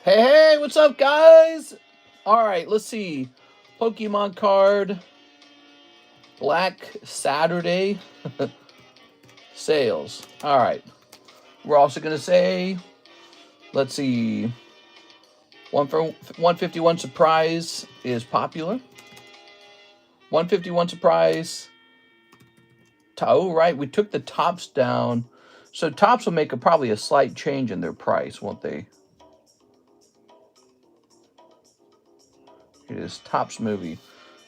Hey, what's up, guys? All right, let's see. Pokemon card Black Saturday sales. All right. We're also going to say, let's see, 151 Surprise is popular. 151 Surprise. Oh, right. We took the tops down. So tops will make probably a slight change in their price, won't they? It is Tops Movie.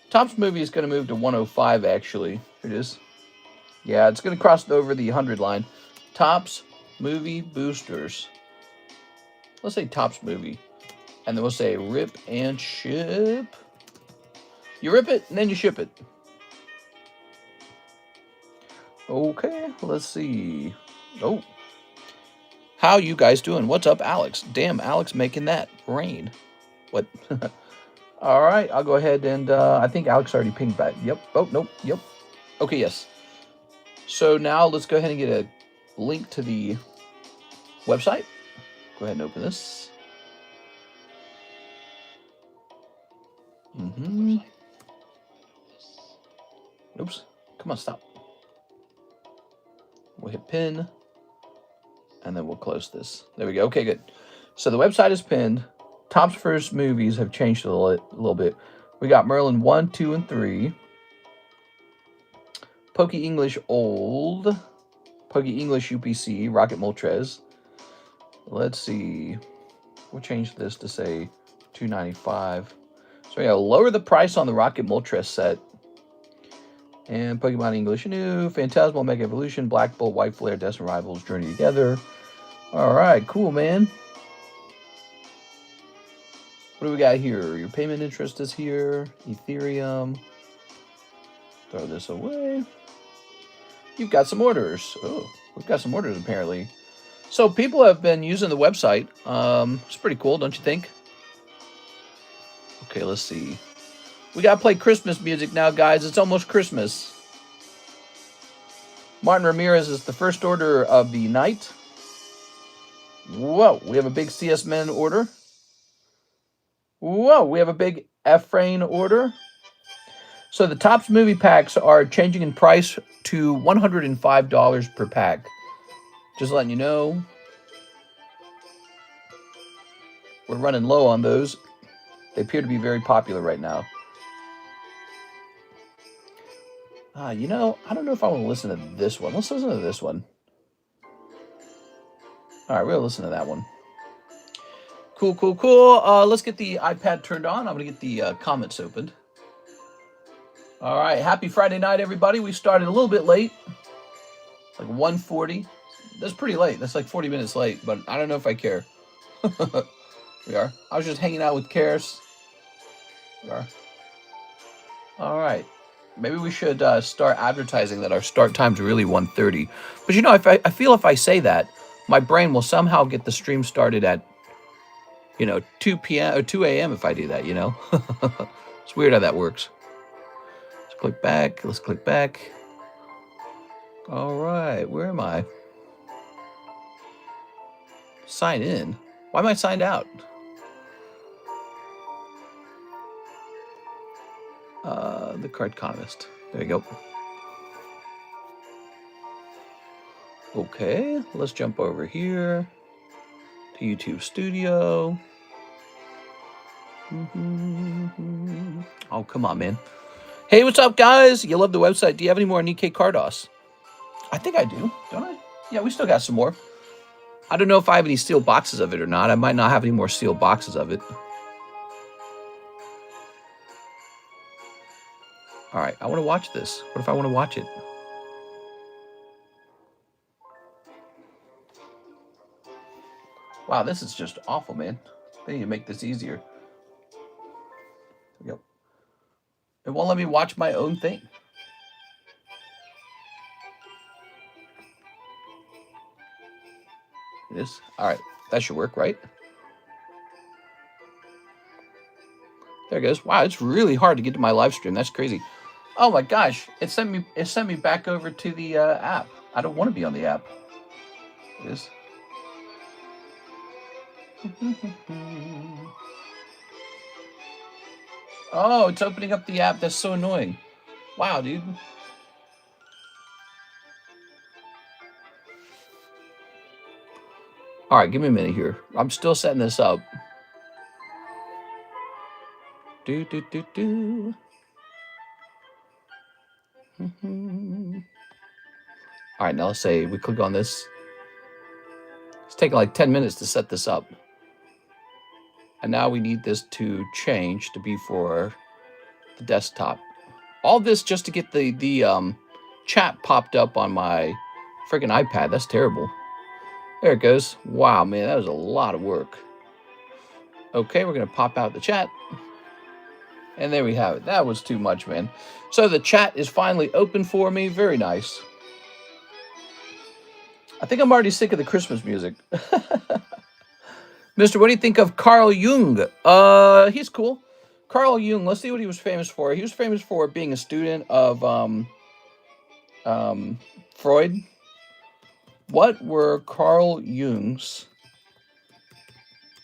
Tops Movie is going to move to 105, actually. Here it is. Yeah, it's going to cross over the 100 line. Tops Movie Boosters. Let's say Tops Movie. And then we'll say rip and ship. You rip it, and then you ship it. Okay, let's see. Oh. How you guys doing? What's up, Alex? Damn, Alex making that rain. What? All right, I'll go ahead and I think Alex already pinged back. Yep. Oh, nope. Yep. Okay, yes. So now let's go ahead and get a link to the website. Go ahead and open this. Oops. Come on, stop. We'll hit pin. And then we'll close this. There we go. Okay, good. So the website is pinned. Top's first movies have changed a little bit. We got Merlin 1, 2, and 3. Poke English Old. Poke English UPC. Rocket Moltres. Let's see. We'll change this to say $2.95. So yeah, lower the price on the Rocket Moltres set. And Pokemon English New, Phantasmal Mega Evolution, Black Bolt, White Flare, Destined Rivals, Journey Together. All right, cool, man. What do we got here? Your payment interest is here. Ethereum. Throw this away. You've got some orders. Oh, we've got some orders apparently. So people have been using the website. It's pretty cool, don't you think? Okay, let's see. We got to play Christmas music now, guys. It's almost Christmas. Martin Ramirez is the first order of the night. Whoa, we have a big CS Men order. Whoa, we have a big F-Rain order. So the Topps movie packs are changing in price to $105 per pack. Just letting you know. We're running low on those. They appear to be very popular right now. You know, I don't know if I want to listen to this one. Let's listen to this one. All right, we'll listen to that one. Cool, cool, cool. Let's get the iPad turned on. I'm going to get the comments opened. All right, happy Friday night, everybody. We started a little bit late, like 1:40. That's pretty late. That's like 40 minutes late, but I don't know if I care. We are. I was just hanging out with Karis. We are. All right. Maybe we should start advertising that our start time's really 1:30. But you know, I feel if I say that, my brain will somehow get the stream started at, 2 p.m. or 2 a.m. if I do that, It's weird how that works. Let's click back. Let's click back. All right. Where am I? Sign in. Why am I signed out? TheCardconomist. There you go. Okay, let's jump over here to YouTube Studio. Oh, come on, man. Hey, what's up, guys? You love the website. Do you have any more Nikkei Cardos? I think I do, don't I? Yeah, we still got some more. I don't know if I have any sealed boxes of it or not. I might not have any more sealed boxes of it. All right, I want to watch this. What if I want to watch it? Wow, this is just awful, man. They need to make this easier. Yep. It won't let me watch my own thing. It is? All right, that should work, right? There it goes. Wow, it's really hard to get to my live stream. That's crazy. Oh my gosh, it sent me back over to the app. I don't want to be on the app. It is. Oh, it's opening up the app. That's so annoying. Wow, dude. All right, give me a minute here. I'm still setting this up. Do, do, do, do. All right, now let's say we click on this. It's taking like 10 minutes to set this up. And now we need this to change to be for the desktop. All this just to get the chat popped up on my freaking iPad. That's terrible. There it goes. Wow, man, that was a lot of work. Okay, we're going to pop out the chat. And there we have it. That was too much, man. So the chat is finally open for me. Very nice. I think I'm already sick of the Christmas music. Mister, what do you think of Carl Jung? He's cool. Carl Jung, let's see what he was famous for. He was famous for being a student of Freud. What were Carl Jung's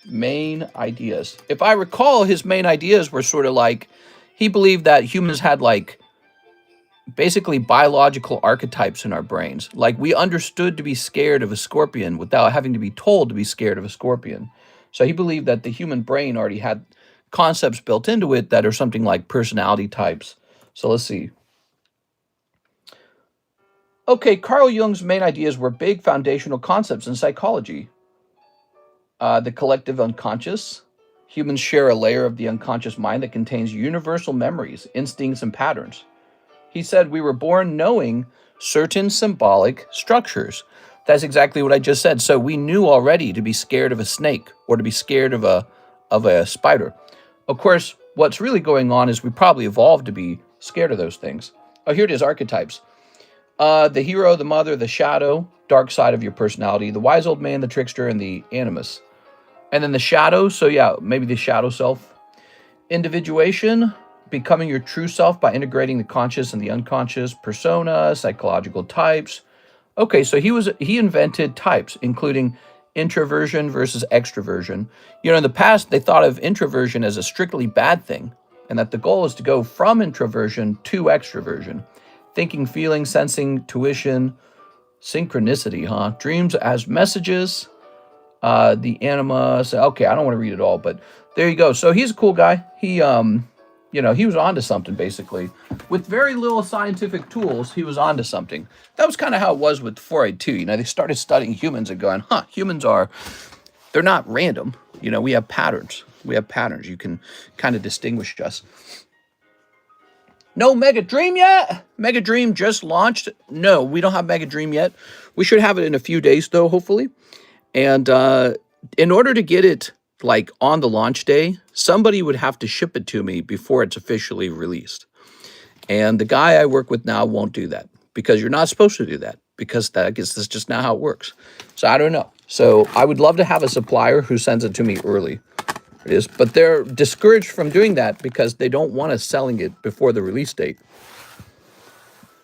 main ideas? If I recall, his main ideas were sort of like, he believed that humans had like basically biological archetypes in our brains. Like we understood to be scared of a scorpion without having to be told to be scared of a scorpion. So he believed that the human brain already had concepts built into it that are something like personality types. So let's see. Okay, Carl Jung's main ideas were big foundational concepts in psychology. The collective unconscious. Humans share a layer of the unconscious mind that contains universal memories, instincts, and patterns. He said we were born knowing certain symbolic structures. That's exactly what I just said. So we knew already to be scared of a snake or to be scared of a spider. Of course, what's really going on is we probably evolved to be scared of those things. Oh, here it is, archetypes. The hero, the mother, the shadow, dark side of your personality, the wise old man, the trickster, and the animus. And then the shadow, so yeah, maybe the shadow self. Individuation, becoming your true self by integrating the conscious and the unconscious. Persona, psychological types. Okay, so he invented types, including introversion versus extroversion. You know, in the past, they thought of introversion as a strictly bad thing, and that the goal is to go from introversion to extroversion. Thinking, feeling, sensing, tuition, synchronicity, huh? Dreams as messages. The anima. So, okay, I don't want to read it all, but there you go. So he's a cool guy. He, you know, he was onto something basically. With very little scientific tools, he was onto something. That was kind of how it was with Freud too. You know, they started studying humans and going, huh, humans they're not random. You know, we have patterns. We have patterns. You can kind of distinguish us. No Mega Dream yet? Mega Dream just launched? No, we don't have Mega Dream yet. We should have it in a few days though, hopefully. And in order to get it like on the launch day, somebody would have to ship it to me before it's officially released. And the guy I work with now won't do that because you're not supposed to do that because that's just not how it works. So I don't know. So I would love to have a supplier who sends it to me early. It is, but they're discouraged from doing that because they don't want us selling it before the release date.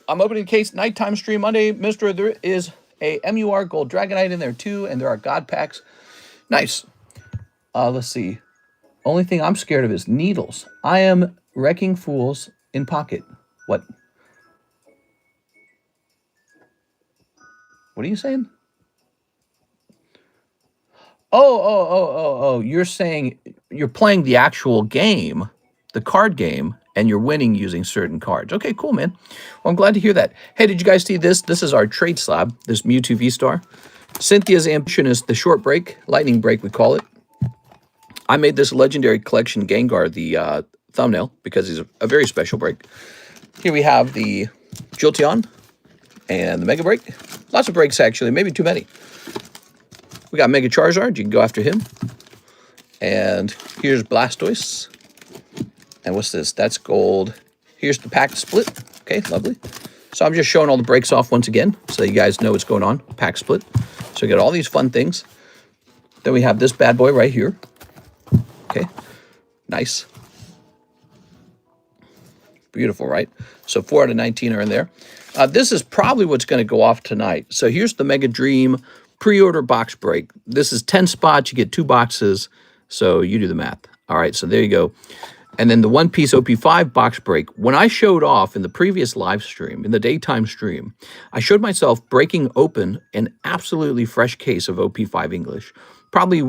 I'm opening case nighttime stream Monday. Mister, there is a MUR Gold Dragonite in there too, and there are God packs. Nice. Let's see. Only thing I'm scared of is needles. I am wrecking fools in pocket. What? What are you saying? Oh. You're saying you're playing the actual game, the card game, and you're winning using certain cards. Okay, cool, man. Well, I'm glad to hear that. Hey, did you guys see this? This is our trade slab, this Mewtwo V-Star. Cynthia's ambition is the short break, lightning break, we call it. I made this legendary collection Gengar the thumbnail because he's a very special break. Here we have the Jolteon and the Mega Break. Lots of breaks, actually, maybe too many. We got Mega Charizard. You can go after him. And here's Blastoise. And what's this? That's gold. Here's the pack split. Okay, lovely. So I'm just showing all the breaks off once again so you guys know what's going on. Pack split. So we got all these fun things. Then we have this bad boy right here. Okay, nice. Beautiful, right? So 4 out of 19 are in there. This is probably what's going to go off tonight. So here's the Mega Dream pre-order box break. This is 10 spots. You get 2 boxes. So you do the math. All right, so there you go. And then the One Piece OP5 box break. When I showed off in the previous live stream, in the daytime stream, I showed myself breaking open an absolutely fresh case of OP5 English, probably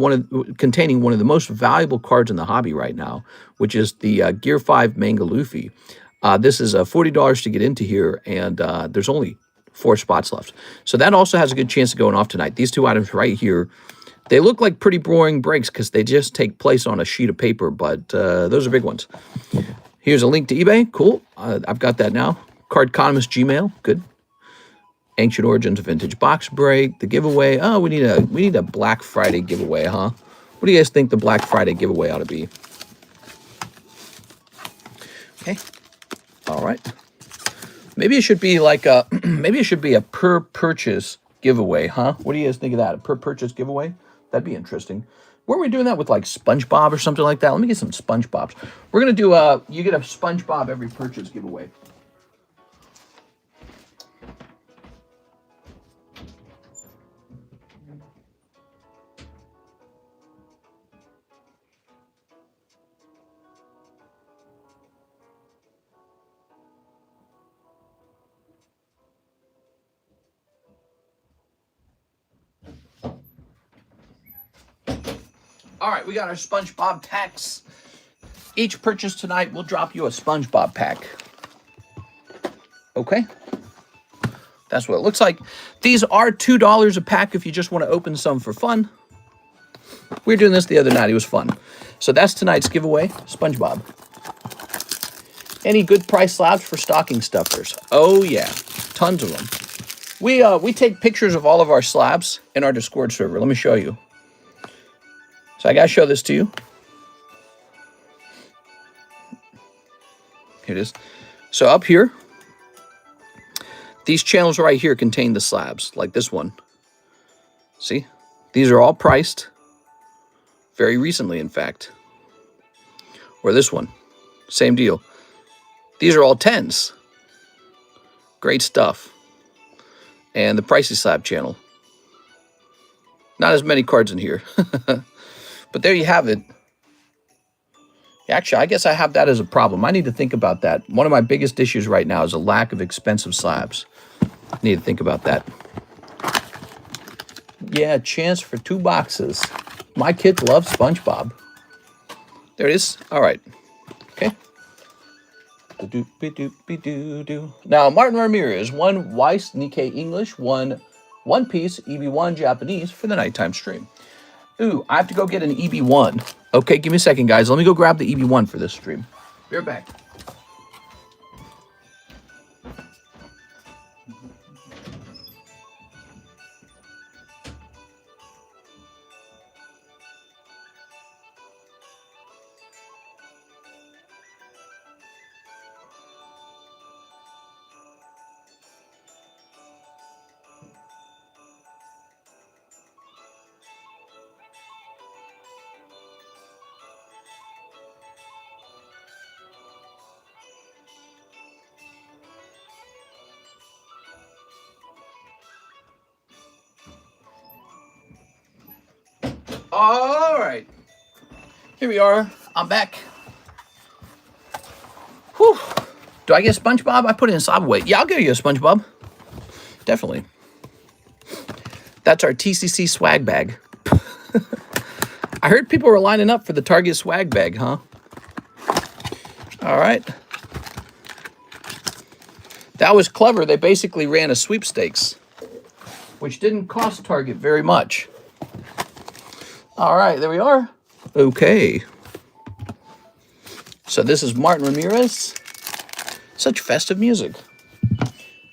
containing one of the most valuable cards in the hobby right now, which is the Gear 5 Manga Luffy. This is $40 to get into here, and there's only 4 spots left. So that also has a good chance of going off tonight. These 2 items right here, they look like pretty boring breaks because they just take place on a sheet of paper, but those are big ones. Here's a link to eBay. Cool. I've got that now. CardConomist Gmail. Good. Ancient Origins Vintage Box Break. The giveaway. Oh, we need a Black Friday giveaway, huh? What do you guys think the Black Friday giveaway ought to be? Okay. All right. Maybe it should be like a maybe it should be a per purchase giveaway, huh? What do you guys think of that? A per purchase giveaway? That'd be interesting. Weren't we doing that with like SpongeBob or something like that? Let me get some SpongeBobs. We're gonna do you get a SpongeBob every purchase giveaway. All right, we got our SpongeBob packs. Each purchase tonight will drop you a SpongeBob pack. Okay? That's what it looks like. These are $2 a pack if you just want to open some for fun. We were doing this the other night. It was fun. So that's tonight's giveaway, SpongeBob. Any good price slabs for stocking stuffers? Oh, yeah. Tons of them. We take pictures of all of our slabs in our Discord server. Let me show you. So I got to show this to you. Here it is. So up here, these channels right here contain the slabs, like this one. See? These are all priced very recently, in fact. Or this one. Same deal. These are all 10s. Great stuff. And the Pricey Slab channel. Not as many cards in here. But there you have it. Actually, I guess I have that as a problem. I need to think about that. One of my biggest issues right now is a lack of expensive slabs. I need to think about that. Yeah, chance for 2 boxes. My kids love SpongeBob. There it is. All right. Okay. Now, Martin Ramirez, 1 Weiss Nikkei English, 1 One Piece EB1 Japanese for the nighttime stream. Ooh, I have to go get an EB1. Okay, give me a second, guys. Let me go grab the EB1 for this stream. Be right back. All right. Here we are. I'm back. Whew. Do I get SpongeBob? I put it in slab weight. Yeah, I'll give you a SpongeBob. Definitely. That's our TCC swag bag. I heard people were lining up for the Target swag bag, huh? All right. That was clever. They basically ran a sweepstakes, which didn't cost Target very much. All right, there we are. Okay. So this is Martin Ramirez. Such festive music.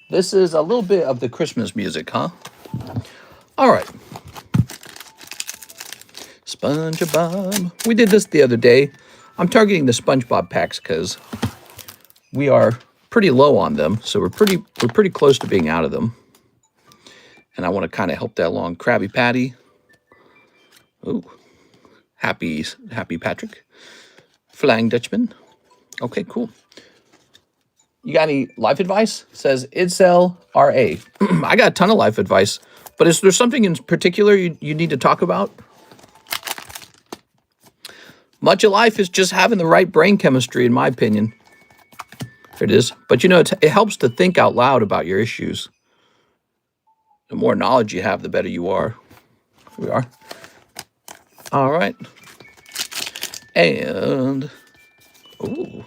This is a little bit of the Christmas music, huh? All right. SpongeBob. We did this the other day. I'm targeting the SpongeBob packs because we are pretty low on them, so we're pretty close to being out of them. And I want to kind of help that along. Krabby Patty. Ooh, happy Patrick. Flying Dutchman. Okay, cool. You got any life advice? It says ZELLE RA. I got a ton of life advice. But is there something in particular you need to talk about? Much of life is just having the right brain chemistry, in my opinion. Here it is. But, you know, it helps to think out loud about your issues. The more knowledge you have, the better you are. Here we are. All right. And, ooh.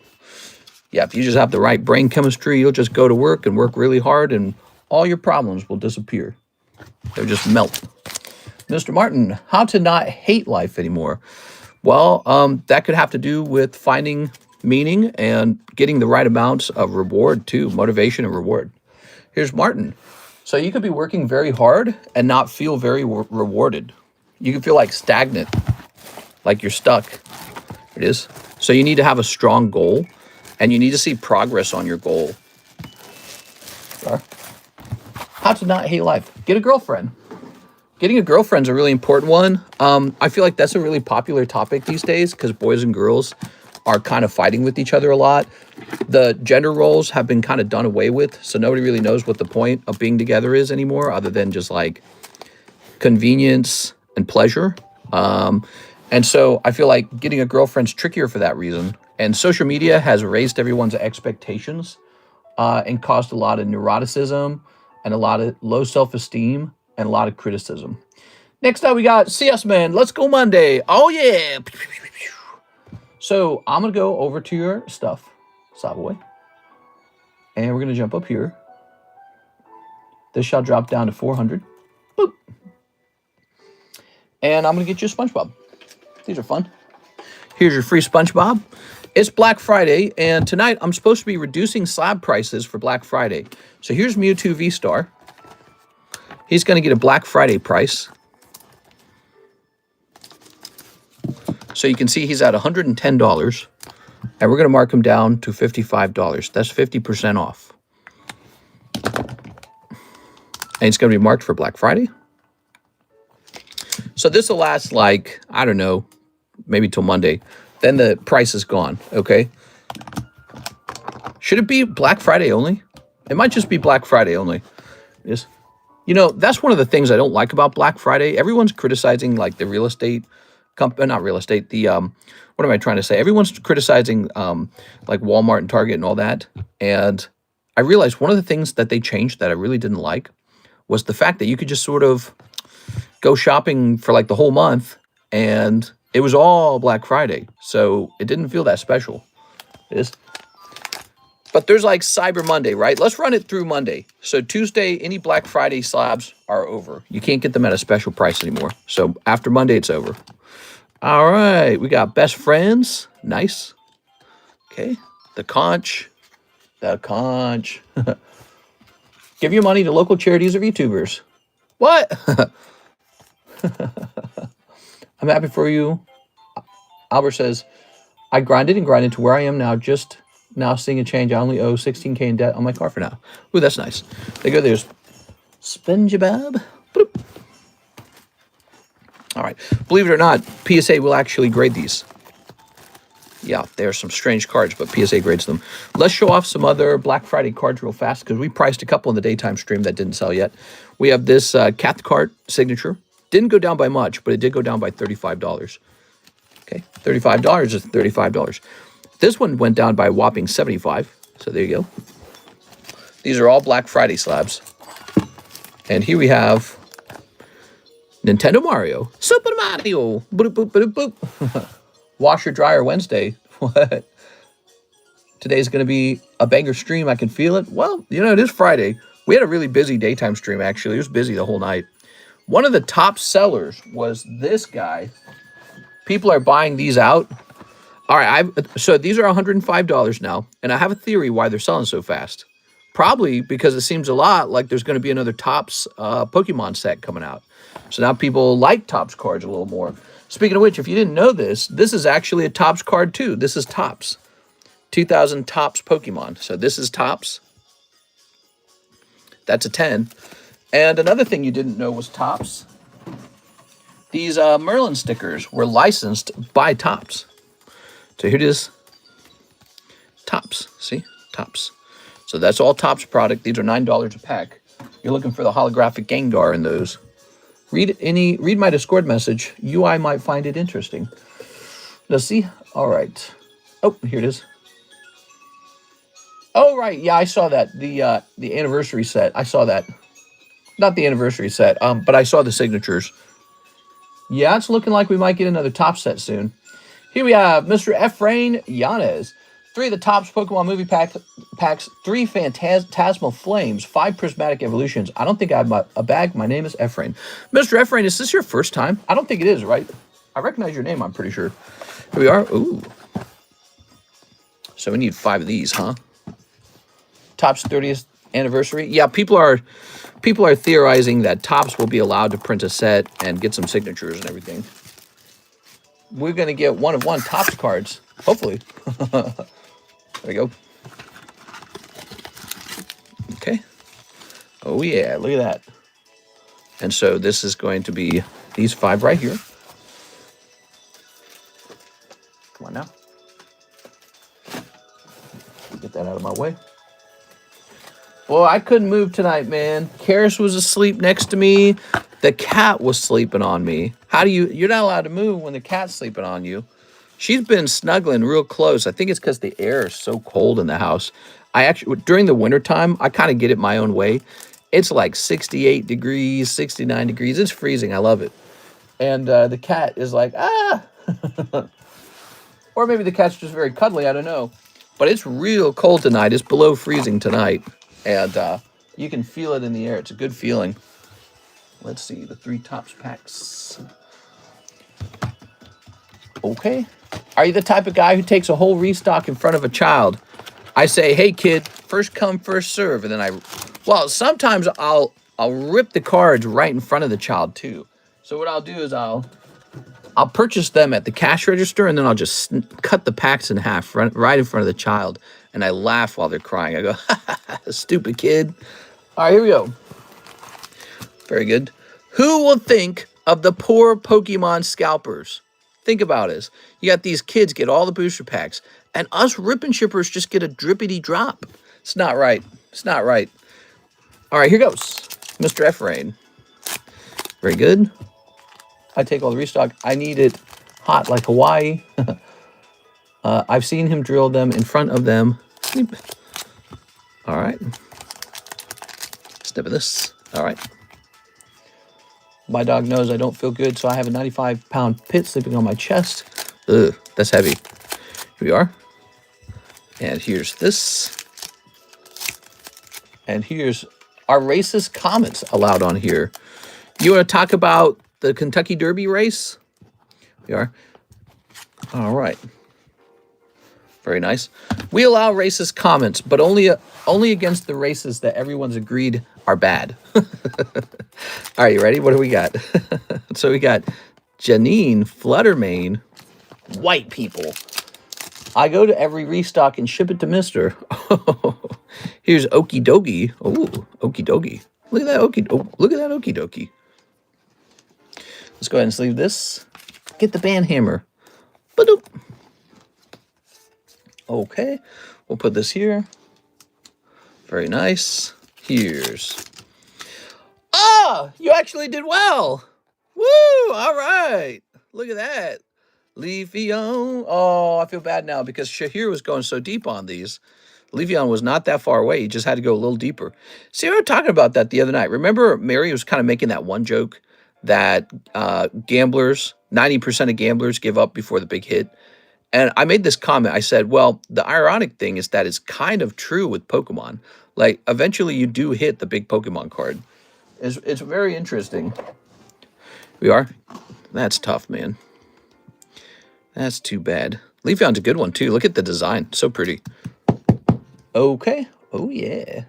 Yeah, if you just have the right brain chemistry, you'll just go to work and work really hard, and all your problems will disappear. They'll just melt. Mr. Martin, how to not hate life anymore? Well, that could have to do with finding meaning and getting the right amounts of reward too, motivation and reward. Here's Martin. So you could be working very hard and not feel very rewarded. You can feel like stagnant, like you're stuck. It is. So you need to have a strong goal, and you need to see progress on your goal. How to not hate life? Get a girlfriend. Getting a girlfriend's a really important one. I feel like that's a really popular topic these days because boys and girls are kind of fighting with each other a lot. The gender roles have been kind of done away with, so nobody really knows what the point of being together is anymore other than just like convenience and pleasure. And so I feel like getting a girlfriend's trickier for that reason. And social media has raised everyone's expectations and caused a lot of neuroticism and a lot of low self-esteem and a lot of criticism. Next up, we got CS Man. Let's go Monday. Oh, yeah. So I'm going to go over to your stuff, Savoy. And we're going to jump up here. This shall drop down to 400. Boop. And I'm going to get you a Spongebob. These are fun. Here's your free Spongebob. It's Black Friday, and tonight I'm supposed to be reducing slab prices for Black Friday. So here's Mewtwo V-Star. He's going to get a Black Friday price. So you can see he's at $110, and we're going to mark him down to $55. That's 50% off. And it's going to be marked for Black Friday. So this will last like, I don't know, maybe till Monday. Then the price is gone, okay? Should it be Black Friday only? It might just be Black Friday only. Yes. You know, that's one of the things I don't like about Black Friday. Everyone's criticizing like the real estate company, not real estate, the, what am I trying to say? Everyone's criticizing like Walmart and Target and all that. And I realized one of the things that they changed that I really didn't like was the fact that you could just sort of go shopping for like the whole month and it was all Black Friday. So it didn't feel that special. It is. But there's like Cyber Monday, right? Let's run it through Monday. So Tuesday, any Black Friday slabs are over. You can't get them at a special price anymore. So after Monday, it's over. All right. We got Best Friends. Nice. Okay. The conch. The conch. Give your money to local charities or YouTubers. What? I'm happy for you. Albert says, I grinded and grinded to where I am now, just now seeing a change. I only owe $16K in debt on my car for now. Ooh, that's nice. There you go. There's Spongebob. Boop. All right. Believe it or not, PSA will actually grade these. Yeah, there are some strange cards, but PSA grades them. Let's show off some other Black Friday cards real fast because we priced a couple in the daytime stream that didn't sell yet. We have this Cathcart signature. Didn't go down by much, but it did go down by $35. Okay, $35 is $35. This one went down by a whopping $75. So there you go. These are all Black Friday slabs. And here we have Nintendo Mario. Super Mario. Boop, boop, boop, boop. Washer Dryer Wednesday. What? Today's going to be a banger stream. I can feel it. Well, you know, it is Friday. We had a really busy daytime stream, actually. It was busy the whole night. One of the top sellers was this guy. People are buying these out. All right, so these are $105 now, and I have a theory why they're selling so fast. Probably because it seems a lot like there's going to be another Topps Pokemon set coming out. So now people like Topps cards a little more. Speaking of which, if you didn't know this, this is actually a Topps card too. This is Topps. 2000 Topps Pokemon. So this is Topps. That's a 10. And another thing you didn't know was Topps. These Merlin stickers were licensed by Topps. So here it is. Topps. See? Topps. So that's all Topps product. These are $9 a pack. You're looking for the holographic Gengar in those. Read my Discord message. UI might find it interesting. Let's see. All right. Oh, here it is. Oh, right. Yeah, I saw that. The anniversary set. I saw that. Not the anniversary set, but I saw the signatures. Yeah, it's looking like we might get another top set soon. Here we have Mr. Efrain Yanez. 3 of the Topps Pokemon movie packs, 3 Phantasmal Flames, 5 Prismatic Evolutions. I don't think I have a bag. My name is Efrain. Mr. Efrain, is this your first time? I don't think it is, right? I recognize your name, I'm pretty sure. Here we are. Ooh. So we need 5 of these, huh? Topps 30th anniversary. Yeah, people are theorizing that Topps will be allowed to print a set and get some signatures and everything. We're going to get 1 of 1 Topps cards, hopefully. There we go. Okay. Oh, yeah, look at that. And so this is going to be these 5 right here. Come on now. Get that out of my way. Boy, I couldn't move tonight, man. Karis was asleep next to me. The cat was sleeping on me. You're not allowed to move when the cat's sleeping on you. She's been snuggling real close. I think it's because the air is so cold in the house. During the wintertime, I kind of get it my own way. It's like 68 degrees, 69 degrees. It's freezing. I love it. And the cat is like, ah. Or maybe the cat's just very cuddly. I don't know. But it's real cold tonight. It's below freezing tonight. And you can feel it in the air. It's a good feeling. Let's see. The 3 Topps packs. Okay. Are you the type of guy who takes a whole restock in front of a child? I say, hey, kid, first come, first serve. And then sometimes I'll rip the cards right in front of the child, too. So what I'll do is I'll purchase them at the cash register, and then I'll just cut the packs in half right in front of the child. And I laugh while they're crying. I go, ha, ha, ha, stupid kid. All right, here we go. Very good. Who will think of the poor Pokemon scalpers? Think about this. You got these kids get all the booster packs, and us rip and shippers just get a drippity drop. It's not right. It's not right. All right, here goes. Mr. Efrain. Very good. I take all the restock. I need it hot like Hawaii. I've seen him drill them in front of them. All right. Snip of this. All right. My dog knows I don't feel good, so I have a 95-pound pit sleeping on my chest. Ugh, that's heavy. Here we are. And here's this. And here's our racist comments allowed on here. You want to talk about the Kentucky Derby race? We are. All right. Very nice. We allow racist comments, but only against the races that everyone's agreed are bad. All right, you ready? What do we got? So we got Janine Fluttermane, white people. I go to every restock and ship it to Mister. Here's Okie Dokie. Oh, Okie Dokie. Look at that look at that Okie Dokie. Let's go ahead and sleeve this. Get the band hammer. Ba-doop. Okay, we'll put this here. Very nice. Here's... Ah, you actually did well. Woo, all right. Look at that. Leafeon. Oh, I feel bad now because Shahir was going so deep on these. Leafeon was not that far away. He just had to go a little deeper. See, we were talking about that the other night. Remember, Mary was kind of making that one joke that gamblers, 90% of gamblers give up before the big hit. And I made this comment. I said, well, the ironic thing is that it's kind of true with Pokemon. Like, eventually you do hit the big Pokemon card. It's very interesting. We are. That's tough, man. That's too bad. Leafeon's a good one, too. Look at the design. So pretty. Okay. Oh, yeah.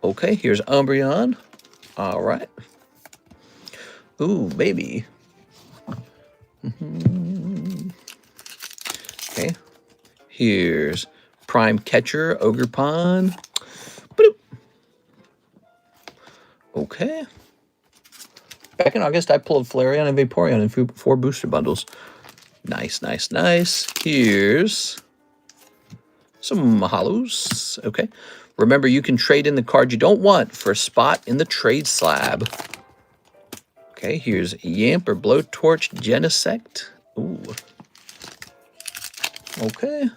Okay, here's Umbreon. All right. Ooh, baby. Okay. Here's Prime Catcher, Ogerpon. Boop. Okay. Back in August, I pulled Flareon and Vaporeon in 4 booster bundles. Nice, nice, nice. Here's Some hollows. Okay. Remember, you can trade in the card you don't want for a spot in the trade slab. Okay, here's Yamper, Blowtorch, Genesect. Ooh. Okay.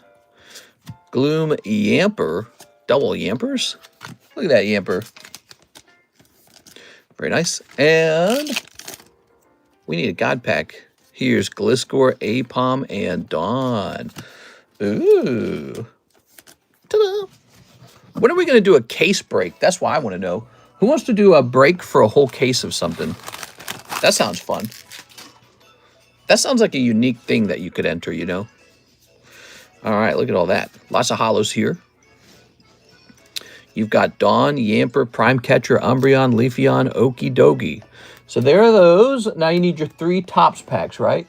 Gloom, Yamper. Double Yampers. Look at that Yamper. Very nice. And we need a God Pack. Here's Gliscor, Apom, and Dawn. Ooh. Ta-da! When are we going to do a case break? That's what I want to know. Who wants to do a break for a whole case of something? That sounds fun. That sounds like a unique thing that you could enter, you know? All right, look at all that. Lots of hollows here. You've got Dawn, Yamper, Prime Catcher, Umbreon, Leafeon, Okie Dokie. So there are those. Now you need your 3 tops packs, right?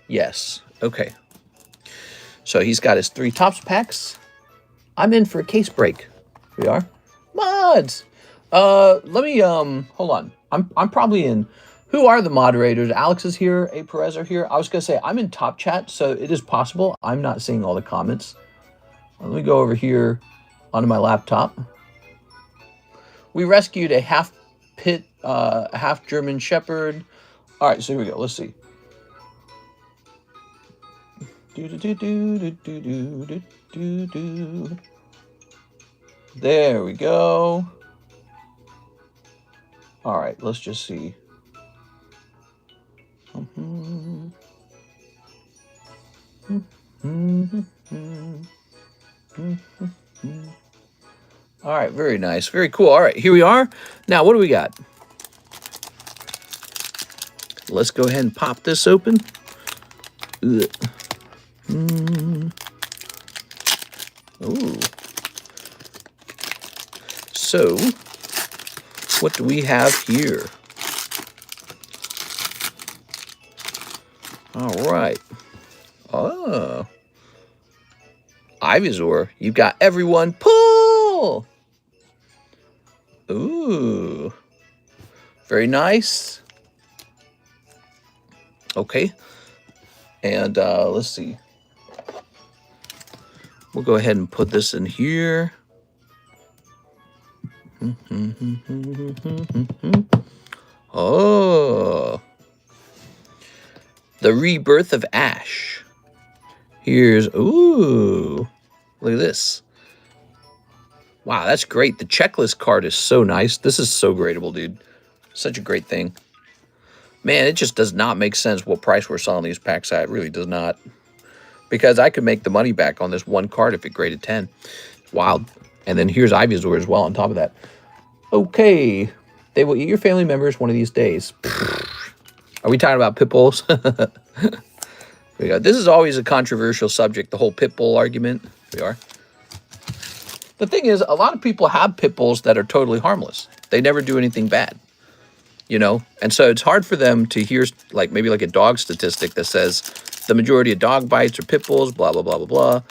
Yes. Okay. So he's got his 3 tops packs. I'm in for a case break. We are. Mods! Let me, hold on. I'm probably in. Who are the moderators? Alex is here. A. Perez are here. I was going to say, I'm in top chat, so it is possible I'm not seeing all the comments. Let me go over here onto my laptop. We rescued a half German Shepherd. All right, so here we go. Let's see. There we go. All right, let's just see. All right, very nice. Very cool. All right, here we are. Now, what do we got? Let's go ahead and pop this open. Ooh. So, what do we have here? All right. Oh. Ivysaur. You've got everyone pull. Ooh. Very nice. Okay. And let's see. We'll go ahead and put this in here. Oh. The Rebirth of Ash. Here's, ooh. Look at this. Wow, that's great. The checklist card is so nice. This is so gradable, dude. Such a great thing. Man, it just does not make sense what price we're selling these packs at. It really does not. Because I could make the money back on this one card if it graded 10. Wild. And then here's Ivysaur as well on top of that. Okay. They will eat your family members one of these days. Are we talking about pit bulls? This is always a controversial subject, the whole pit bull argument. We are. The thing is, a lot of people have pit bulls that are totally harmless. They never do anything bad. You know? And so it's hard for them to hear, like, maybe like a dog statistic that says the majority of dog bites are pit bulls, blah, blah, blah, blah, blah.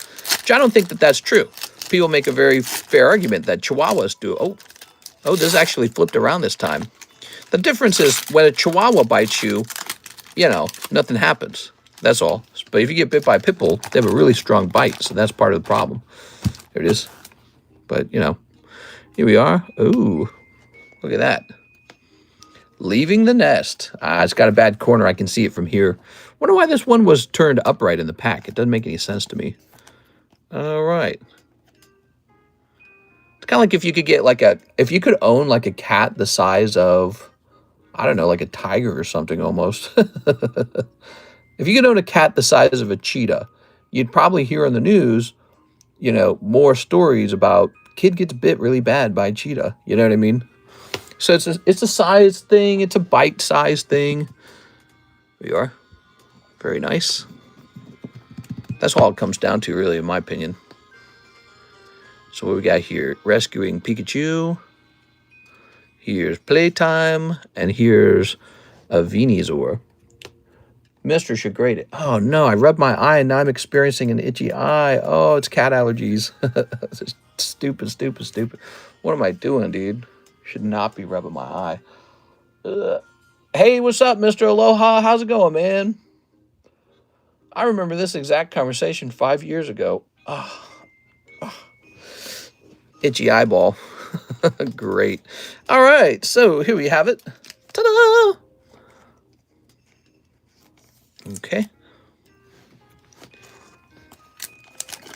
Which I don't think that that's true. People make a very fair argument that Chihuahuas do. Oh, this actually flipped around this time. The difference is when a Chihuahua bites you, you know, nothing happens. That's all. But if you get bit by a pit bull, they have a really strong bite. So that's part of the problem. There it is. But, you know, here we are. Ooh, look at that. Leaving the nest. It's got a bad corner. I can see it from here. Wonder why this one was turned upright in the pack. It doesn't make any sense to me. All right. It's kind of like if you could get like if you could own like a cat the size of, I don't know, like a tiger or something almost. If you could own a cat the size of a cheetah, you'd probably hear on the news, you know, more stories about kid gets bit really bad by a cheetah. You know what I mean? So it's a size thing. It's a bite size thing. There you are. Very nice. That's all it comes down to, really, in my opinion. So what we got here? Rescuing Pikachu. Here's Playtime. And here's a Venusaur. Mister should grade it. Oh, no. I rubbed my eye, and now I'm experiencing an itchy eye. Oh, it's cat allergies. Stupid, stupid, stupid. What am I doing, dude? Should not be rubbing my eye. Ugh. Hey, what's up, Mr. Aloha? How's it going, man? I remember this exact conversation 5 years ago. Oh, Itchy eyeball. Great. All right, so here we have it. Ta-da! Okay.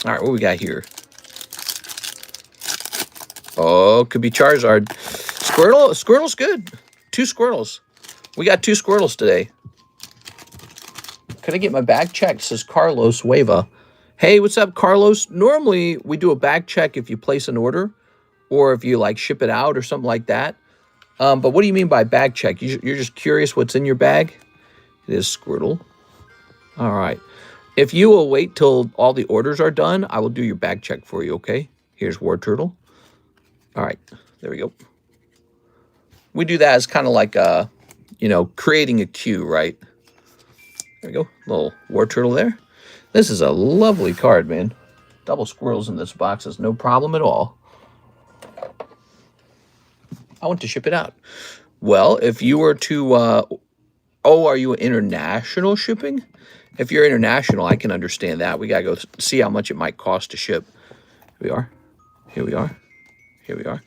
All right, what we got here? Oh, could be Charizard. Squirtle. Squirtle's good. 2 Squirtles. We got 2 Squirtles today. Could I get my bag checked? Says Carlos Waiva. Hey, what's up, Carlos? Normally, we do a bag check if you place an order or if you, like, ship it out or something like that. But what do you mean by bag check? You're just curious what's in your bag? It is Squirtle. All right. If you will wait till all the orders are done, I will do your bag check for you, okay? Here's War Turtle. All right. There we go. We do that as kind of like, you know, creating a queue, right? There we go. Little War Turtle there. This is a lovely card, man. Double squirrels in this box is no problem at all. I want to ship it out. Well, if you were to... oh, are you international shipping? If you're international, I can understand that. We got to go see how much it might cost to ship. Here we are. Here we are. Here we are.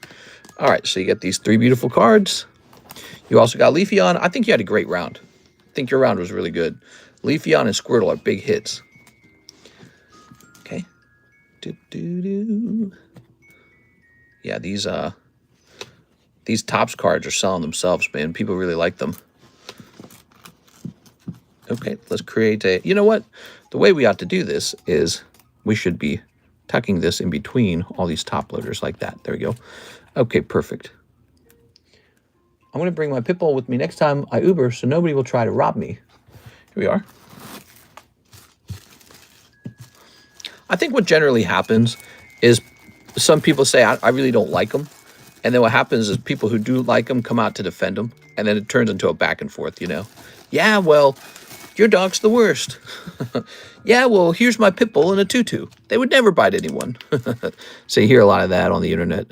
All right, so you get these 3 beautiful cards. You also got Leafeon. I think you had a great round. I think your round was really good. Leafeon and Squirtle are big hits. Okay. Yeah, these Topps cards are selling themselves, man. People really like them. Okay, let's create a... You know what? The way we ought to do this is we should be tucking this in between all these top loaders like that. There we go. Okay, perfect. I'm going to bring my Pitbull with me next time I Uber so nobody will try to rob me. Here we are. I think what generally happens is some people say, I really don't like them. And then what happens is people who do like them come out to defend them. And then it turns into a back and forth, you know. Yeah, well, your dog's the worst. Yeah, well, here's my Pitbull in a tutu. They would never bite anyone. So you hear a lot of that on the internet.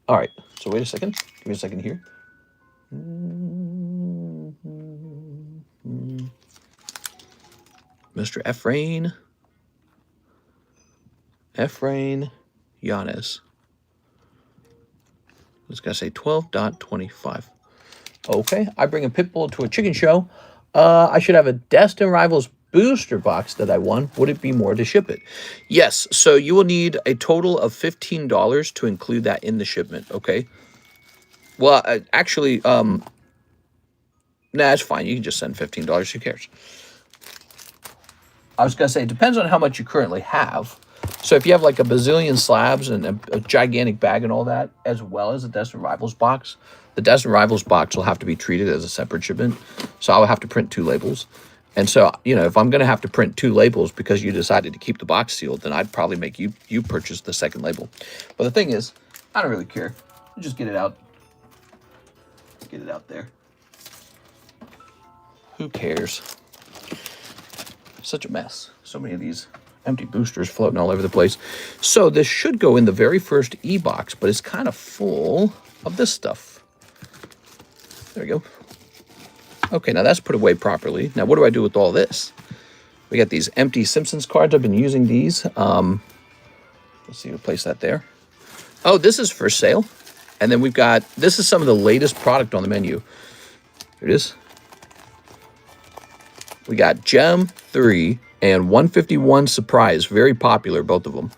All right, so wait a second. Give me a second here. Mr. Efrain Yanez. It's got to say 12.25. Okay, I bring a Pitbull to a chicken show. I should have a Destin Rivals booster box that I won. Would it be more to ship it? Yes, so you will need a total of $15 to include that in the shipment, okay? Well, actually, nah, it's fine. You can just send $15. Who cares? I was going to say, it depends on how much you currently have. So if you have like a bazillion slabs and a gigantic bag and all that, as well as a Destin Rivals box, the Destin Rivals box will have to be treated as a separate shipment. So I will have to print 2 labels. And so, you know, if I'm going to have to print 2 labels because you decided to keep the box sealed, then I'd probably make you purchase the second label. But the thing is, I don't really care. You just get it out. Get it out there. Who cares? Such a mess. So many of these empty boosters floating all over the place. So this should go in the very first e-box, but it's kind of full of this stuff. There we go. Okay, now that's put away properly. Now what do I do with all this? We got these empty Simpsons cards. I've been using these. Let's see, we'll place that there. Oh, this is for sale. And then we've got, this is some of the latest product on the menu. Here it is. We got Gem 3 and 151 Surprise. Very popular, both of them.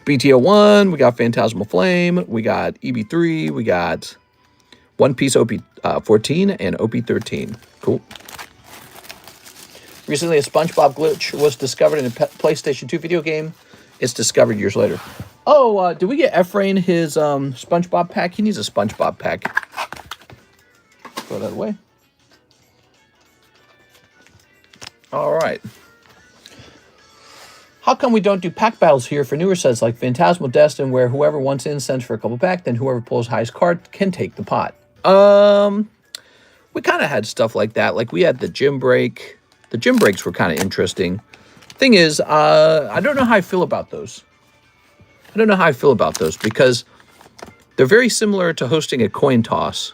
BTO 1, we got Phantasmal Flame, we got EB3, we got One Piece OP 14 and OP 13. Cool. Recently, a Spongebob glitch was discovered in a PlayStation 2 video game. It's discovered years later. Oh, did we get Efrain his Spongebob pack? He needs a Spongebob pack. Throw that away. All right. How come we don't do pack battles here for newer sets like Phantasmal Destin, where whoever wants in sends for a couple pack, then whoever pulls highest card can take the pot? We kind of had stuff like that. Like we had the gym break. The gym breaks were kind of interesting. Thing is, I don't know how I feel about those. I don't know how I feel about those because they're very similar to hosting a coin toss.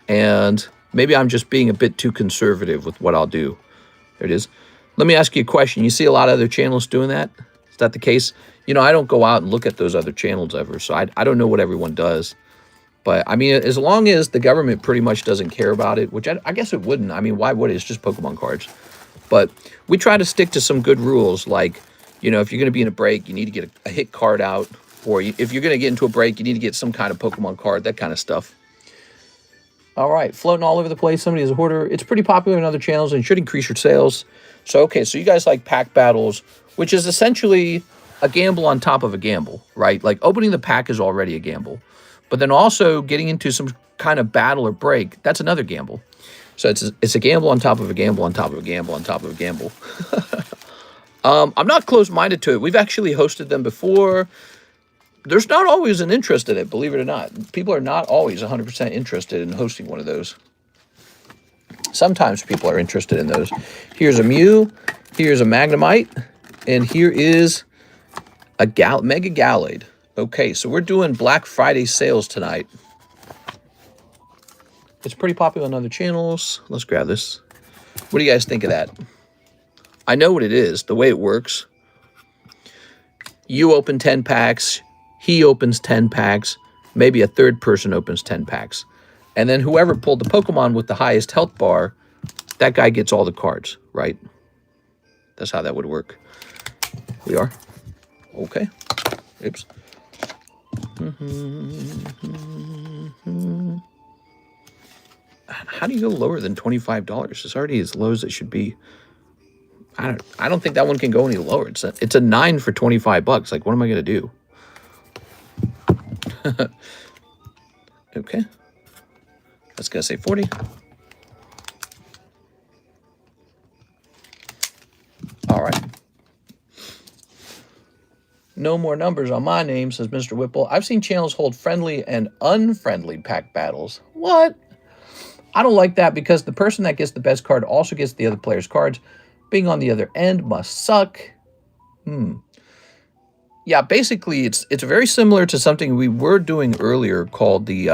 And maybe I'm just being a bit too conservative with what I'll do. There it is. Let me ask you a question. You see a lot of other channels doing that? Is that the case? You know, I don't go out and look at those other channels ever, so I don't know what everyone does. But, I mean, as long as the government pretty much doesn't care about it, which I guess it wouldn't. I mean, why would it? It's just Pokemon cards. But we try to stick to some good rules, like, you know, if you're going to be in a break, you need to get a hit card out. Or if you're going to get into a break, you need to get some kind of Pokemon card, that kind of stuff. All right, floating all over the place. Somebody is a hoarder. It's pretty popular in other channels and should increase your sales. So, okay, so you guys like pack battles, which is essentially a gamble on top of a gamble, right? Like opening the pack is already a gamble. But then also getting into some kind of battle or break, that's another gamble. So it's a gamble on top of a gamble on top of a gamble on top of a gamble. I'm not closed-minded to it. We've actually hosted them before. There's not always an interest in it, believe it or not. People are not always 100% interested in hosting one of those. Sometimes people are interested in those. Here's a Mew, here's a Magnemite, and here is a Mega Gallade. Okay, so we're doing Black Friday sales tonight. It's pretty popular on other channels. Let's grab this. What do you guys think of that? I know what it is, the way it works. You open 10 packs. He opens 10 packs, maybe a third person opens 10 packs. And then whoever pulled the Pokemon with the highest health bar, that guy gets all the cards, right? That's how that would work. We are. Okay. Oops. How do you go lower than $25? It's already as low as it should be. I don't think that one can go any lower. It's a 9 for 25 bucks. Like, what am I going to do? Okay. Let's go say 40. All right. No more numbers on my name, says Mr. Whipple. I've seen channels hold friendly and unfriendly pack battles. What? I don't like that because the person that gets the best card also gets the other player's cards. Being on the other end must suck. Yeah, basically, it's very similar to something we were doing earlier called they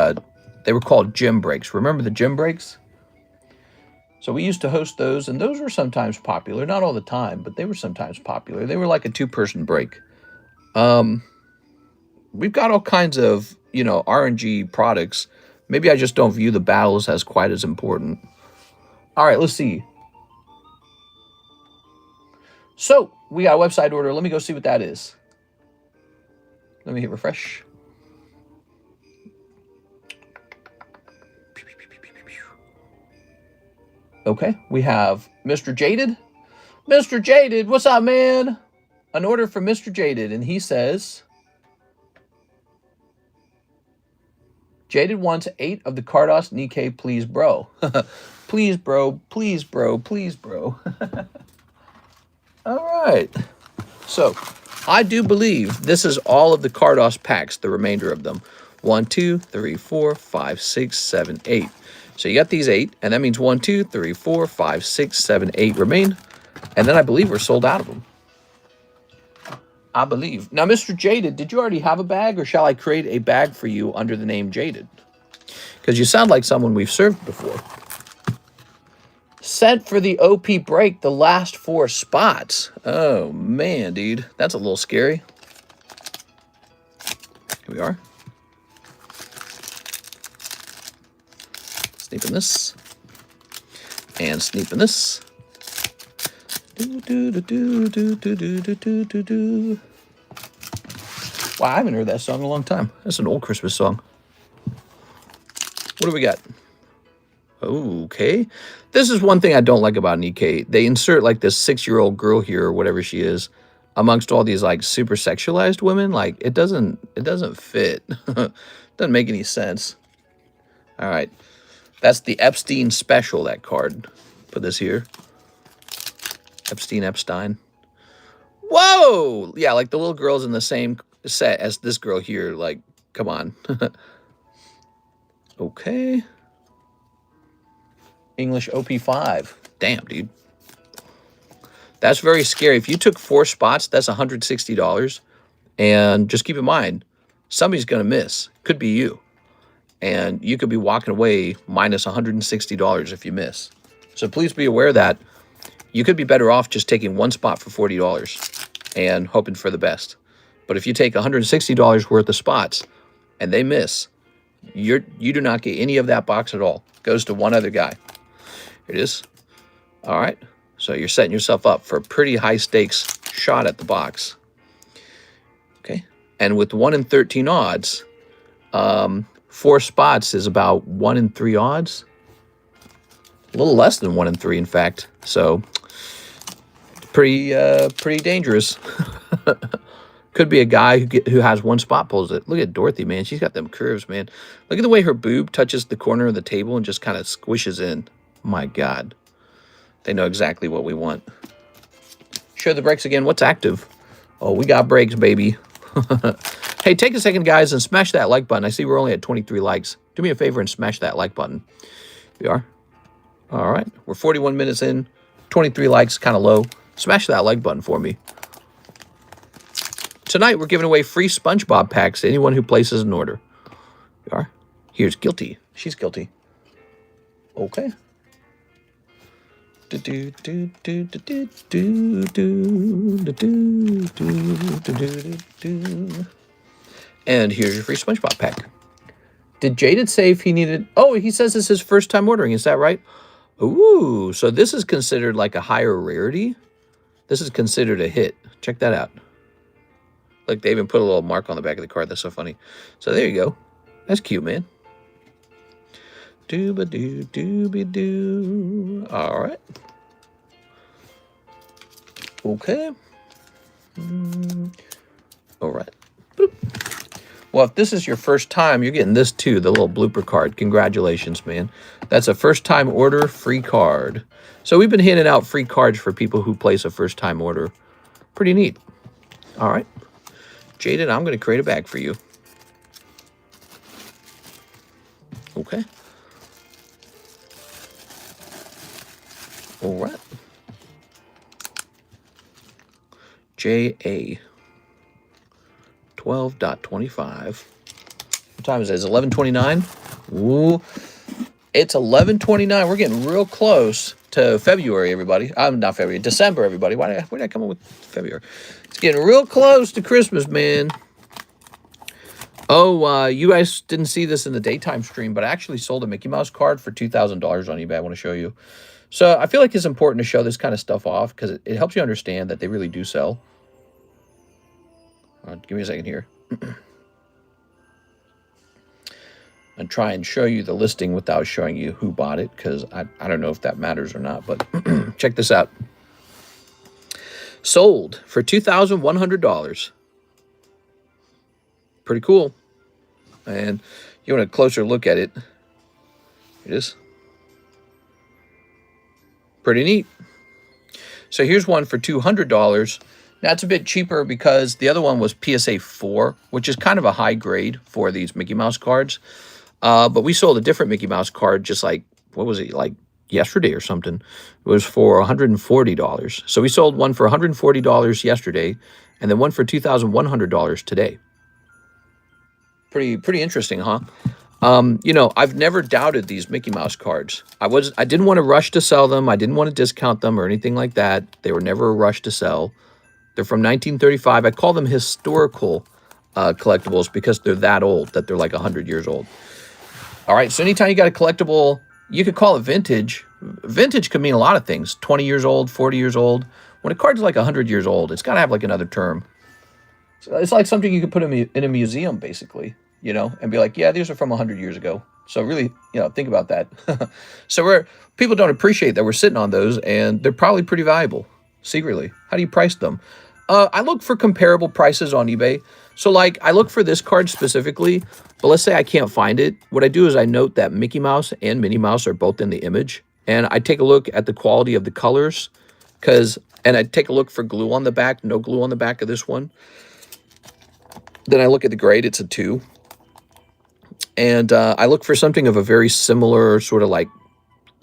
were called gym breaks. Remember the gym breaks? So we used to host those, and those were sometimes popular. Not all the time, but they were sometimes popular. They were like a 2-person break. We've got all kinds of, you know, RNG products. Maybe I just don't view the battles as quite as important. All right, let's see. So, we got a website order. Let me go see what that is. Let me hit refresh. Okay, we have Mr. Jaded. Mr. Jaded, what's up, man? An order from Mr. Jaded, and he says, Jaded wants 8 of the Cardos Nikkei, please, bro. Please, bro. Please, bro. Please, bro. All right. So, I do believe this is all of the Cardos packs, the remainder of them. 1, 2, 3, 4, 5, 6, 7, 8. So you got these 8, and that means 1, 2, 3, 4, 5, 6, 7, 8 remain. And then I believe we're sold out of them. I believe. Now, Mr. Jaded, did you already have a bag, or shall I create a bag for you under the name Jaded? Because you sound like someone we've served before. Sent for the OP break, the last 4 spots. Oh, man, dude. That's a little scary. Here we are. Sneeping this. And sneeping this. Wow, I haven't heard that song in a long time. That's an old Christmas song. What do we got? Okay. This is one thing I don't like about Nikkei. They insert like this 6-year-old girl here or whatever she is amongst all these like super sexualized women. Like it doesn't fit. Doesn't make any sense. All right. That's the Epstein special, that card. Put this here. Epstein. Whoa! Yeah, like the little girl's in the same set as this girl here. Like, come on. Okay. English OP5. Damn, dude. That's very scary. If you took 4 spots, that's $160. And just keep in mind, somebody's going to miss. Could be you. And you could be walking away minus $160 if you miss. So please be aware that you could be better off just taking 1 spot for $40 and hoping for the best. But if you take $160 worth of spots and they miss, you do not get any of that box at all. It goes to one other guy. Here it is. All right. So you're setting yourself up for a pretty high stakes shot at the box. Okay. And with 1 in 13 odds, 4 spots is about 1 in 3 odds. A little less than 1 in 3, in fact. So pretty dangerous. Could be a guy who has 1 spot pulls it. Look at Dorothy, man. She's got them curves, man. Look at the way her boob touches the corner of the table and just kind of squishes in. My God. They know exactly what we want. Show the brakes again. What's active? Oh, we got brakes, baby. Hey, take a second, guys, and smash that like button. I see we're only at 23 likes. Do me a favor and smash that like button. We are. All right. We're 41 minutes in. 23 likes, kind of low. Smash that like button for me. Tonight, we're giving away free Spongebob packs to anyone who places an order. We are. Here's guilty. She's guilty. Okay. And here's your free SpongeBob pack. Did Jaded say if he needed... Oh, he says this is his first time ordering. Is that right? Ooh, so this is considered like a higher rarity. This is considered a hit. Check that out. Look, they even put a little mark on the back of the card. That's so funny. So there you go. That's cute, man. Doo-ba-doo, doo-be-doo. All right. Okay. All right. Boop. Well, if this is your first time, you're getting this too, the little blooper card. Congratulations, man. That's a first-time order free card. So we've been handing out free cards for people who place a first-time order. Pretty neat. All right. Jaded, I'm going to create a bag for you. Okay. All right. JA 12.25. What time is it? It's 11:29. Ooh, it's 11:29. We're getting real close to February, everybody. Not February, December, everybody. Why did I come up with February? It's getting real close to Christmas, man. Oh, you guys didn't see this in the daytime stream, but I actually sold a Mickey Mouse card for $2,000 on eBay. I want to show you. So I feel like it's important to show this kind of stuff off because it helps you understand that they really do sell. Give me a second here. And try and show you the listing without showing you who bought it because I don't know if that matters or not, but check this out. Sold for $2,100. Pretty cool. And you want a closer look at it. It is. Pretty neat. So here's one for $200. Now, it's a bit cheaper because the other one was PSA 4, which is kind of a high grade for these Mickey Mouse cards. But we sold a different Mickey Mouse card just like, what was it, like yesterday or something. It was for $140. So we sold one for $140 yesterday and then one for $2,100 today. Pretty interesting, huh? You know, I've never doubted these Mickey Mouse cards. I didn't want to rush to sell them. I didn't want to discount them or anything like that. They were never a rush to sell. They're from 1935. I call them historical collectibles because they're that old, that they're like 100 years old. All right, so anytime you got a collectible, you could call it vintage. Vintage could mean a lot of things. 20 years old, 40 years old. When a card's like 100 years old, it's got to have like another term. So it's like something you could put in a museum, basically, you know, and be like, yeah, these are from 100 years ago. So really, you know, think about that. So people don't appreciate that we're sitting on those, and they're probably pretty valuable, secretly. How do you price them? I look for comparable prices on eBay. So, like, I look for this card specifically, but let's say I can't find it. What I do is I note that Mickey Mouse and Minnie Mouse are both in the image, and I take a look at the quality of the colors, and I take a look for glue on the back, no glue on the back of this one. Then I look at the grade, it's a 2. And I look for something of a very similar sort of like,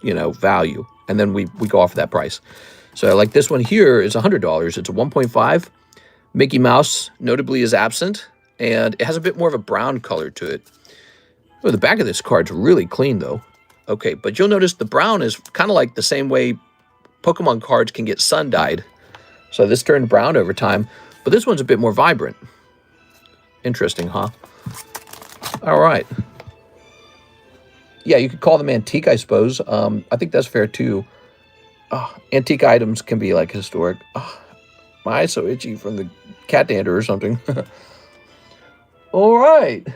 you know, value. And then we go off of that price. So like this one here is $100. It's a 1.5. Mickey Mouse notably is absent. And it has a bit more of a brown color to it. Oh, the back of this card's really clean though. Okay, but you'll notice the brown is kind of like the same way Pokemon cards can get sun-dyed. So this turned brown over time. But this one's a bit more vibrant. Interesting, huh? All right. Yeah, you could call them antique, I suppose. I think that's fair, too. Antique items can be, like, historic. My eye's so itchy from the cat dander or something. All right.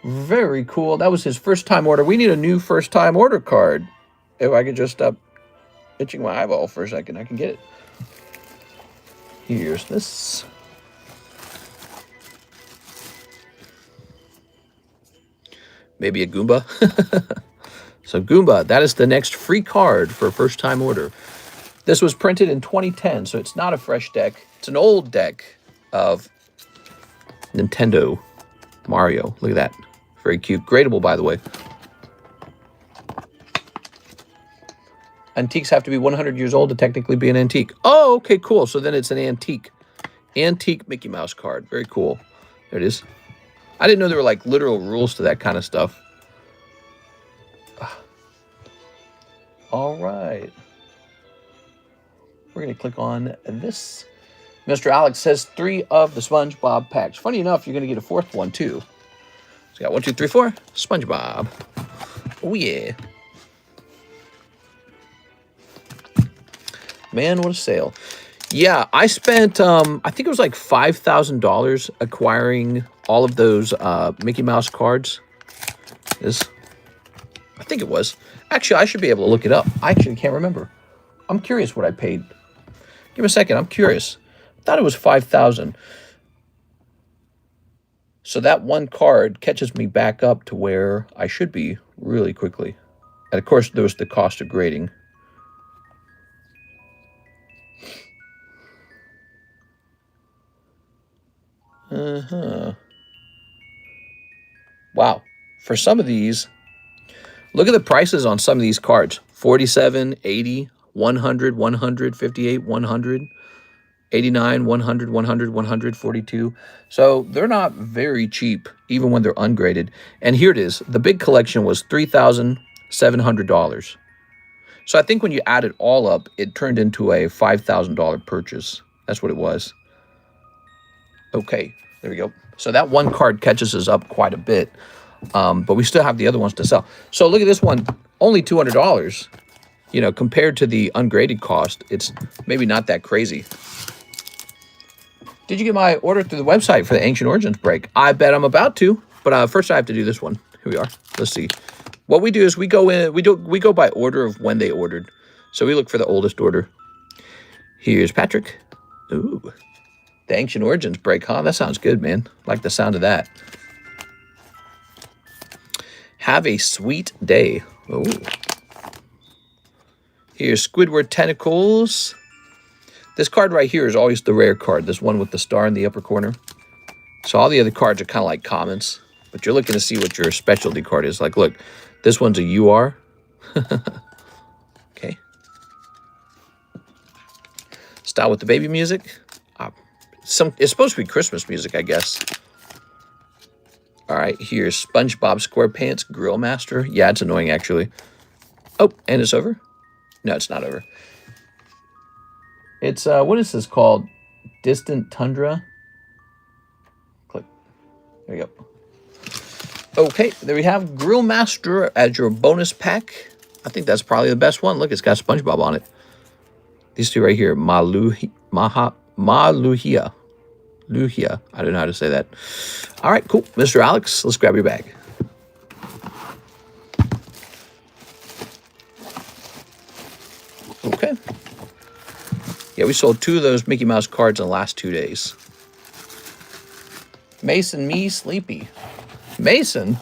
Very cool. That was his first-time order. We need a new first-time order card. If I could just stop itching my eyeball for a second, I can get it. Here's this. Maybe a Goomba. So Goomba, that is the next free card for a first-time order. This was printed in 2010, so it's not a fresh deck. It's an old deck of Nintendo Mario. Look at that. Very cute. Gradable, by the way. Antiques have to be 100 years old to technically be an antique. Oh, okay, cool. So then it's an antique. Antique Mickey Mouse card. Very cool. There it is. I didn't know there were, like, literal rules to that kind of stuff. All right. We're going to click on this. Mr. Alex says 3 of the SpongeBob packs. Funny enough, you're going to get a 4th one, too. So got 1, 2, 3, 4. SpongeBob. Oh, yeah. Man, what a sale. Yeah, I spent, I think it was like $5,000 acquiring all of those Mickey Mouse cards. I think it was. Actually, I should be able to look it up. I actually can't remember. I'm curious what I paid. Give me a second. I'm curious. I thought it was $5,000. So that one card catches me back up to where I should be really quickly. And of course, there was the cost of grading. Wow. For some of these, look at the prices on some of these cards. 47, 80, 100, 100, 58, 100, 89, 100, 100, 100, 42. So they're not very cheap, even when they're ungraded. And here it is. The big collection was $3,700. So I think when you add it all up, it turned into a $5,000 purchase. That's what it was. Okay, there we go. So that one card catches us up quite a bit. But we still have the other ones to sell. So look at this one, only $200. You know, compared to the ungraded cost, it's maybe not that crazy. Did you get my order through the website for the Ancient Origins break? I bet I'm about to, but first I have to do this one. Here we are. Let's see. What we do is we go in, we go by order of when they ordered. So we look for the oldest order. Here's Patrick. Ooh, the Ancient Origins break, huh? That sounds good, man. Like the sound of that. Have a sweet day. Oh. Here's Squidward Tentacles. This card right here is always the rare card. This one with the star in the upper corner. So all the other cards are kind of like commons. But you're looking to see what your specialty card is. Like, look, this one's a UR. Okay. Style with the baby music. It's supposed to be Christmas music, I guess. All right, here's SpongeBob SquarePants Grill Master. Yeah, it's annoying, actually. Oh, and it's over? No, it's not over. It's, what is this called? Distant Tundra? Click. There you go. Okay, there we have Grill Master as your bonus pack. I think that's probably the best one. Look, it's got SpongeBob on it. These two right here, Maluhia. Luhia. I don't know how to say that. All right, cool. Mr. Alex, let's grab your bag. Okay. Yeah, we sold 2 of those Mickey Mouse cards in the last 2 days. Mason Me Sleepy. Mason?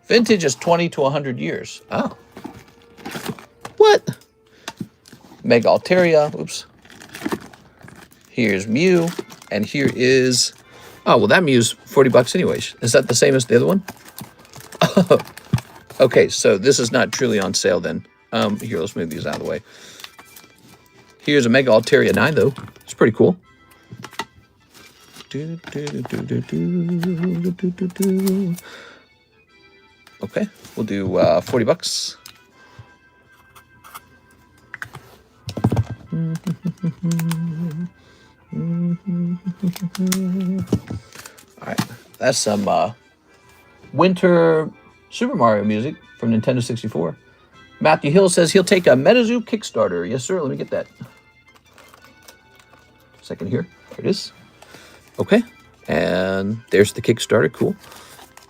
Vintage is 20 to 100 years. Oh. What? Mega Altaria. Oops. Here's Mew. And here is... Oh, well, that Mew's 40 bucks anyways. Is that the same as the other one? Okay, so this is not truly on sale then. Here, let's move these out of the way. Here's a Mega Altaria 9, though. It's pretty cool. Okay, we'll do 40 bucks. All right, that's some winter Super Mario music from Nintendo 64. Matthew Hill says he'll take a MetaZoo Kickstarter. Yes, sir. Let me get that. Second here. There it is. Okay. And there's the Kickstarter. Cool.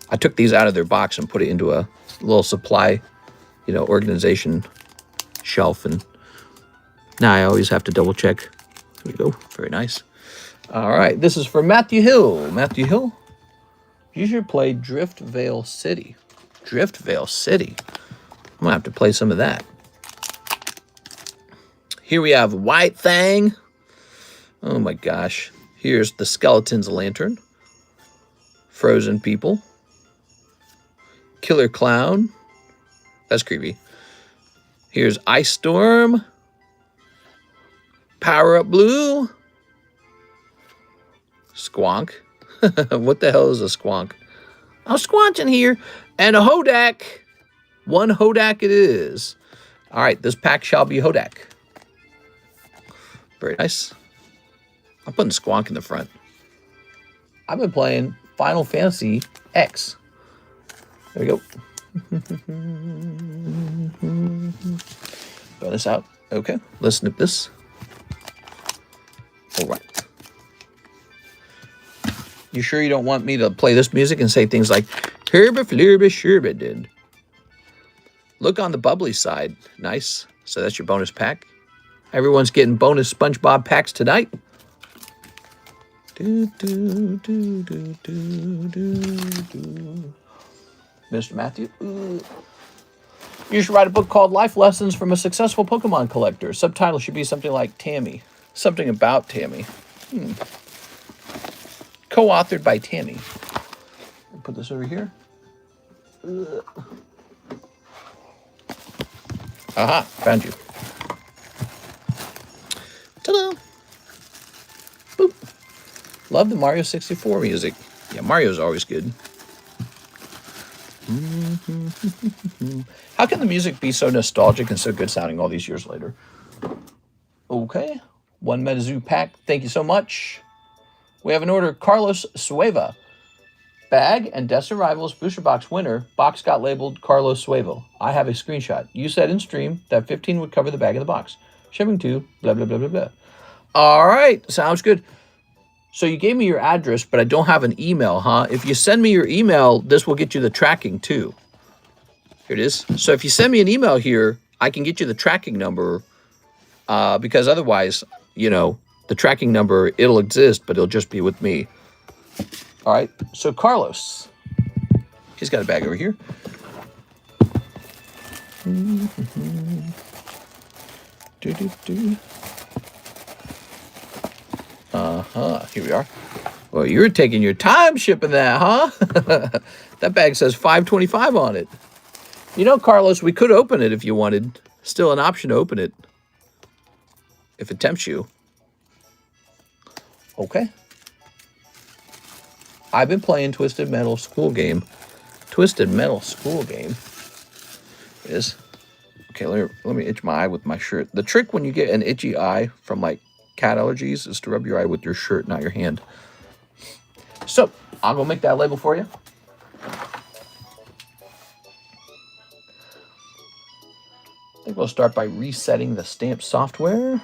I took these out of their box and put it into a little supply, organization shelf. And now I always have to double check. There we go. Very nice. All right. This is for Matthew Hill. Matthew Hill, you should play Drift Vale City. Drift Vale City. I'm going to have to play some of that. Here we have White Thing. Oh my gosh. Here's the Skeleton's Lantern. Frozen People. Killer Clown. That's creepy. Here's Ice Storm. Power Up Blue. Squonk. What the hell is a squonk? I'm squanching here. And a Hodak. One Hodak it is. All right, this pack shall be Hodak. Very nice. I'm putting Squonk in the front. I've been playing Final Fantasy X. There we go. Throw this out. Okay, let's snip this. All right. You sure you don't want me to play this music and say things like, Herba Flurba Sherba did? Look on the bubbly side. Nice. So that's your bonus pack. Everyone's getting bonus SpongeBob packs tonight. Mr. Matthew. You should write a book called Life Lessons from a Successful Pokemon Collector. Subtitle should be something like Tammy. Something about Tammy. Co-authored by Tammy. I'll put this over here. Aha, found you. Ta-da! Boop. Love the Mario 64 music. Yeah, Mario's always good. How can the music be so nostalgic and so good sounding all these years later? Okay. One MetaZoo pack. Thank you so much. We have an order. Carlos Sueva. Bag and Death's Arrivals Booster Box winner. Box got labeled Carlos Suevo. I have a screenshot. You said in stream that 15 would cover the bag of the box. Shipping to blah, blah, blah, blah, blah. All right. Sounds good. So you gave me your address, but I don't have an email, huh? If you send me your email, this will get you the tracking too. Here it is. So if you send me an email here, I can get you the tracking number because otherwise, the tracking number, it'll exist, but it'll just be with me. All right. So Carlos, he's got a bag over here. Here we are. Well, you're taking your time shipping that, huh? That bag says $5.25 on it. Carlos, we could open it if you wanted. Still an option to open it. If it tempts you. Okay. I've been playing Twisted Metal School Game. Twisted Metal School Game is... Okay, let me itch my eye with my shirt. The trick when you get an itchy eye from, cat allergies is to rub your eye with your shirt, not your hand. So, I'll go make that label for you. I think we'll start by resetting the stamp software.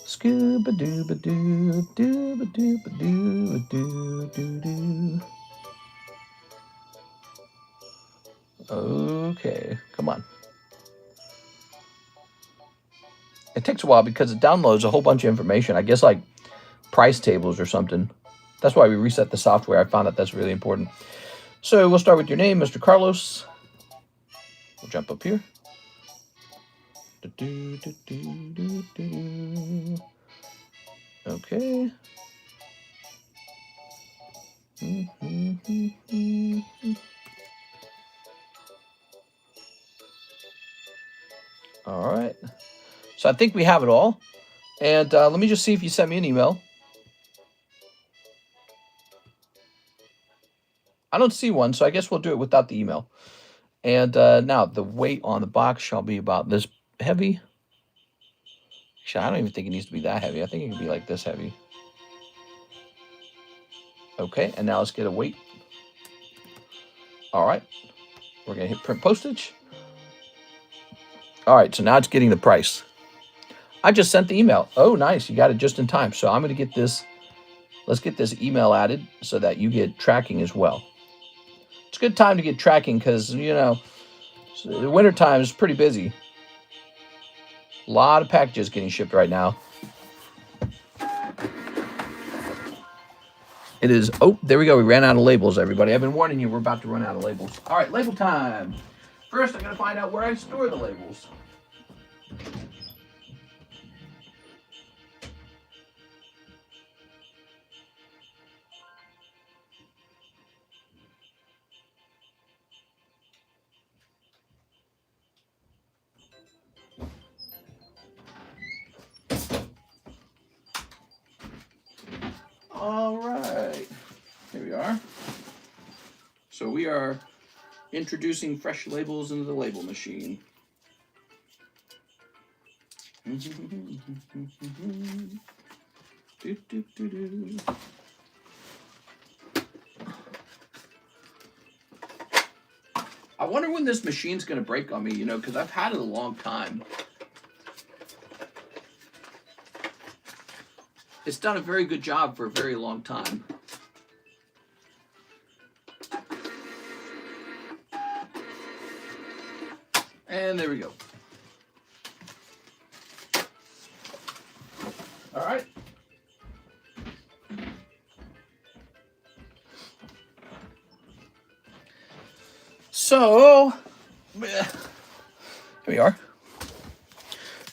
Scooba-dooba-doo, dooba-dooba-doo-doo-doo-doo. Okay, come on. It takes a while because it downloads a whole bunch of information. I guess price tables or something. That's why we reset the software. I found that that's really important. So we'll start with your name, Mr. Carlos. We'll jump up here. Okay. All right. So I think we have it all. And let me just see if you sent me an email. I don't see one, so I guess we'll do it without the email. And now the weight on the box shall be about this heavy. Actually, I don't even think it needs to be that heavy. I think it can be like this heavy. Okay, and now let's get a weight. All right, we're gonna hit print postage. All right, so now it's getting the price. I just sent the email. Oh, nice, you got it just in time. So I'm gonna get this, let's get this email added so that you get tracking as well. It's a good time to get tracking because, you know, the winter time is pretty busy. A lot of packages getting shipped right now. It is, oh, there we go. We ran out of labels, everybody. I've been warning you, we're about to run out of labels. All right, label time. First, I gotta find out where I store the labels. All right, here we are. So we are introducing fresh labels into the label machine. I wonder when this machine's going to break on me, you know, because I've had it a long time. It's done a very good job for a very long time. And there we go. All right. So, here we are.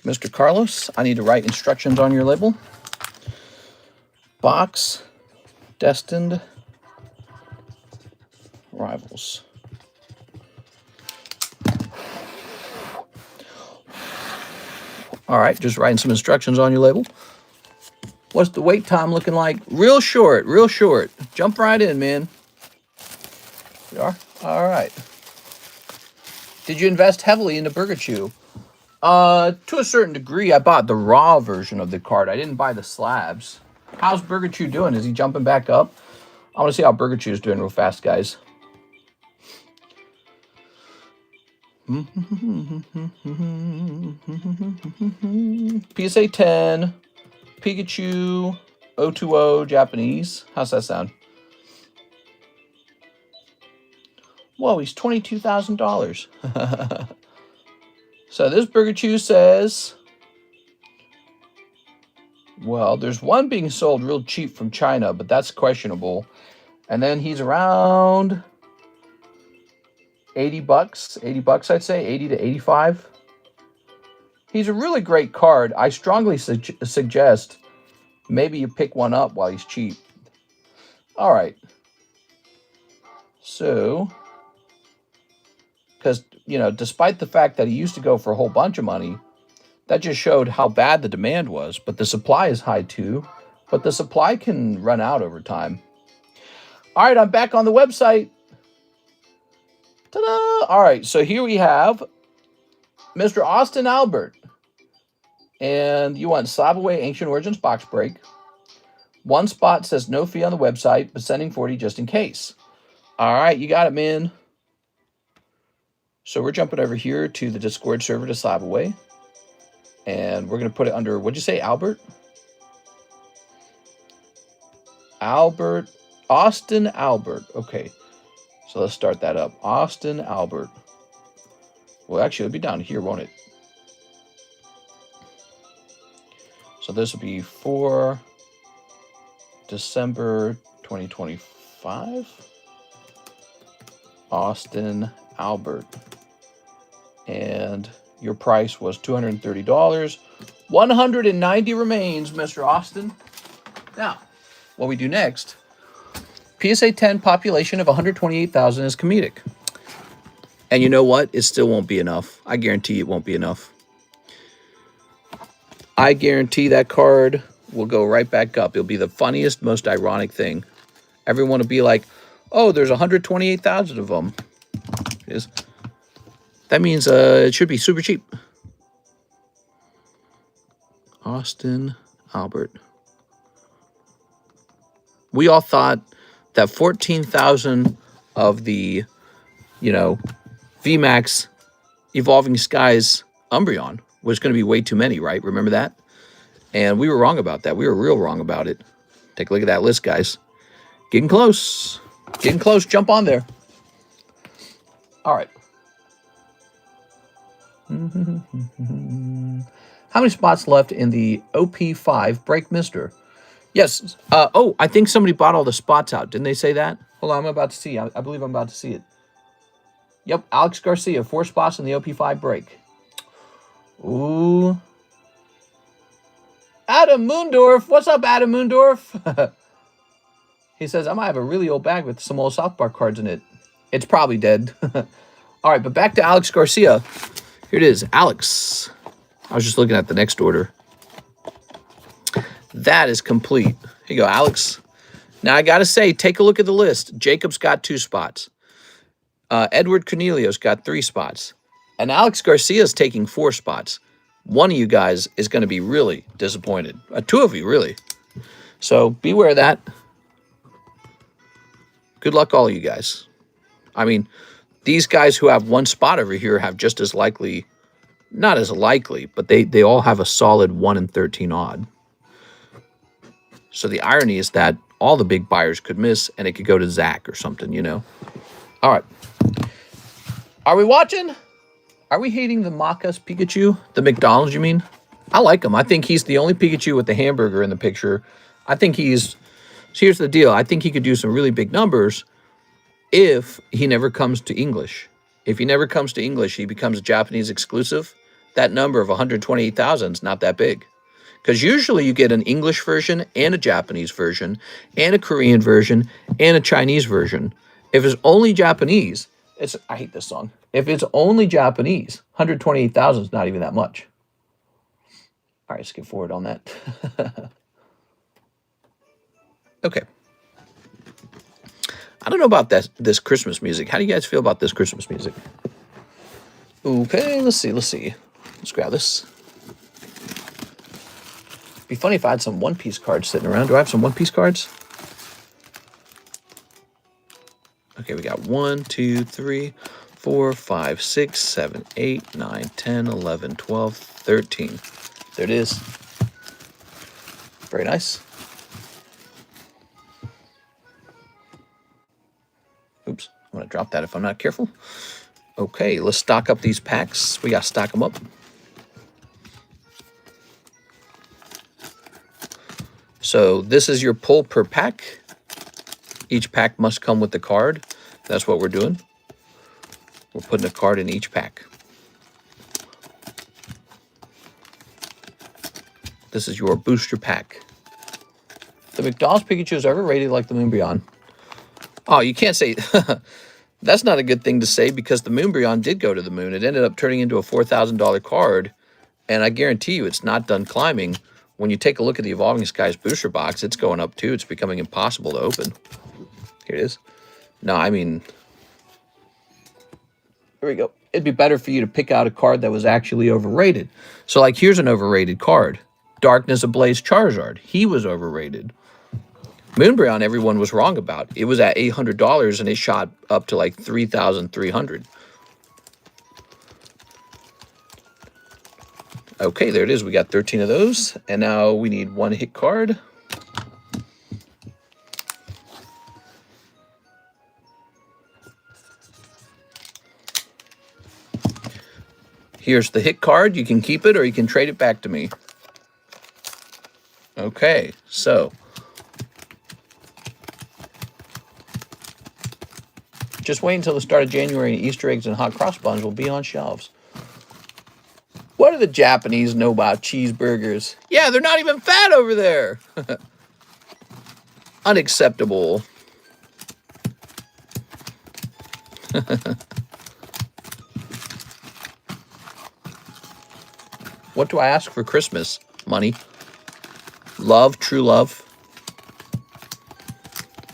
Mr. Carlos, I need to write instructions on your label. Box, destined rivals. All right, just writing some instructions on your label. What's the wait time looking like? Real short, real short. Jump right in, man. We are? All right. Did you invest heavily into Gengarchu? To a certain degree, I bought the raw version of the card. I didn't buy the slabs. How's Gengarchu doing? Is he jumping back up? I want to see how Gengarchu is doing real fast, guys. PSA 10, Pikachu, 020, Japanese. How's that sound? Whoa, he's $22,000. So this Gengarchu says, well, there's one being sold real cheap from China, but that's questionable. And then he's around 80 bucks, I'd say, 80 to 85. He's a really great card. I strongly suggest maybe you pick one up while he's cheap. All right. So, because, you know, despite the fact that he used to go for a whole bunch of money, that just showed how bad the demand was. But the supply is high too. But the supply can run out over time. All right, I'm back on the website. Ta-da! All right, so here we have Mr. Austin Albert. And you want Slab Away Ancient Origins box break. One spot says no fee on the website, but sending 40 just in case. All right, you got it, man. So we're jumping over here to the Discord server to Slab Away. And we're going to put it under, what'd you say, Albert? Albert, Austin Albert. Okay, so let's start that up. Austin Albert. Well, actually, it'll be down here, won't it? So this will be for December 2025. Austin Albert. And your price was $230. 190 remains, Mr. Austin. Now, what we do next, PSA 10 population of 128,000 is comedic. And you know what? It still won't be enough. I guarantee it won't be enough. I guarantee that card will go right back up. It'll be the funniest, most ironic thing. Everyone will be like, oh, there's 128,000 of them. That means it should be super cheap. All Austin Albert. We all thought that 14,000 of the, VMAX Evolving Skies Umbreon was going to be way too many, right? Remember that? And we were wrong about that. We were real wrong about it. Take a look at that list, guys. Getting close. Getting close. Jump on there. All right. How many spots left in the OP5 Break Mister? Yes. I think somebody bought all the spots out. Didn't they say that? Hold on. I'm about to see. I believe I'm about to see it. Yep. Alex Garcia, 4 spots in the OP5 Break. Ooh. Adam Moondorf. What's up, Adam Moondorf? He says, I might have a really old bag with some old South Park cards in it. It's probably dead. All right, but back to Alex Garcia. Here it is. Alex. I was just looking at the next order. That is complete. Here you go, Alex. Now, I got to say, take a look at the list. Jacob's got 2 spots. Edward Cornelius got 3 spots. And Alex Garcia's taking 4 spots. One of you guys is going to be really disappointed. 2 of you, really. So, beware of that. Good luck, all you guys. I mean, these guys who have 1 spot over here have just as likely, not as likely, but they all have a solid 1 in 13 odd. So the irony is that all the big buyers could miss, and it could go to Zach or something, All right. Are we watching? Are we hating the Macas Pikachu? The McDonald's, you mean? I like him. I think he's the only Pikachu with the hamburger in the picture. I think he's... So here's the deal. I think he could do some really big numbers if he never comes to English. If he never comes to English, he becomes a Japanese exclusive. That number of 128,000 is not that big. Because usually you get an English version and a Japanese version and a Korean version and a Chinese version. If it's only Japanese, I hate this song. If it's only Japanese, 128,000 is not even that much. All right, skip forward on that. Okay. I don't know about this Christmas music. How do you guys feel about this Christmas music? Okay, let's see. Let's grab this. Be funny if I had some One Piece cards sitting around. Do I have some One Piece cards? Okay, we got 1, 2, 3, 4, 5, 6, 7, 8, 9, 10, 11, 12, 13. There it is. Very nice. Oops, I'm going to drop that if I'm not careful. Okay, let's stock up these packs. We got to stock them up. So this is your pull per pack. Each pack must come with the card. That's what we're doing. We're putting a card in each pack. This is your booster pack. The McDonald's Pikachu is overrated like the Umbreon. Oh, you can't say... That's not a good thing to say because the Umbreon did go to the moon. It ended up turning into a $4,000 card. And I guarantee you it's not done climbing. When you take a look at the Evolving Skies booster box, it's going up too. It's becoming impossible to open. Here it is. No, I mean... Here we go. It'd be better for you to pick out a card that was actually overrated. So, like, here's an overrated card. Darkness Ablaze Charizard. He was overrated. Umbreon, everyone was wrong about. It was at $800 and it shot up to like $3,300. Okay, there it is. We got 13 of those. And now we need 1 hit card. Here's the hit card. You can keep it or you can trade it back to me. Okay, so... Just wait until the start of January and Easter eggs and hot cross buns will be on shelves. What do the Japanese know about cheeseburgers? Yeah, they're not even fat over there. Unacceptable. What do I ask for Christmas? Money. Love, true love.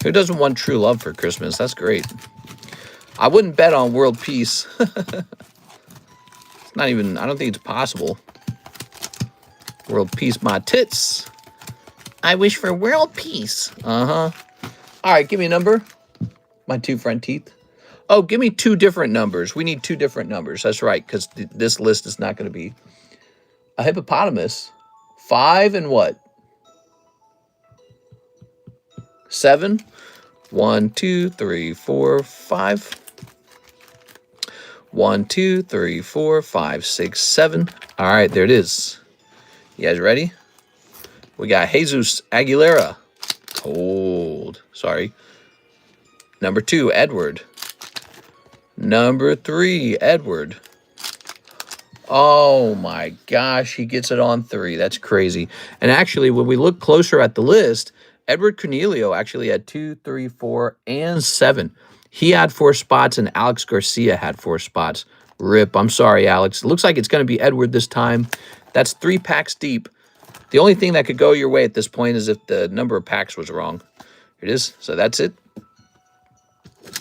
Who doesn't want true love for Christmas? That's great. I wouldn't bet on world peace. It's not even, I don't think it's possible. World peace, my tits. I wish for world peace. Uh-huh. All right, give me a number. My two front teeth. Oh, give me two different numbers. We need two different numbers. That's right, because this list is not going to be a hippopotamus. 5 and what? 7. 1, 2, 3, 4, 5. 1, 2, 3, 4, 5, 6, 7. All right, there it is. You guys ready? We got Jesus Aguilera. Hold. Sorry. Number 2, Edward. Number 3, Edward. Oh my gosh, he gets it on 3. That's crazy. And actually, when we look closer at the list, Edward Cornelio actually had 2, 3, 4, and 7. He had 4 spots, and Alex Garcia had 4 spots. Rip. I'm sorry, Alex. It looks like it's going to be Edward this time. That's 3 packs deep. The only thing that could go your way at this point is if the number of packs was wrong. Here it is. So that's it.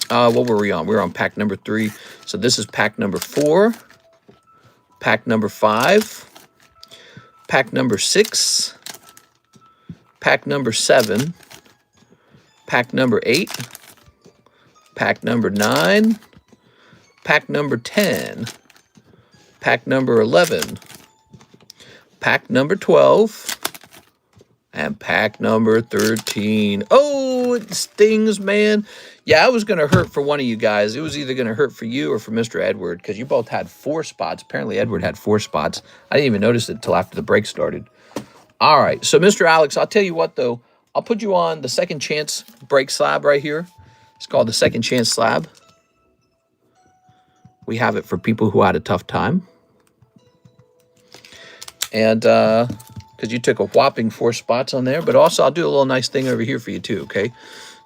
What were we on? We were on pack number 3. So this is pack number 4. Pack number 5. Pack number 6. Pack number 7. Pack number 8. Pack number 9. Pack number 10. Pack number 11. Pack number 12. And pack number 13. Oh, it stings, man. Yeah, I was going to hurt for one of you guys. It was either going to hurt for you or for Mr. Edward, because you both had 4 spots. Apparently, Edward had 4 spots. I didn't even notice it until after the break started. All right, so Mr. Alex, I'll tell you what, though. I'll put you on the second chance break slab right here. It's called the second chance slab. We have it for people who had a tough time. And, because you took a whopping 4 spots on there. But also, I'll do a little nice thing over here for you, too, okay?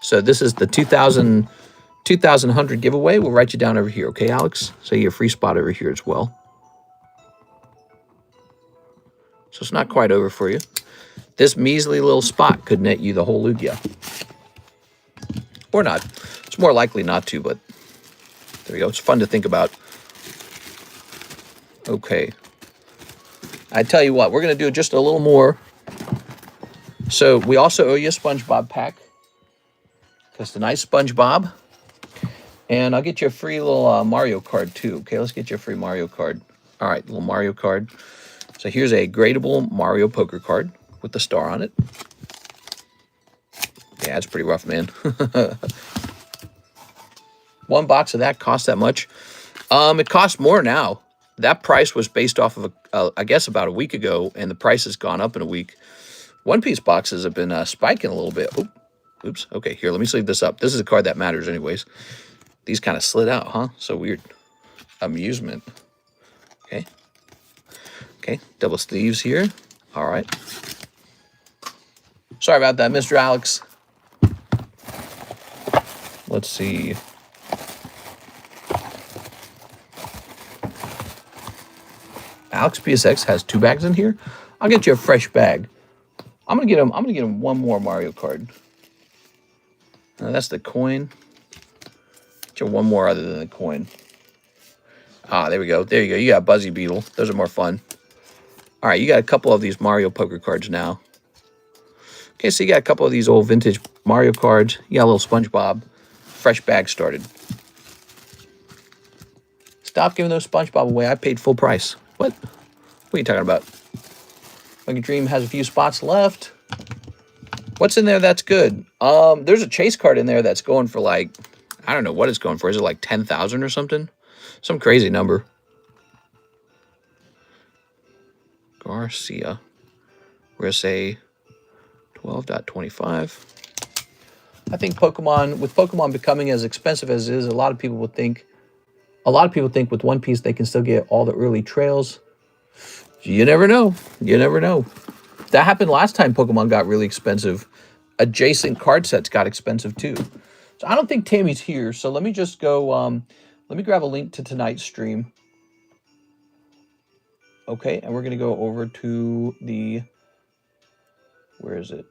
So this is the 2,100 giveaway. We'll write you down over here, okay, Alex? So you get a free spot over here as well. So it's not quite over for you. This measly little spot could net you the whole Lugia. Or not. It's more likely not to, but there we go. It's fun to think about. Okay. I tell you what, we're going to do just a little more. So we also owe you a Spongebob pack. That's the nice Spongebob. And I'll get you a free little Mario card too. Okay, let's get you a free Mario card. All right, little Mario card. So here's a gradable Mario poker card with the star on it. Yeah, it's pretty rough, man. 1 box of that costs that much. It costs more now. That price was based off of, I guess, about a week ago, and the price has gone up in a week. One-piece boxes have been spiking a little bit. Oops. Okay, here, let me sleeve this up. This is a card that matters anyways. These kind of slid out, huh? So weird. Amusement. Okay. Okay, double sleeves here. All right. Sorry about that, Mr. Alex. Let's see. Alex PSX has 2 bags in here. I'll get you a fresh bag. I'm gonna get him one more Mario card. That's the coin. Get you one more other than the coin. Ah, there we go. There you go. You got Buzzy Beetle. Those are more fun. All right, you got a couple of these Mario poker cards now. Okay, so you got a couple of these old vintage Mario cards. You got a little Spongebob. Fresh bag started. Stop giving those Spongebob away. I paid full price. What? What are you talking about? Lucky Dream has a few spots left. What's in there that's good? There's a chase card in there that's going for like, I don't know what it's going for. Is it like 10,000 or something? Some crazy number. Garcia. We're going to say 12.25. I think Pokemon, with Pokemon becoming as expensive as it is, a lot of people think with One Piece they can still get all the early trails. You never know. You never know. That happened last time Pokemon got really expensive. Adjacent card sets got expensive too. So I don't think Tammy's here. So let me just go, let me grab a link to tonight's stream. Okay, and we're going to go over to the, where is it?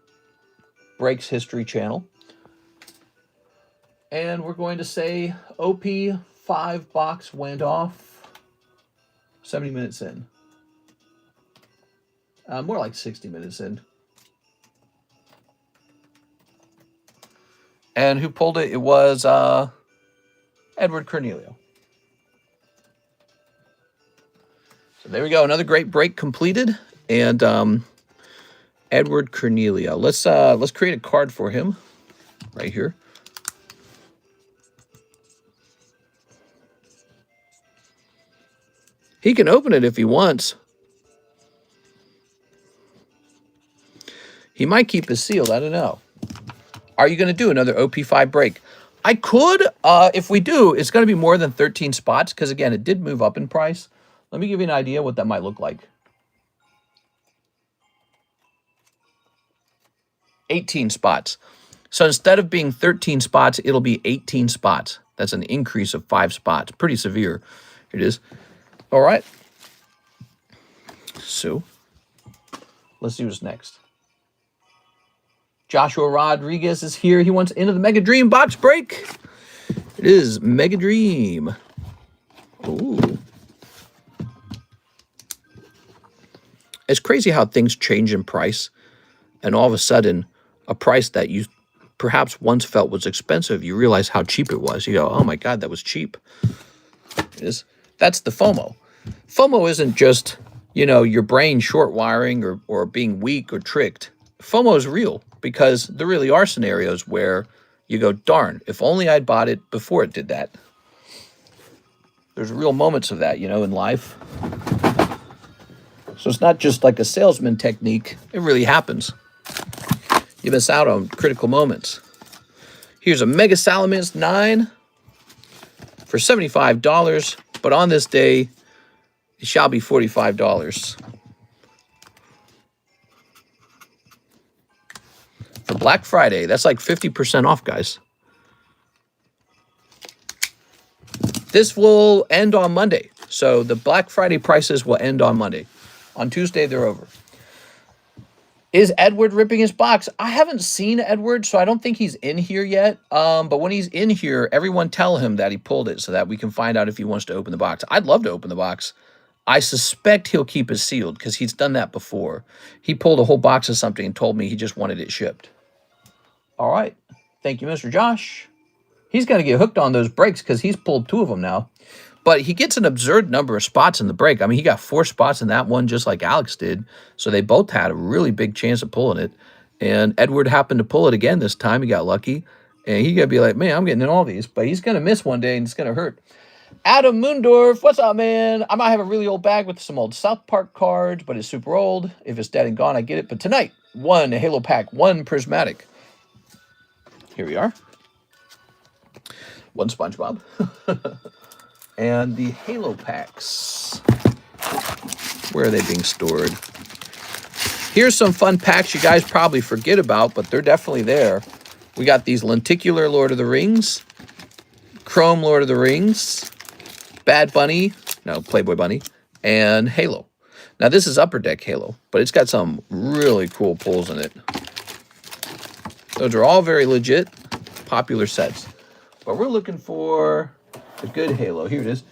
Breaks History channel. And we're going to say OP 5 box went off 70 minutes in. More like 60 minutes in. And who pulled it? It was Edward Cornelio. So there we go. Another great break completed. And Edward Cornelio. Let's create a card for him right here. He can open it if he wants. He might keep it sealed. I don't know. Are you going to do another OP5 break? I could. If we do, it's going to be more than 13 spots because, again, it did move up in price. Let me give you an idea what that might look like. 18 spots. So instead of being 13 spots, it'll be 18 spots. That's an increase of 5 spots. Pretty severe. Here it is. All right. So let's see what's next. Joshua Rodriguez is here. He wants into the Mega Dream box break. It is Mega Dream. Ooh. It's crazy how things change in price. And all of a sudden, a price that you perhaps once felt was expensive, you realize how cheap it was. You go, oh my God, that was cheap. It is. That's the FOMO. FOMO isn't just, you know, your brain short wiring or being weak or tricked. FOMO is real because there really are scenarios where you go, darn, if only I'd bought it before it did that. There's real moments of that, you know, in life. So it's not just like a salesman technique. It really happens. You miss out on critical moments. Here's a Mega Salamence 9 for $75, but on this day, it shall be $45. For Black Friday, that's like 50% off, guys. This will end on Monday. So the Black Friday prices will end on Monday. On Tuesday, they're over. Is Edward ripping his box? I haven't seen Edward, so I don't think he's in here yet. But when he's in here, everyone tell him that he pulled it so that we can find out if he wants to open the box. I'd love to open the box. I suspect he'll keep it sealed because he's done that before. He pulled a whole box of something and told me he just wanted it shipped. All right. Thank you, Mr. Josh. He's going to get hooked on those breaks because he's pulled 2 of them now. But he gets an absurd number of spots in the break. I mean, he got 4 spots in that one just like Alex did. So they both had a really big chance of pulling it. And Edward happened to pull it again this time. He got lucky. And he's going to be like, man, I'm getting in all these. But he's going to miss one day and it's going to hurt. Adam Moondorf, what's up, man? I might have a really old bag with some old South Park cards, but it's super old. If it's dead and gone, I get it. But tonight, 1 Halo pack, 1 prismatic. Here we are. 1 SpongeBob. And the Halo packs. Where are they being stored? Here's some fun packs you guys probably forget about, but they're definitely there. We got these lenticular Lord of the Rings, Chrome Lord of the Rings, Bad Bunny, no, Playboy Bunny, and Halo. Now, this is Upper Deck Halo, but it's got some really cool pulls in it. Those are all very legit, popular sets. But we're looking for a good Halo. Here it is.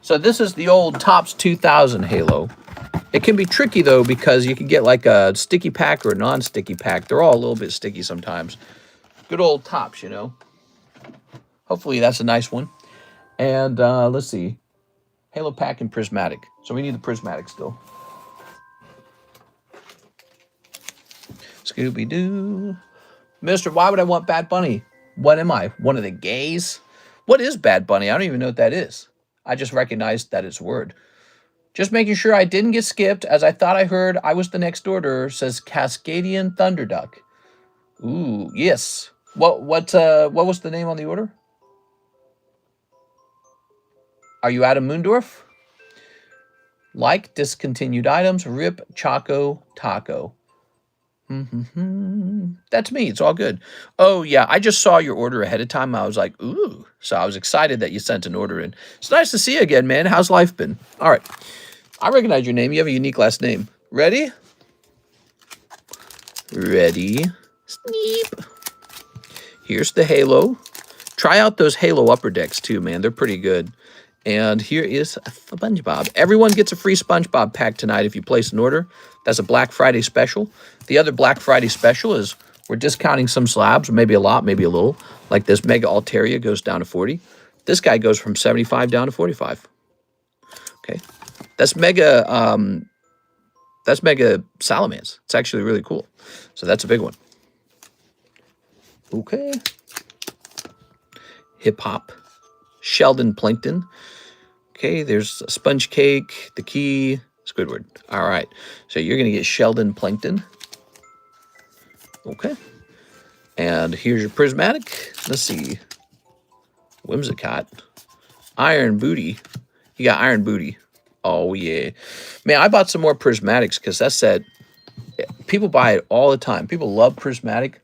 So this is the old Topps 2000 Halo. It can be tricky, though, because you can get like a sticky pack or a non-sticky pack. They're all a little bit sticky sometimes. Good old Topps, you know. Hopefully that's a nice one. And let's see. Halo pack and prismatic. So we need the prismatic still. Scooby-Doo. Mister, why would I want Bad Bunny? What am I? One of the gays? What is Bad Bunny? I don't even know what that is. I just recognized that it's a word. Just making sure I didn't get skipped, as I thought I heard I was the next order, says Cascadian Thunderduck. Ooh, yes. What was the name on the order? Are you Adam Moondorf? Like discontinued items, Rip Choco Taco. That's me. It's all good. Oh, yeah. I just saw your order ahead of time. I was like, ooh. So I was excited that you sent an order in. It's nice to see you again, man. How's life been? All right. I recognize your name. You have a unique last name. Ready? Ready. Sneep. Here's the Halo. Try out those Halo upper decks, too, man. They're pretty good. And here is SpongeBob. Everyone gets a free SpongeBob pack tonight if you place an order. That's a Black Friday special. The other Black Friday special is we're discounting some slabs, maybe a lot, maybe a little. Like this Mega Altaria goes down to 40. This guy goes from 75 down to 45. Okay. That's Mega Salamence. It's actually really cool. So that's a big one. Okay. Hip Hop. Sheldon Plankton. Okay, there's a Sponge Cake, the Key, Squidward. All right, so you're going to get Sheldon Plankton. Okay. And here's your Prismatic. Let's see. Whimsicott. Iron Booty. You got Iron Booty. Oh, yeah. Man, I bought some more Prismatics because that set, people buy it all the time. People love Prismatic.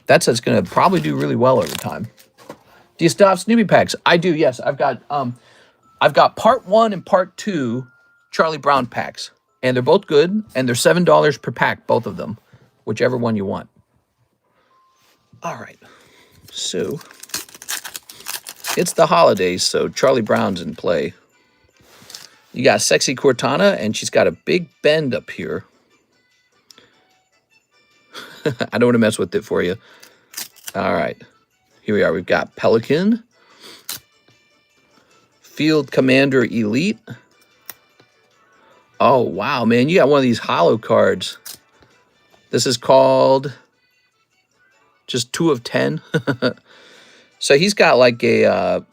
That set's going to probably do really well over time. Do you still have Snoopy packs? I do, yes. I've got part 1 and part 2 Charlie Brown packs. And they're both good. And they're $7 per pack, both of them. Whichever one you want. All right. So, it's the holidays, so Charlie Brown's in play. You got Sexy Cortana, and she's got a big bend up here. I don't want to mess with it for you. All right. Here we are. We've got Pelican. Field Commander Elite. Oh, wow, man. You got one of these holo cards. This is called just 2 of 10. So he's got like a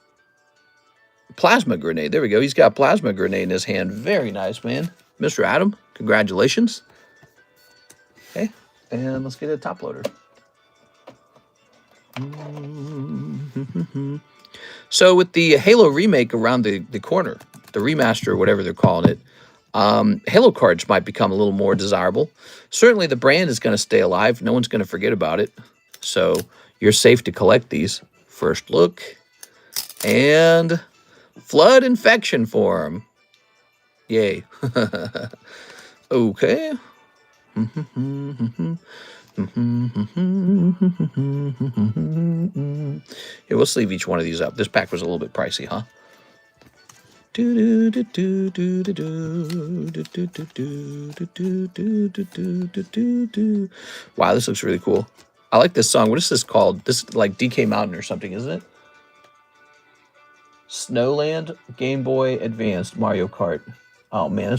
plasma grenade. There we go. He's got a plasma grenade in his hand. Very nice, man. Mr. Adam, congratulations. Okay, and let's get a top loader. So with the Halo remake around the corner, the remaster, or whatever they're calling it, Halo cards might become a little more desirable. Certainly the brand is going to stay alive. No one's going to forget about it. So you're safe to collect these. First Look. And Flood Infection Form. Yay. Okay. Here, we'll sleeve each one of these up. This pack was a little bit pricey, huh? Wow, this looks really cool. I like this song. What is this called? This is like DK Mountain or something, isn't it? Snowland, Game Boy Advanced, Mario Kart. Oh, man,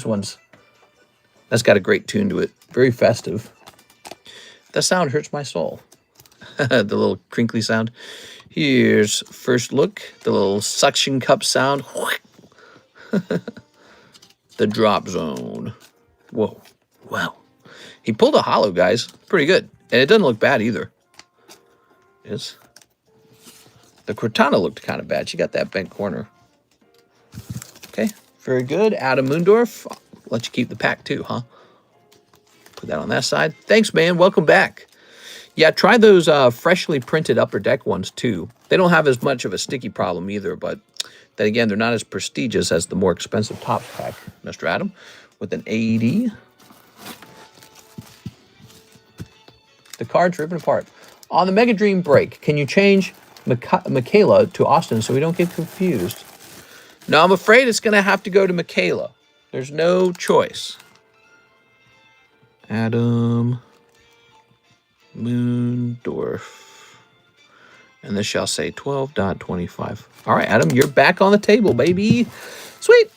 that's got a great tune to it. Very festive. That sound hurts my soul. The little crinkly sound. Here's First Look. The little suction cup sound. The drop zone. Whoa. Wow. He pulled a holo, guys. Pretty good. And it doesn't look bad either. Yes. The Cortana looked kind of bad. She got that bent corner. Okay. Very good. Adam Moondorf. I'll let you keep the pack too, huh? Put that on that side. Thanks, man. Welcome back. Yeah, try those freshly printed Upper Deck ones too. They don't have as much of a sticky problem either, but then again, they're not as prestigious as the more expensive Topps pack. Mr. Adam with an AED. The cards ripping apart. On the Mega Dream break, can you change Michaela to Austin so we don't get confused? No, I'm afraid it's going to have to go to Michaela. There's no choice. Adam Moondorf. And this shall say 12.25. All right, Adam, you're back on the table, baby. Sweet.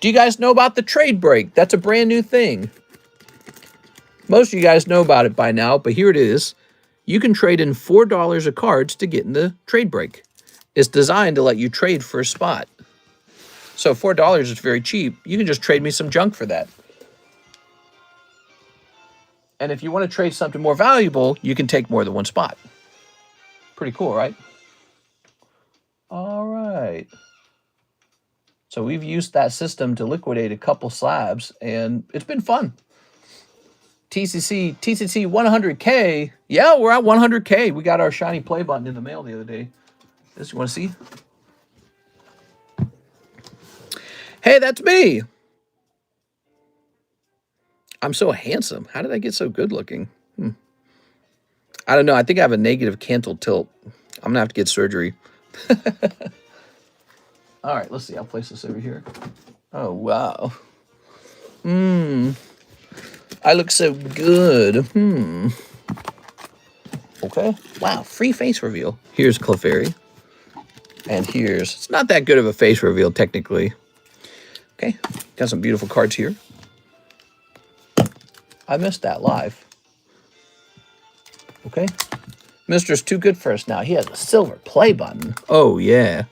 Do you guys know about the trade break? That's a brand new thing. Most of you guys know about it by now, but here it is. You can trade in $4 of cards to get in the trade break. It's designed to let you trade for a spot. So $4 is very cheap. You can just trade me some junk for that. And if you want to trade something more valuable, you can take more than one spot. Pretty cool, right? All right. So we've used that system to liquidate a couple slabs, and it's been fun. TCC 100K. Yeah, we're at 100K. We got our shiny play button in the mail the other day. This, you want to see? Hey, that's me. I'm so handsome. How did I get so good looking? I don't know. I think I have a negative cantle tilt. I'm going to have to get surgery. All right, let's see. I'll place this over here. Oh, wow. I look so good. Okay. Wow, free face reveal. Here's Clefairy. And here's... It's not that good of a face reveal, technically. Okay. Got some beautiful cards here. I missed that live. Okay. Mister's too good for us now. He has a silver play button. Oh, yeah.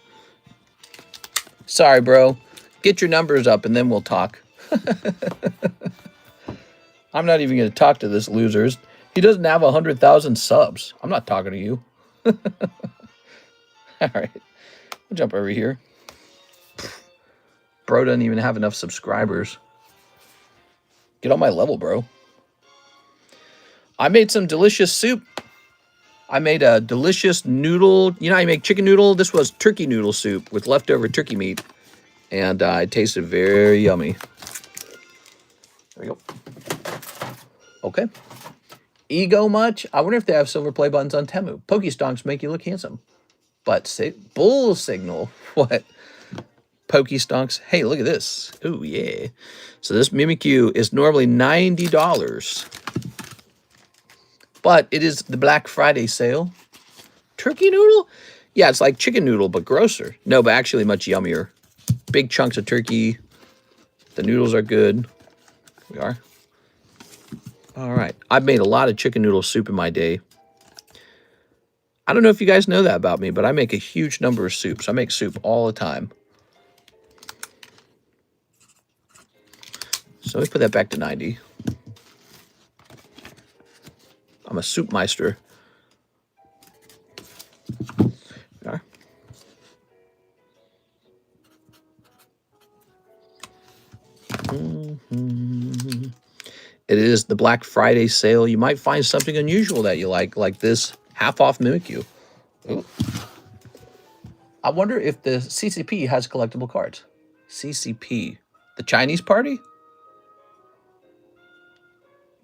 Sorry, bro. Get your numbers up and then we'll talk. I'm not even going to talk to this loser. He doesn't have 100,000 subs. I'm not talking to you. All right. We'll jump over here. Bro doesn't even have enough subscribers. Get on my level, bro. I made some delicious soup. I made a delicious noodle. You know how you make chicken noodle? This was turkey noodle soup with leftover turkey meat. And it tasted very yummy. There we go. Okay. Ego much? I wonder if they have silver play buttons on Temu. Pokestonks make you look handsome. But bull signal. What? Pokestonks. Hey, look at this. Oh, yeah. So this Mimikyu is normally $90. But it is the Black Friday sale. Turkey noodle? Yeah, it's like chicken noodle, but grosser. No, but actually much yummier. Big chunks of turkey. The noodles are good. Here we are. All right. I've made a lot of chicken noodle soup in my day. I don't know if you guys know that about me, but I make a huge number of soups. I make soup all the time. So let me put that back to 90. I'm a soup meister. There. It is the Black Friday sale. You might find something unusual that you like this half-off Mimikyu. Ooh. I wonder if the CCP has collectible cards. CCP. The Chinese party?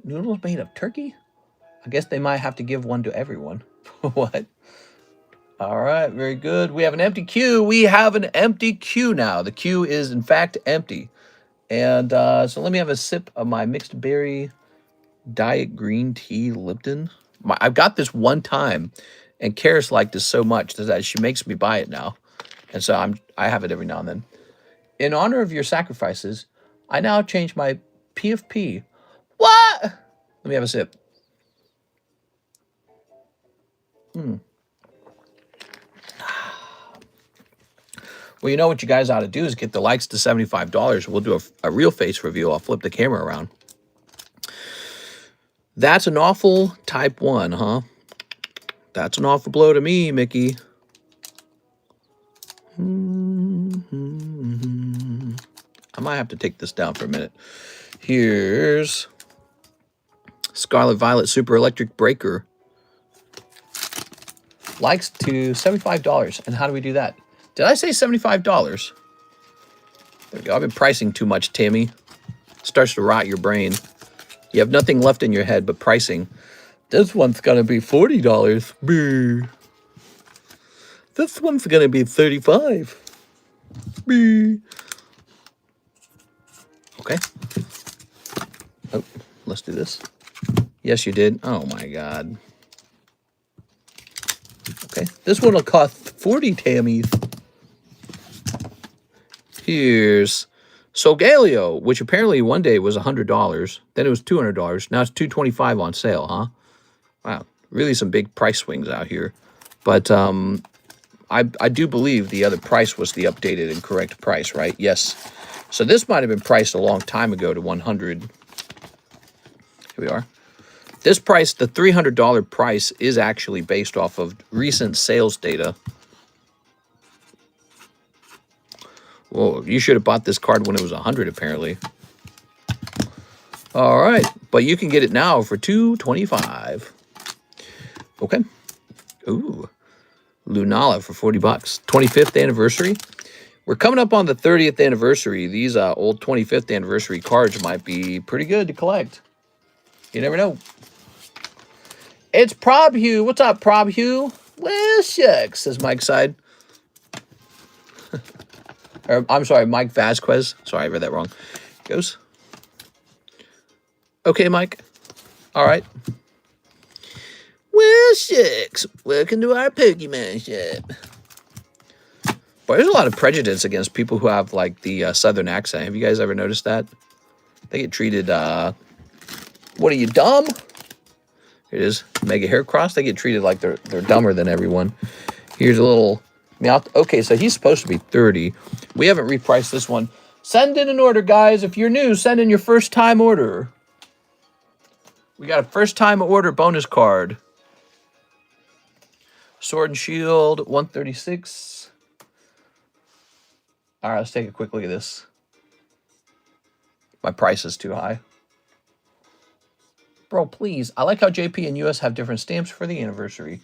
Noodles made of turkey? I guess they might have to give one to everyone. What? All right, very good. We have an empty queue. We have an empty queue now. The queue is, in fact, empty. And so let me have a sip of my mixed berry diet green tea Lipton. I've got this one time, and Karis liked this so much that she makes me buy it now. And so I have it every now and then. In honor of your sacrifices, I now change my PFP. What? Let me have a sip. Well, you know what you guys ought to do is get the likes to $75. We'll do a real face review. I'll flip the camera around. That's an awful type 1, huh? That's an awful blow to me, Mickey. I might have to take this down for a minute. Here's Scarlet Violet Super Electric Breaker. Likes to $75. And how do we do that? Did I say $75? There we go. I've been pricing too much, Tammy. Starts to rot your brain. You have nothing left in your head but pricing. This one's going to be $40. Boo. This one's going to be $35. Boo. Okay. Oh, let's do this. Yes, you did. Oh, my God. Okay. This one will cost 40 Tammys. Here's Solgaleo, which apparently one day was $100. Then it was $200. Now it's $225 on sale, huh? Wow. Really some big price swings out here. But I do believe the other price was the updated and correct price, right? Yes. So this might have been priced a long time ago to $100. Here we are. This price, the $300 price, is actually based off of recent sales data. Whoa, you should have bought this card when it was $100, apparently. All right, but you can get it now for $225. Okay. Ooh, Lunala for $40. 25th anniversary. We're coming up on the 30th anniversary. These old 25th anniversary cards might be pretty good to collect. You never know. It's Probhugh. What's up, Probhugh? Well, shucks, says Mike Side. Or, I'm sorry, Mike Vasquez. Sorry, I read that wrong. Goes. Okay, Mike. All right. Well, shucks. Welcome to our Pokemon shop. Boy, there's a lot of prejudice against people who have, like, the southern accent. Have you guys ever noticed that? They get treated, what are you, dumb? Here it is, Mega Haircross. They get treated like they're dumber than everyone. Here's a little Meowth. Okay, so he's supposed to be 30. We haven't repriced this one. Send in an order, guys. If you're new, send in your first-time order. We got a first-time order bonus card. Sword and Shield, 136. All right, let's take a quick look at this. My price is too high. Bro, please. I like how JP and US have different stamps for the anniversary.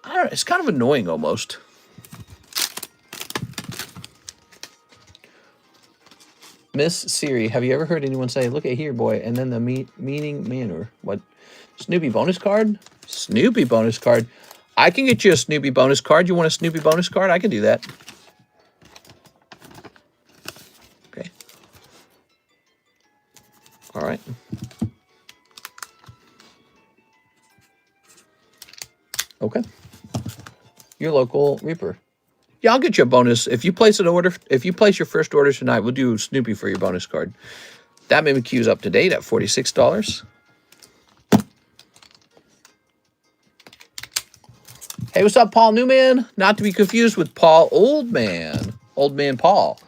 I don't know. It's kind of annoying almost. Miss Siri, have you ever heard anyone say, look at here, boy, and then the meaning manner? What? Snoopy bonus card? Snoopy bonus card. I can get you a Snoopy bonus card. You want a Snoopy bonus card? I can do that. Okay. All right. Okay. Your local Reaper. Yeah, I'll get you a bonus. If you place an order, if you place your first order tonight, we'll do Snoopy for your bonus card. That Mimikyu is up to date at $46. Hey, what's up, Paul Newman? Not to be confused with Paul Oldman. Old Man Paul.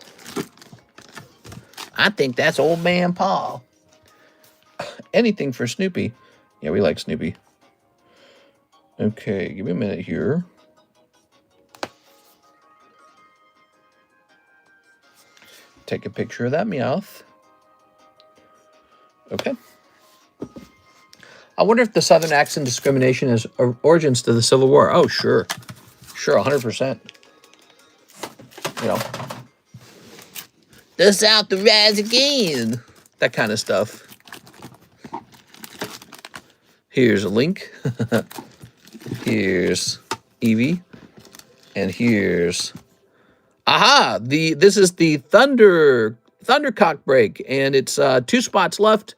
I think that's Old Man Paul. Anything for Snoopy. Yeah, we like Snoopy. Okay, give me a minute here. Take a picture of that Meowth. Okay. I wonder if the Southern accent discrimination has origins to the Civil War. Oh, sure. Sure, 100%. You know. The South to rise again. That kind of stuff. Here's a Link. Here's Eevee. And here's... Aha! This is the Thundercock break. And it's 2 spots left.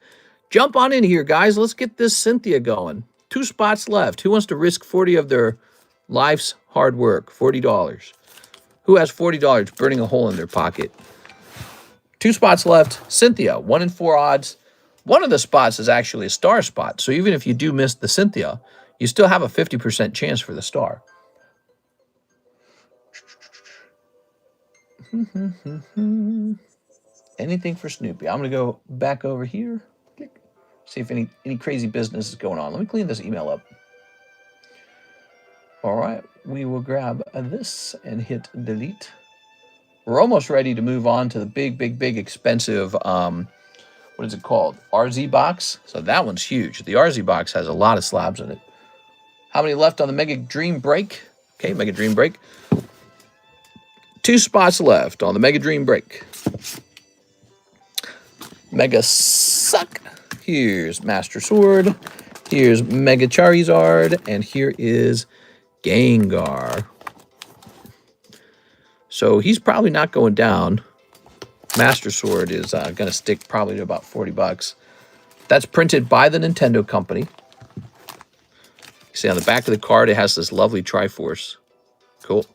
Jump on in here, guys. Let's get this Cynthia going. 2 spots left. Who wants to risk 40 of their life's hard work? $40. Who has $40 burning a hole in their pocket? 2 spots left. Cynthia, 1 in 4 odds. One of the spots is actually a star spot. So even if you do miss the Cynthia, you still have a 50% chance for the star. Anything for Snoopy. I'm going to go back over here. See if any crazy business is going on. Let me clean this email up. All right. We will grab this and hit delete. We're almost ready to move on to the big expensive, what is it called? RZ box. So that one's huge. The RZ box has a lot of slabs in it. How many left on the Mega Dream Break? Okay, Mega Dream Break. 2 spots left on the Mega Dream Break. Mega Suck. Here's Master Sword. Here's Mega Charizard. And here is Gengar. So he's probably not going down. Master Sword is going to stick probably to about $40. That's printed by the Nintendo company. You see on the back of the card, it has this lovely Triforce. Cool.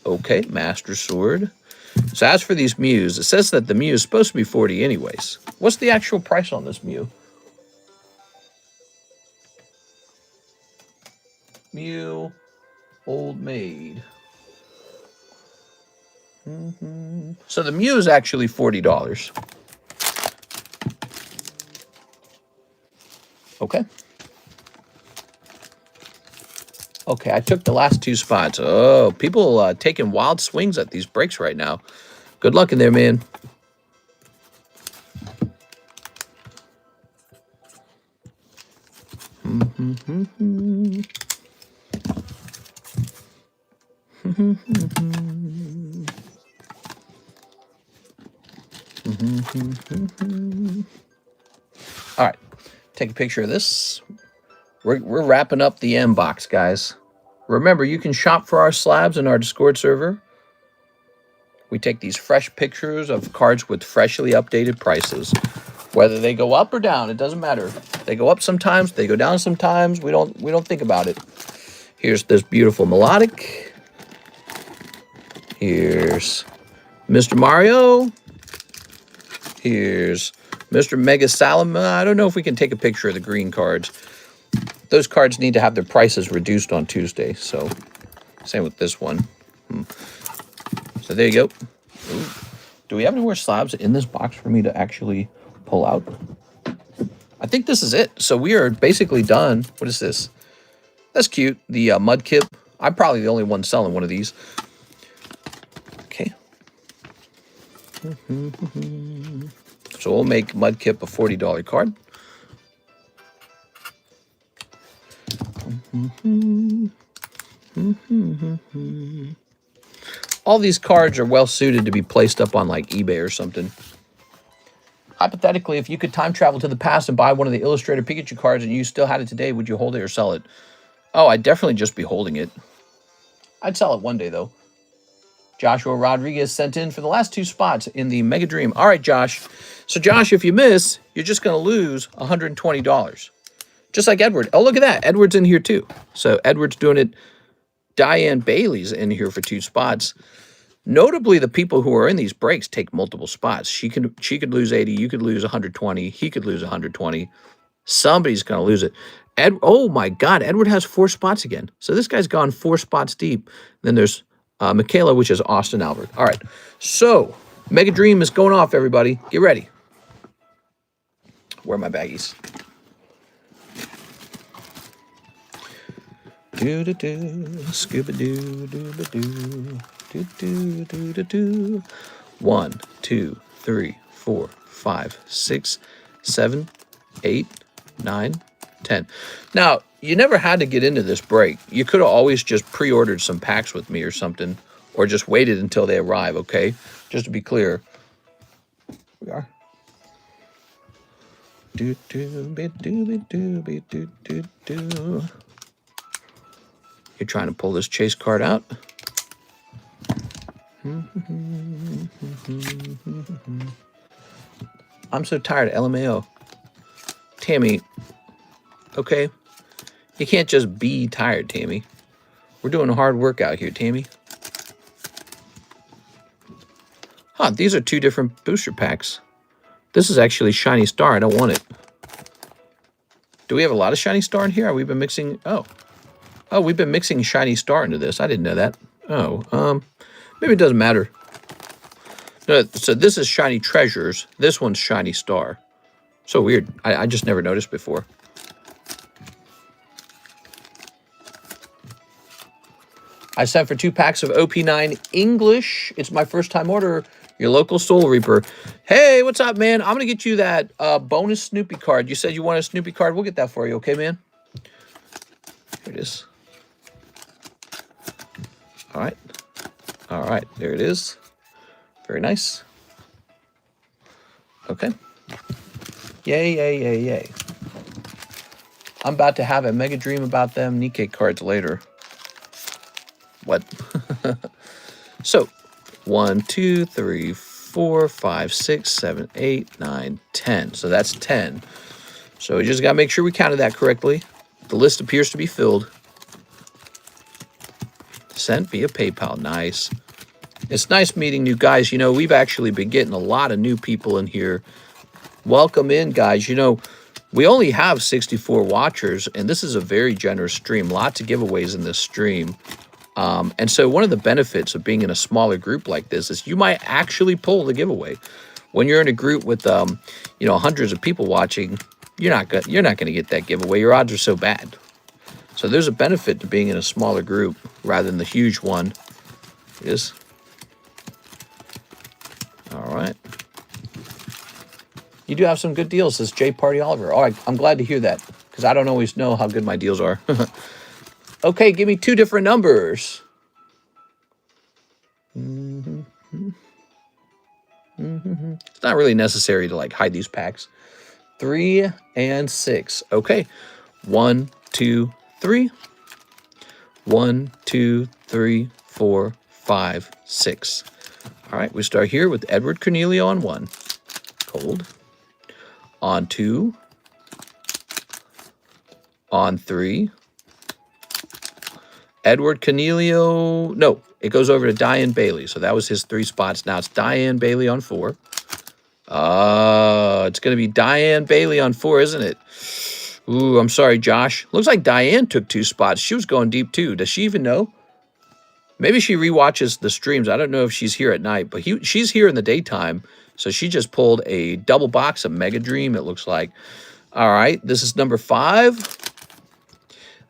Okay, Master Sword. So as for these Mews, it says that the Mew is supposed to be 40 anyways. What's the actual price on this Mew? Mew, Old Maid. So the Mew is actually $40. Okay. Okay, I took the last 2 spots. Oh, people taking wild swings at these breaks right now. Good luck in there, man. All right, take a picture of this. We're wrapping up the M box, guys. Remember, you can shop for our slabs in our Discord server. We take these fresh pictures of cards with freshly updated prices. Whether they go up or down, it doesn't matter. They go up sometimes, they go down sometimes. We don't think about it. Here's this beautiful melodic. Here's Mr. Mario. Here's Mr. Mega Salama. I don't know if we can take a picture of the green cards. Those cards need to have their prices reduced on Tuesday. So, same with this one. So there you go. Ooh. Do we have any more slabs in this box for me to actually pull out? I think this is it. So we are basically done. What is this? That's cute. The Mudkip. I'm probably the only one selling one of these. Okay. So we'll make Mudkip a $40 card. All these cards are well suited to be placed up on like eBay or something. Hypothetically, if you could time travel to the past and buy one of the Illustrated Pikachu cards and you still had it today, would you hold it or sell it? Oh, I'd definitely just be holding it. I'd sell it one day, though. Joshua Rodriguez sent in for the last 2 spots in the Mega Dream. All right, Josh. So, Josh, if you miss, you're just going to lose $120. Just like Edward. Oh, look at that. Edward's in here, too. So, Edward's doing it. Diane Bailey's in here for 2 spots. Notably, the people who are in these breaks take multiple spots. She could lose 80. You could lose 120. He could lose 120. Somebody's going to lose it. Oh, my God. Edward has 4 spots again. So this guy's gone 4 spots deep. Then there's Michaela, which is Austin Albert. All right. So Mega Dream is going off, everybody. Get ready. Where are my baggies? Do-do-do, scuba-doo, doo-ba-doo, do-do-do-do-do. 1, 2, 3, 4, 5, 6, 7, 8, 9, 10. Now, you never had to get into this break. You could have always just pre-ordered some packs with me or something, or just waited until they arrive, okay? Just to be clear. We are. Do-do-be-do-be-do-be-do-do-do. You're trying to pull this chase card out. I'm so tired of LMAO. Tammy, okay? You can't just be tired, Tammy. We're doing a hard workout here, Tammy. Huh, these are 2 different booster packs. This is actually Shiny Star. I don't want it. Do we have a lot of Shiny Star in here? Have we been mixing... Oh, we've been mixing Shiny Star into this. I didn't know that. Oh, maybe it doesn't matter. No, so this is Shiny Treasures. This one's Shiny Star. So weird. I just never noticed before. I sent for 2 packs of OP9 English. It's my first time order. Your local Soul Reaper. Hey, what's up, man? I'm going to get you that bonus Snoopy card. You said you want a Snoopy card. We'll get that for you, okay, man? Here it is. All right. All right. There it is. Very nice. Okay. Yay, yay, yay, yay. I'm about to have a Mega Dream about them Nikkei cards later. What? So, 1, 2, 3, 4, 5, 6, 7, 8, 9, 10. So that's 10. So we just got to make sure we counted that correctly. The list appears to be filled. Sent via PayPal. Nice. It's nice meeting new guys. You know, we've actually been getting a lot of new people in here. Welcome in, guys. You know, we only have 64 watchers, and this is a very generous stream. Lots of giveaways in this stream. And so one of the benefits of being in a smaller group like this is you might actually pull the giveaway. When you're in a group with, you know, hundreds of people watching, you're not going to get that giveaway. Your odds are so bad. So there's a benefit to being in a smaller group rather than the huge one. It is. All right. You do have some good deals, says J Party Oliver. All right, I'm glad to hear that because I don't always know how good my deals are. Okay, give me 2 different numbers. It's not really necessary to like hide these packs. 3, and 6. Okay. 1, 2, 3. 1, 2, 3, 4, 5, 6. All right, we start here with Edward Cornelio on 1. Cold. On 2. On 3. Edward Cornelio. No, it goes over to Diane Bailey. So that was his 3 spots. Now it's Diane Bailey on 4. It's going to be Diane Bailey on 4, isn't it? Ooh, I'm sorry, Josh. Looks like Diane took 2 spots. She was going deep, too. Does she even know? Maybe she rewatches the streams. I don't know if she's here at night, but she's here in the daytime. So she just pulled a double box of Mega Dream, it looks like. All right, this is number 5.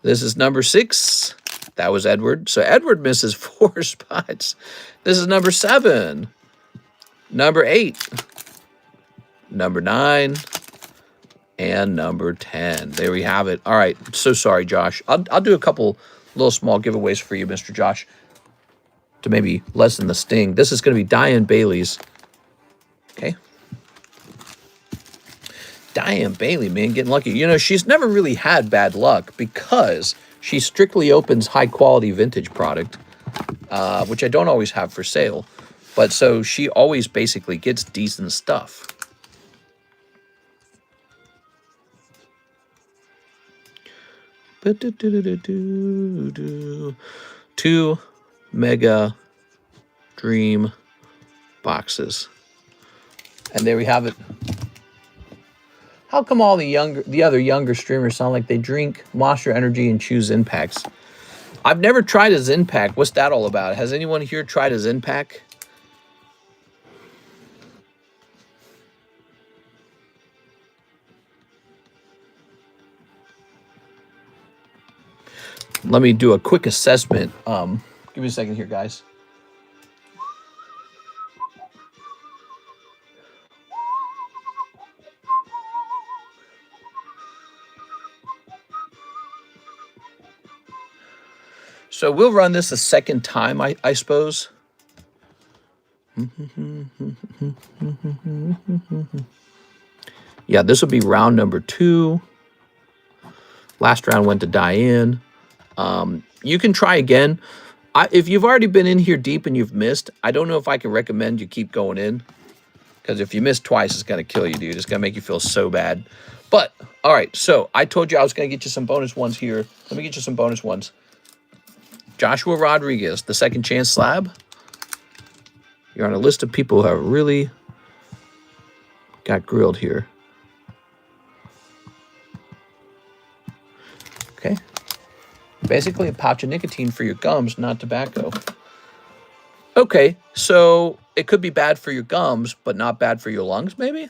This is number 6. That was Edward. So Edward misses 4 spots. This is number 7. Number 8. Number 9. And number 10. There we have it. All right, so sorry, Josh. I'll do a couple little small giveaways for you, Mr. Josh, to maybe lessen the sting. This is going to be Diane Bailey's. Okay. Diane Bailey, man, getting lucky. You know, she's never really had bad luck because she strictly opens high-quality vintage product, which I don't always have for sale. But so she always basically gets decent stuff. Two Mega Dream boxes. And there we have it. How come all the other younger streamers sound like they drink Monster Energy and choose Zen packs? I've never tried a Zen pack. What's that all about? Has anyone here tried a Zen pack? Let me do a quick assessment. Give me a second here, guys. So we'll run this a second time, I suppose. Yeah, this will be round number 2. Last round went to Diane. You can try again. If you've already been in here deep and you've missed, I don't know if I can recommend you keep going in. Because if you miss twice, it's going to kill you, dude. It's going to make you feel so bad. But, all right, so I told you I was going to get you some bonus ones here. Let me get you some bonus ones. Joshua Rodriguez, the second chance slab. You're on a list of people who have really got grilled here. Okay. Basically a pouch of nicotine for your gums, not tobacco. Okay, so it could be bad for your gums, but not bad for your lungs, maybe?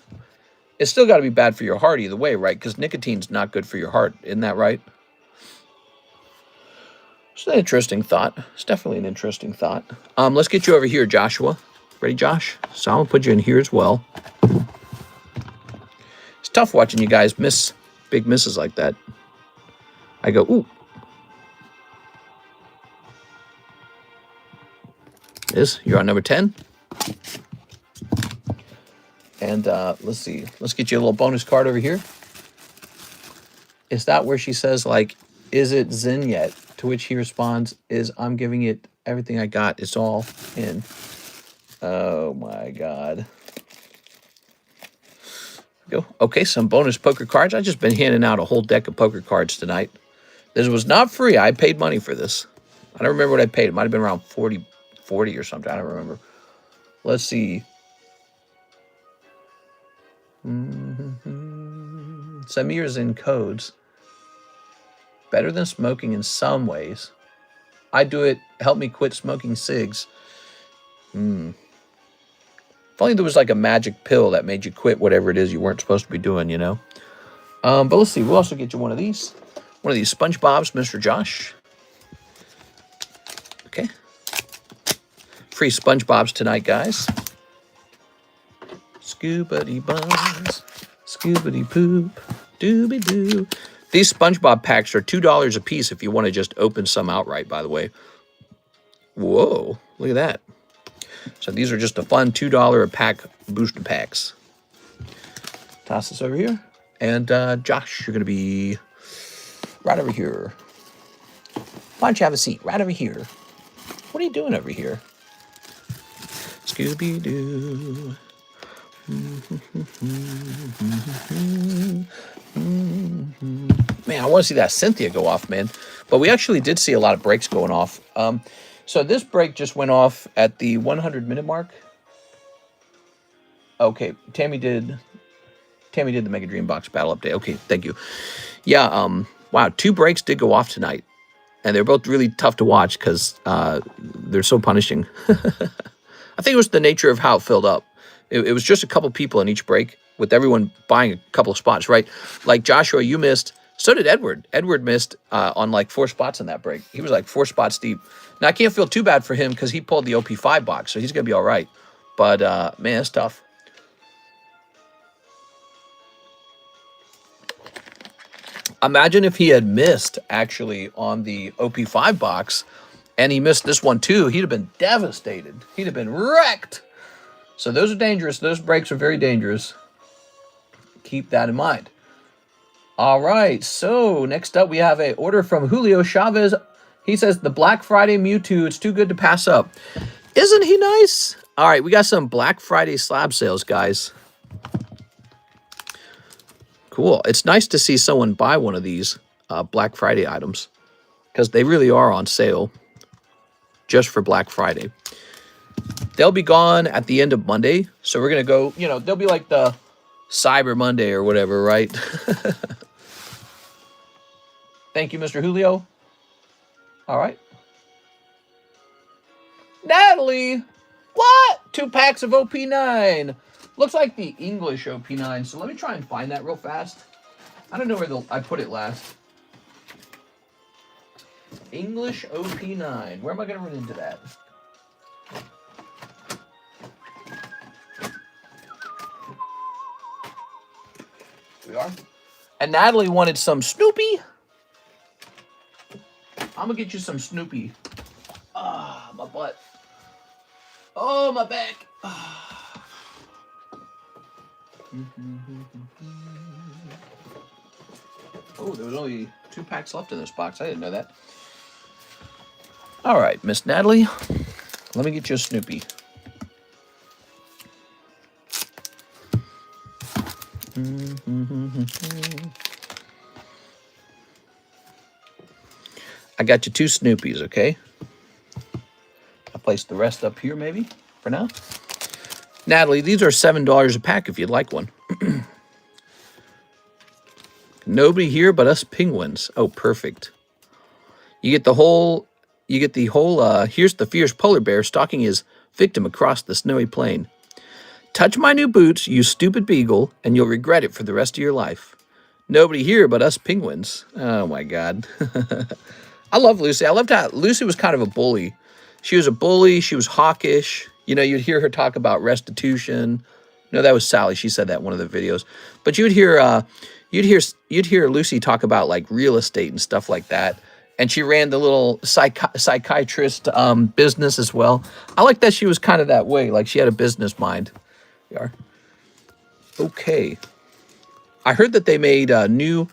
It's still got to be bad for your heart either way, right? Because nicotine's not good for your heart. Isn't that right? It's an interesting thought. It's definitely an interesting thought. Let's get you over here, Joshua. Ready, Josh? So I'm going to put you in here as well. It's tough watching you guys miss big misses like that. I go, ooh. You're on number 10. And let's see. Let's get you a little bonus card over here. Is that where she says, like, is it Zen yet? To which he responds, I'm giving it everything I got. It's all in. Oh, my God. Go. Okay, some bonus poker cards. I've just been handing out a whole deck of poker cards tonight. This was not free. I paid money for this. I don't remember what I paid. It might have been around 40 or something. I don't remember. Let's see. Send me your Zen codes. Better than smoking in some ways. I do it. Help me quit smoking cigs. If only there was like a magic pill that made you quit whatever it is you weren't supposed to be doing, you know. But let's see. We'll also get you one of these. One of these Spongebobs, Mr. Josh. Okay. Free Spongebobs tonight, guys. Scoobity buzz. Scoobity poop. Dooby doo. These Spongebob packs are $2 a piece if you want to just open some outright, by the way. Whoa, look at that. So these are just a fun $2 a pack booster packs. Toss this over here. And Josh, you're going to be right over here. Why don't you have a seat right over here? What are you doing over here? Scooby-Doo. Man, I want to see that Cynthia go off, man. But we actually did see a lot of breaks going off. So this break just went off at the 100-minute mark. Okay, Tammy did the Mega Dream Box battle update. Okay, thank you. Yeah, wow, 2 breaks did go off tonight. And they're both really tough to watch because they're so punishing. I think it was the nature of how it filled up. It was just a couple people in each break with everyone buying a couple of spots, right? Like Joshua, you missed. So did Edward. Edward missed on like 4 spots in that break. He was like 4 spots deep. Now, I can't feel too bad for him because he pulled the OP5 box, so he's going to be all right. But, man, it's tough. Imagine if he had missed, actually, on the OP5 box, and he missed this one, too. He'd have been devastated. He'd have been wrecked. So those are dangerous. Those breaks are very dangerous. Keep that in mind. All right, so next up we have an order from Julio Chavez. He says, the Black Friday Mewtwo, it's too good to pass up. Isn't he nice? All right, we got some Black Friday slab sales, guys. Cool. It's nice to see someone buy one of these Black Friday items because they really are on sale just for Black Friday. They'll be gone at the end of Monday, so we're going to go, you know, they'll be like the Cyber Monday or whatever, right? Thank you, Mr. Julio. All right. Natalie, what? 2 packs of OP9. Looks like the English OP9, so let me try and find that real fast. I don't know where I put it last. English OP9. Where am I going to run into that? We are. And Natalie wanted some Snoopy. I'm going to get you some Snoopy. Ah, my butt. Oh, my back. Ah. Oh, there was only 2 packs left in this box. I didn't know that. All right, Miss Natalie. Let me get you a Snoopy. I got you 2 Snoopies, okay? I'll place the rest up here maybe for now. Natalie, these are $7 a pack if you'd like one. Nobody here but us penguins. Oh, perfect. You get the whole, here's the fierce polar bear stalking his victim across the snowy plain. Touch my new boots, you stupid beagle, and you'll regret it for the rest of your life. Nobody here but us penguins. Oh, my God. I love Lucy. I loved how Lucy was kind of a bully. She was a bully. She was hawkish. You know, you'd hear her talk about restitution. No, that was Sally. She said that in one of the videos. But you'd hear Lucy talk about, like, real estate and stuff like that. And she ran the little psychiatrist business as well. I like that she was kind of that way. Like, she had a business mind. Okay. I heard that they made new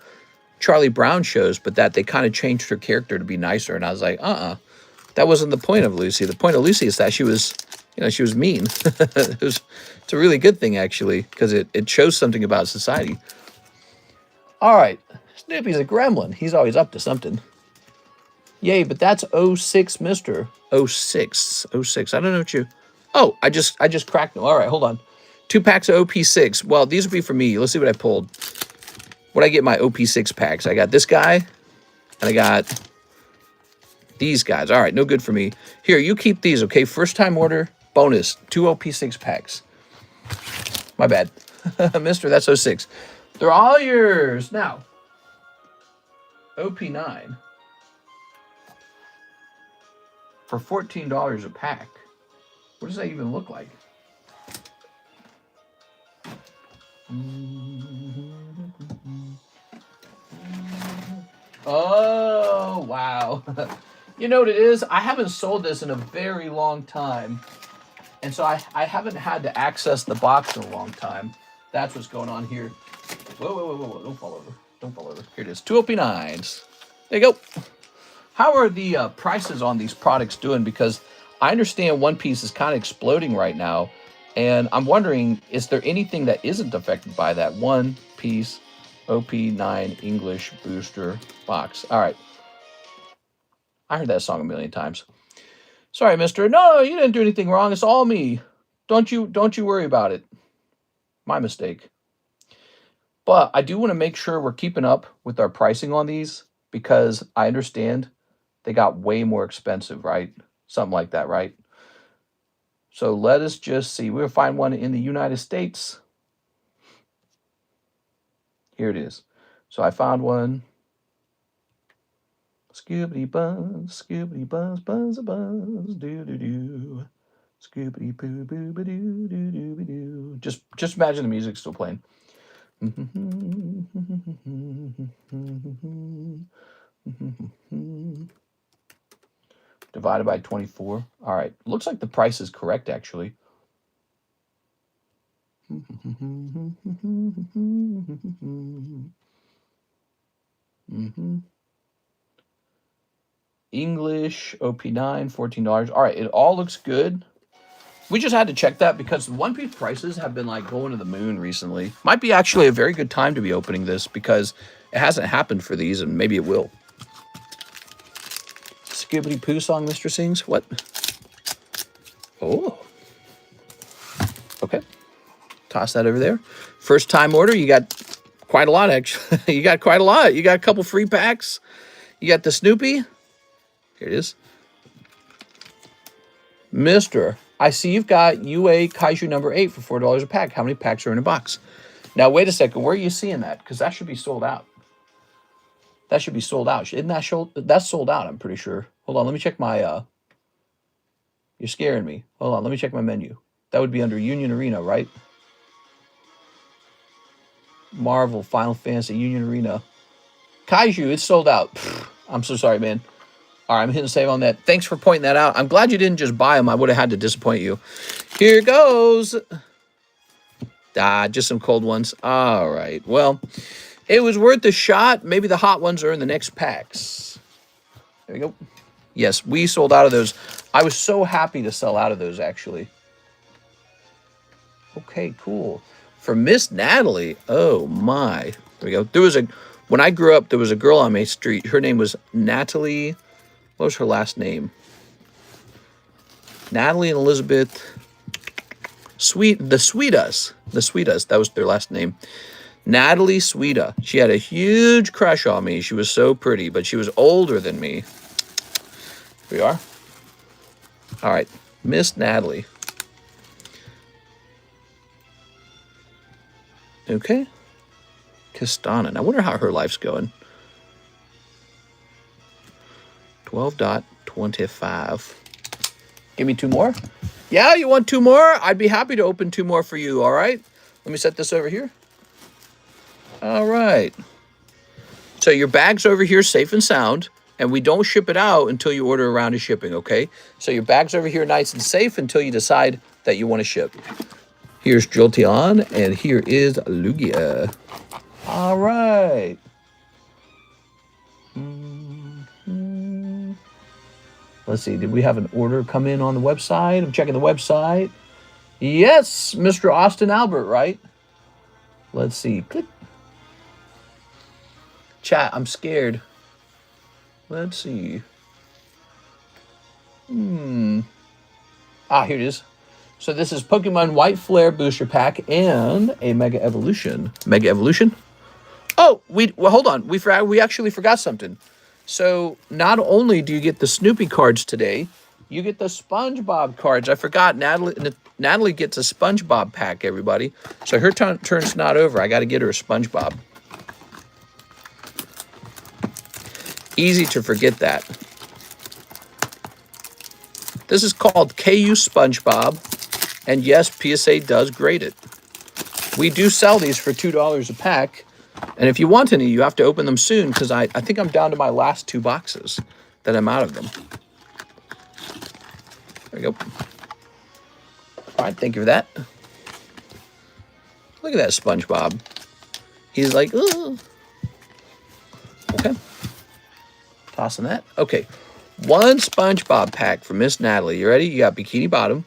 Charlie Brown shows, but that they kind of changed her character to be nicer. And I was like, that wasn't the point of Lucy. The point of Lucy is that she was, you know, she was mean. It's a really good thing, actually, because it shows something about society. All right. Snoopy's a gremlin. He's always up to something. Yay, but that's 06, Mr. 06. 06. I don't know what you... Oh, I just cracked them. All right, hold on. 2 packs of OP6. Well, these will be for me. Let's see what I pulled. What I get my OP6 packs. I got this guy, and I got these guys. All right, no good for me. Here, you keep these, okay? First time order, bonus, 2 OP6 packs. My bad. Mister, that's 06. They're all yours. Now, OP9 for $14 a pack. What does that even look like? Oh, wow. You know what it is? I haven't sold this in a very long time. And so I haven't had to access the box in a long time. That's what's going on here. Whoa, whoa, whoa, whoa, whoa. Don't fall over. Don't fall over. Here it is. 2 OP9s. There you go. How are the prices on these products doing? Because I understand One Piece is kind of exploding right now. And I'm wondering, is there anything that isn't affected by that? One Piece OP9 English booster box. All right. I heard that song a million times. Sorry, mister. No, you didn't do anything wrong. It's all me. Don't you worry about it. My mistake. But I do want to make sure we're keeping up with our pricing on these because I understand they got way more expensive, right? Something like that, right? So let us just see. We'll find one in the United States. Here it is. So I found one. Scoobity buzz, buzz, doo doo doo. Scoobity poo boo ba doo doo doo ba doo. Just imagine the music still playing. Divided by 24. All right. Looks like the price is correct, actually. English, OP9, $14. All right. It all looks good. We just had to check that because the One Piece prices have been like going to the moon recently. Might be actually a very good time to be opening this because it hasn't happened for these and maybe it will. Skibbity poo song Mr. sings? What? Oh. Okay. Toss that over there. First time order, you got quite a lot actually. You got quite a lot. You got a couple free packs. You got the Snoopy. Here it is. Mister, I see you've got UA Kaiju number 8 for $4 a pack. How many packs are in a box? Now, wait a second. Where are you seeing that? Because that should be sold out. That should be sold out. Isn't that that's sold out, I'm pretty sure. Hold on. Let me check my... You're scaring me. Hold on. Let me check my menu. That would be under Union Arena, right? Marvel, Final Fantasy, Union Arena. Kaiju, it's sold out. Pfft, I'm so sorry, man. All right, I'm hitting save on that. Thanks for pointing that out. I'm glad you didn't just buy them. I would have had to disappoint you. Here goes. Just some cold ones. All right. Well, it was worth a shot. Maybe the hot ones are in the next packs. There we go. Yes, we sold out of those. I was so happy to sell out of those, actually. Okay, cool. For Miss Natalie. Oh, my. There we go. When I grew up, there was a girl on my street. Her name was Natalie... What was her last name? Natalie and Elizabeth. The Sweetas. That was their last name. Natalie Sweeta. She had a huge crush on me. She was so pretty, but she was older than me. Here we are. All right. Miss Natalie. Okay. Kistana. I wonder how her life's going. 12.25. Give me 2 more. Yeah, you want 2 more? I'd be happy to open 2 more for you, all right? Let me set this over here. All right. So your bag's over here safe and sound, and we don't ship it out until you order a round of shipping, okay? So your bag's over here nice and safe until you decide that you want to ship. Here's Jolteon, and here is Lugia. All right. Let's see, did we have an order come in on the website? I'm checking the website. Yes, Mr. Austin Albert, right? Let's see. Click. Chat, I'm scared. Let's see. Here it is. So this is Pokemon White Flare Booster Pack and a Mega Evolution. Mega Evolution? Oh, hold on. We actually forgot something. So not only do you get the Snoopy cards today, you get the SpongeBob cards. I forgot Natalie gets a SpongeBob pack, everybody. So her turn's not over. I got to get her a SpongeBob. Easy to forget that. This is called KU SpongeBob. And yes, PSA does grade it. We do sell these for $2 a pack. And if you want any, you have to open them soon because I think I'm down to my last 2 boxes that I'm out of them. There we go. All right, thank you for that. Look at that SpongeBob. He's like, ugh. Okay. Tossing that. Okay. One SpongeBob pack for Miss Natalie. You ready? You got Bikini Bottom.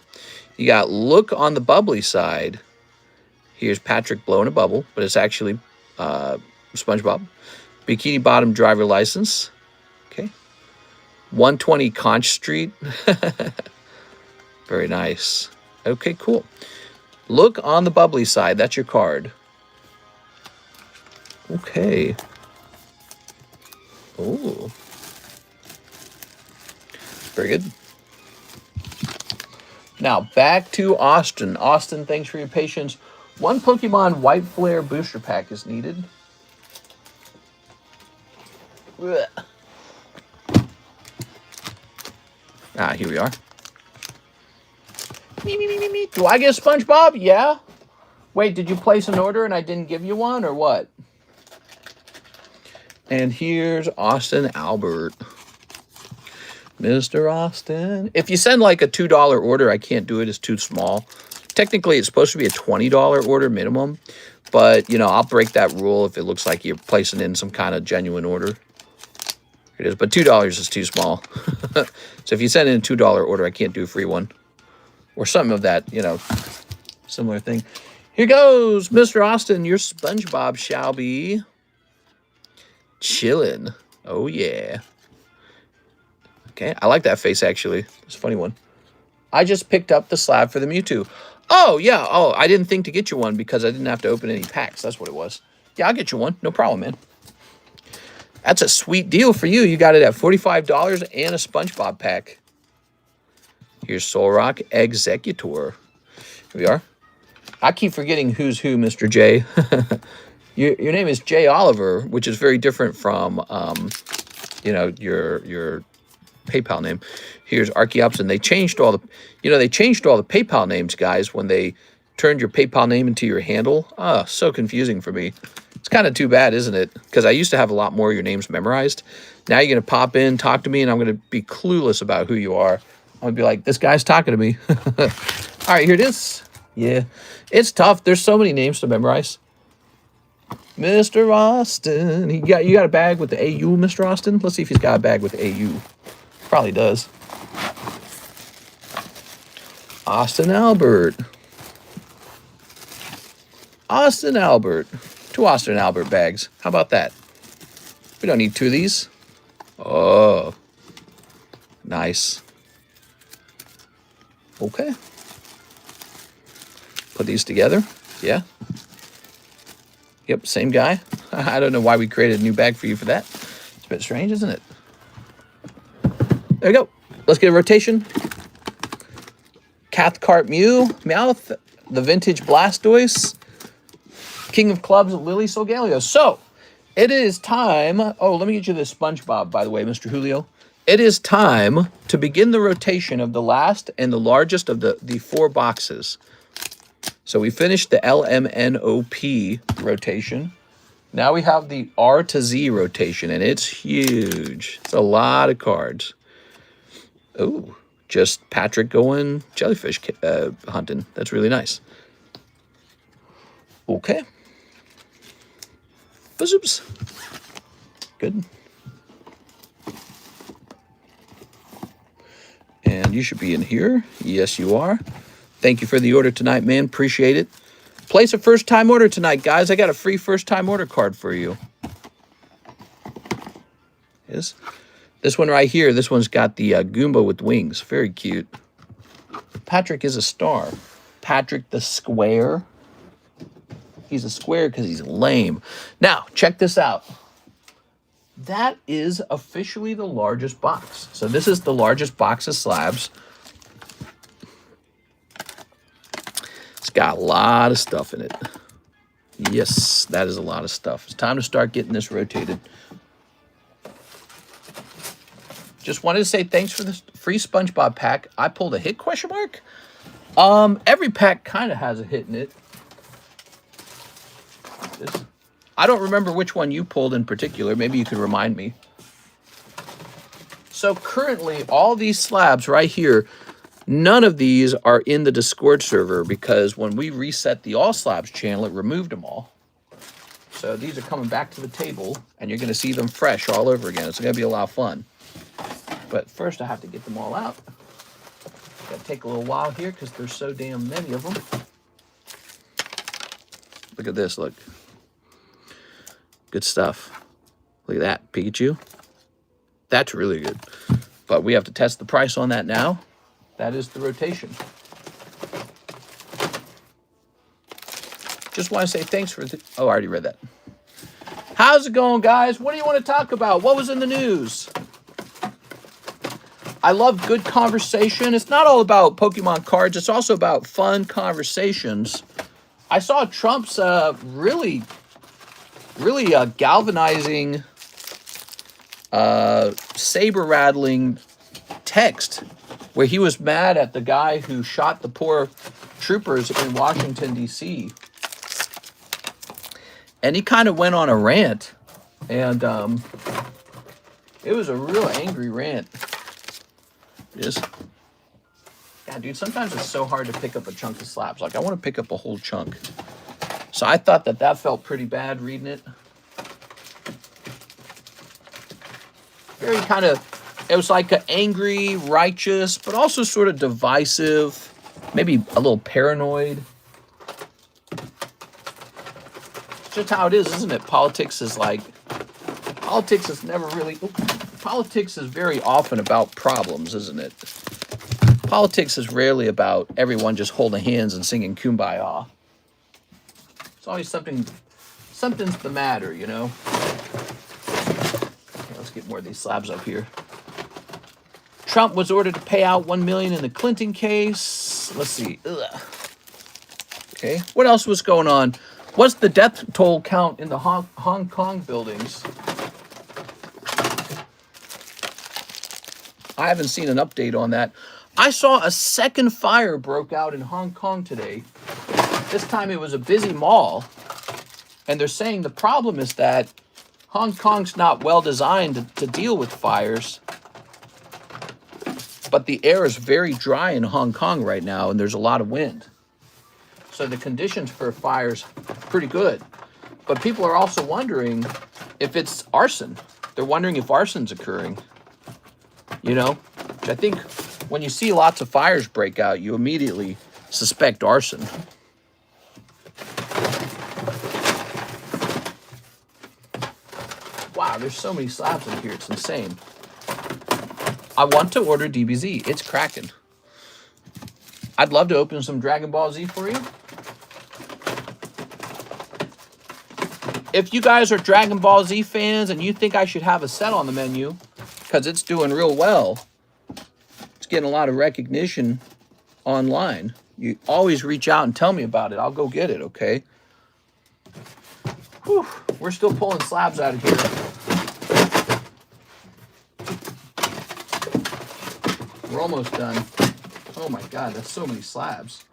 You got Look on the Bubbly Side. Here's Patrick blowing a bubble, but it's actually SpongeBob. Bikini Bottom driver license. Okay. 120 Conch Street. Very nice. Okay, cool. Look on the Bubbly Side. That's your card. Okay. Oh. Very good. Now, back to Austin. Austin, thanks for your patience. One Pokemon White Flare booster pack is needed. Ugh. Ah, here we are. Me. Do I get SpongeBob? Yeah. Wait, did you place an order and I didn't give you one, or what? And here's Austin Albert. Mr. Austin. If you send like a $2 order, I can't do it. It's too small. Technically, it's supposed to be a $20 order minimum. But, you know, I'll break that rule if it looks like you're placing in some kind of genuine order. Here it is. But $2 is too small. So if you send in a $2 order, I can't do a free one. Or something of that, you know, similar thing. Here goes, Mr. Austin. Your SpongeBob shall be chilling. Oh, yeah. Okay, I like that face, actually. It's a funny one. I just picked up the slab for the Mewtwo. Oh, yeah. Oh, I didn't think to get you one because I didn't have to open any packs. That's what it was. Yeah, I'll get you one. No problem, man. That's a sweet deal for you. You got it at $45 and a SpongeBob pack. Here's Solrock Executor. Here we are. I keep forgetting who's who, Mr. J. Your name is Jay Oliver, which is very different from, you know, your PayPal name. Here's Archeops, and they changed all the, they changed all the PayPal names, guys, when they turned your PayPal name into your handle. Oh, so confusing for me. It's kind of too bad, isn't it? Because I used to have a lot more of your names memorized. Now you're going to pop in, talk to me, and I'm going to be clueless about who you are. I'm going to be like, this guy's talking to me. All right, here it is. Yeah, it's tough. There's so many names to memorize. Mr. Austin. You got a bag with the AU, Mr. Austin? Let's see if he's got a bag with the AU. Probably does. Austin Albert. Austin Albert. 2 Austin Albert bags. How about that? We don't need 2 of these. Oh. Nice. Okay. Put these together. Yeah. Yep, same guy. I don't know why we created a new bag for you for that. It's a bit strange, isn't it? There we go. Let's get a rotation. Cathcart Meowth, the Vintage Blastoise, King of Clubs, Lily Solgaleo. So, it is time. Oh, let me get you this SpongeBob, by the way, Mr. Julio. It is time to begin the rotation of the last and the largest of the 4 boxes. So we finished the LMNOP rotation. Now we have the R to Z rotation, and it's huge. It's a lot of cards. Oh, just Patrick going jellyfish hunting. That's really nice. Okay. Oops. Good. And you should be in here. Yes, you are. Thank you for the order tonight, man. Appreciate it. Place a first-time order tonight, guys. I got a free first-time order card for you. Yes. This one right here, this one's got the Goomba with wings. Very cute. Patrick is a star. Patrick the Square. He's a square because he's lame. Now, check this out. That is officially the largest box. So this is the largest box of slabs. It's got a lot of stuff in it. Yes, that is a lot of stuff. It's time to start getting this rotated. Just wanted to say thanks for the free SpongeBob pack. I pulled a hit, question mark? Every pack kind of has a hit in it. I don't remember which one you pulled in particular. Maybe you could remind me. So currently, all these slabs right here, none of these are in the Discord server because when we reset the All Slabs channel, it removed them all. So these are coming back to the table, and you're going to see them fresh all over again. It's going to be a lot of fun. But first, I have to get them all out. Got to take a little while here because there's so damn many of them. Look at this, look. Good stuff. Look at that, Pikachu. That's really good. But we have to test the price on that now. That is the rotation. Just want to say thanks for the... Oh, I already read that. How's it going, guys? What do you want to talk about? What was in the news? I love good conversation. It's not all about Pokemon cards. It's also about fun conversations. I saw Trump's really galvanizing, saber-rattling text where he was mad at the guy who shot the poor troopers in Washington, D.C. And he kind of went on a rant, and it was a real angry rant. Just, yeah, dude, sometimes it's so hard to pick up a chunk of slabs. Like, I want to pick up a whole chunk. So I thought that felt pretty bad reading it. Very kind of, it was like an angry, righteous, but also sort of divisive, maybe a little paranoid. It's just how it is, isn't it? Politics is never really, politics is very often about problems, isn't it? Politics is rarely about everyone just holding hands and singing Kumbaya. It's always something's the matter, you know? Okay, let's get more of these slabs up here. Trump was ordered to pay out $1 million in the Clinton case. Let's see. Ugh. Okay, what else was going on? What's the death toll count in the Hong Kong buildings? I haven't seen an update on that. I saw a second fire broke out in Hong Kong today. This time it was a busy mall. And they're saying the problem is that Hong Kong's not well designed to deal with fires. But the air is very dry in Hong Kong right now, and there's a lot of wind. So the conditions for fires are pretty good. But people are also wondering if it's arson. They're wondering if arson's occurring. You know, which I think when you see lots of fires break out, you immediately suspect arson. Wow, there's so many slabs in here. It's insane. I want to order DBZ. It's cracking. I'd love to open some Dragon Ball Z for you. If you guys are Dragon Ball Z fans and you think I should have a set on the menu, because it's doing real well, it's getting a lot of recognition online, you always reach out and tell me about it. I'll go get it, okay? Whew, we're still pulling slabs out of here. We're almost done. Oh my God, that's so many slabs.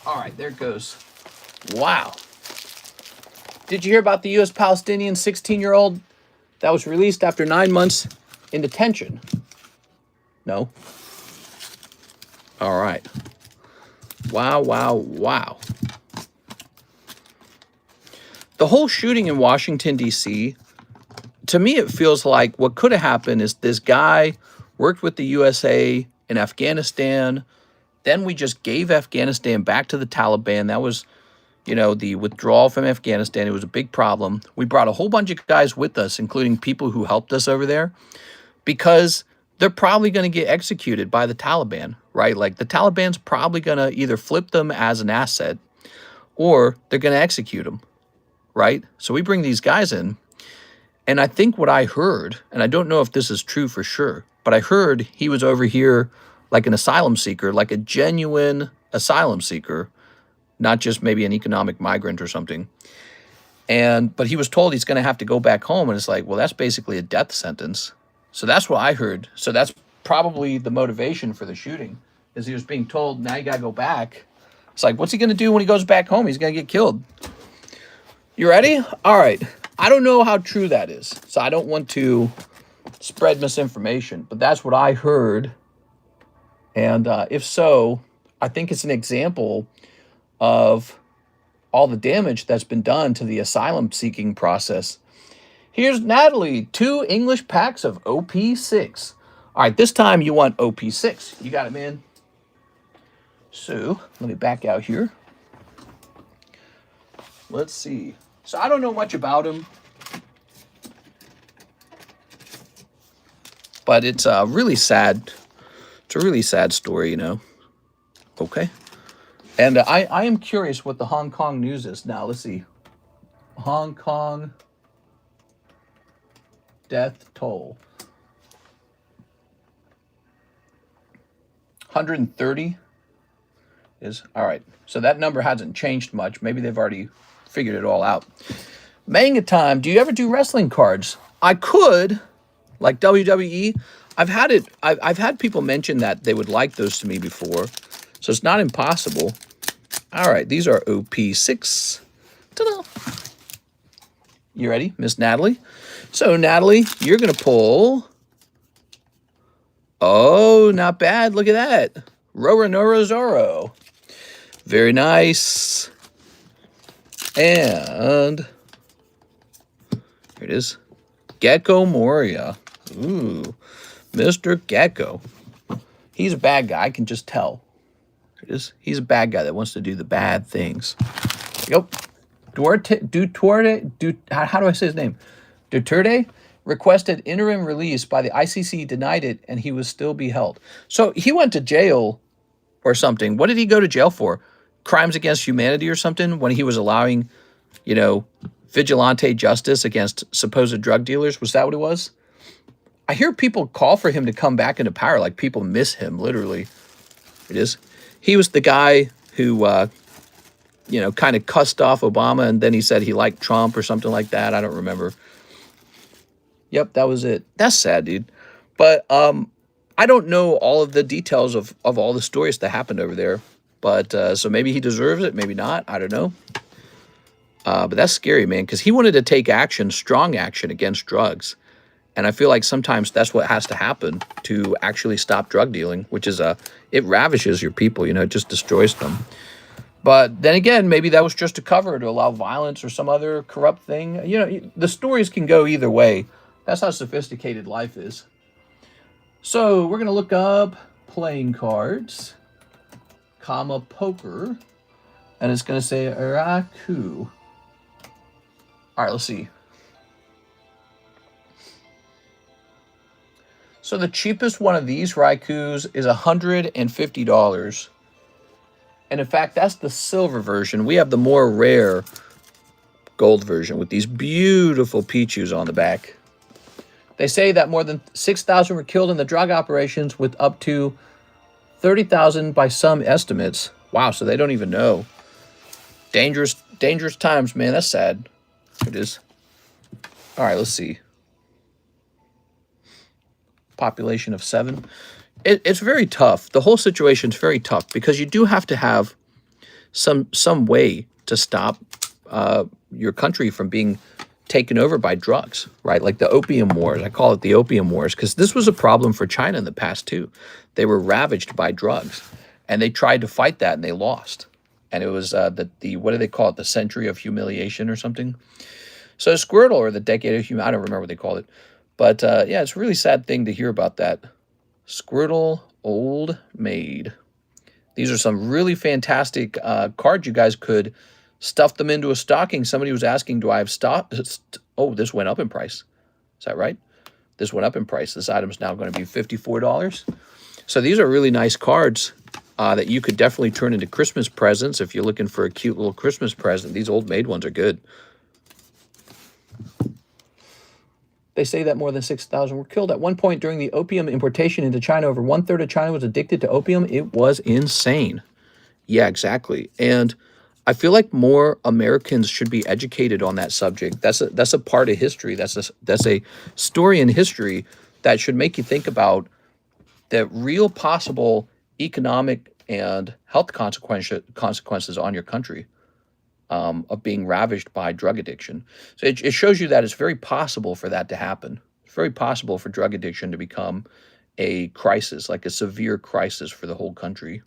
All right, there it goes. Wow. Did you hear about the U.S. Palestinian 16-year-old that was released after 9 months in detention? No? All right. Wow, wow, wow. The whole shooting in Washington, D.C., to me, it feels like what could have happened is this guy worked with the USA in Afghanistan. Then we just gave Afghanistan back to the Taliban. That was, you know, the withdrawal from Afghanistan. It was a big problem. We brought a whole bunch of guys with us, including people who helped us over there, because they're probably going to get executed by the Taliban, right? Like the Taliban's probably going to either flip them as an asset or they're going to execute them, right? So we bring these guys in. And I think what I heard, and I don't know if this is true for sure, but I heard he was over here like an asylum seeker, like a genuine asylum seeker, not just maybe an economic migrant or something. But he was told he's going to have to go back home. And it's like, well, that's basically a death sentence. So that's what I heard. So that's probably the motivation for the shooting, is he was being told, now you got to go back. It's like, what's he going to do when he goes back home? He's going to get killed. You ready? All right. I don't know how true that is, so I don't want to spread misinformation, but that's what I heard. And if so, I think it's an example of all the damage that's been done to the asylum seeking process. Here's Natalie, 2 English packs of OP6. All right, this time you want OP6. You got it, man. So let me back out here. Let's see. So I don't know much about him, but it's a really sad. It's a really sad story, you know. Okay. And I am curious what the Hong Kong news is now. Let's see. Hong Kong death toll. 130 is all right. So that number hasn't changed much. Maybe they've already figured it all out. Manga time. Do you ever do wrestling cards? I could, like WWE. I've had people mention that they would like those to me before, so it's not impossible. All right, these are OP6. Ta-da! You ready, Miss Natalie? So Natalie, you're gonna pull. Oh, not bad. Look at that. Roronoa Zoro. Very nice. And here it is. Gecko Moria. Ooh, Mr. Gecko. He's a bad guy. I can just tell. Here it is. He's a bad guy that wants to do the bad things. Yep. How do I say his name? Duterte requested interim release by the ICC, denied it, and he was still be held. So he went to jail or something. What did he go to jail for? Crimes against humanity or something, when he was allowing, you know, vigilante justice against supposed drug dealers? Was that what it was? I hear people call for him to come back into power, like people miss him, literally. It is. He was the guy who, you know, kind of cussed off Obama, and then he said he liked Trump or something like that. I don't remember. Yep, that was it. That's sad, dude. But I don't know all of the details of all the stories that happened over there. But so maybe he deserves it, maybe not. I don't know. But that's scary, man, because he wanted to take action, strong action against drugs. And I feel like sometimes that's what has to happen to actually stop drug dealing, which is it ravishes your people, you know, it just destroys them. But then again, maybe that was just a cover to allow violence or some other corrupt thing. You know, the stories can go either way. That's how sophisticated life is. So we're going to look up playing cards, comma, poker, and it's going to say Raku. All right, let's see. So the cheapest one of these Raikus is $150. And in fact, that's the silver version. We have the more rare gold version with these beautiful Pichus on the back. They say that more than 6,000 were killed in the drug operations, with up to 30,000 by some estimates. Wow, so they don't even know. Dangerous times, man. That's sad. It is. All right, let's see. Population of 7. It's very tough. The whole situation's very tough because you do have to have some way to stop your country from being taken over by drugs, right? Like the opium wars. I call it the opium wars because this was a problem for China in the past too. They were ravaged by drugs, and they tried to fight that and they lost. And it was the what do they call it? The century of humiliation or something. So Squirtle, or the decade of humiliation, I don't remember what they called it. But yeah, it's a really sad thing to hear about that. Squirtle Old Maid. These are some really fantastic cards. You guys could stuff them into a stocking. Somebody was asking, do I have stock? Oh, this went up in price. Is that right? This went up in price. This item is now going to be $54. So these are really nice cards that you could definitely turn into Christmas presents if you're looking for a cute little Christmas present. These Old Maid ones are good. They say that more than 6,000 were killed. At one point during the opium importation into China, over 1/3 of China was addicted to opium. It was insane. Yeah, exactly. And I feel like more Americans should be educated on that subject. That's a part of history. That's a story in history that should make you think about the real possible economic and health consequences on your country of being ravaged by drug addiction. So it shows you that it's very possible for that to happen. It's very possible for drug addiction to become a crisis, like a severe crisis for the whole country.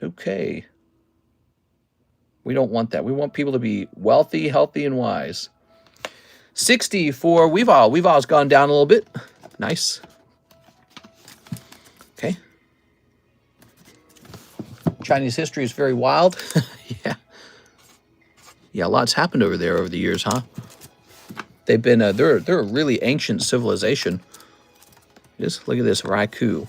Okay. We don't want that. We want people to be wealthy, healthy, and wise. 60 for Weavile. Weavile's gone down a little bit. Nice. Okay. Chinese history is very wild. Yeah. Yeah, lots happened over there over the years, huh? They've been, they're a really ancient civilization. Just look at this, Raikou.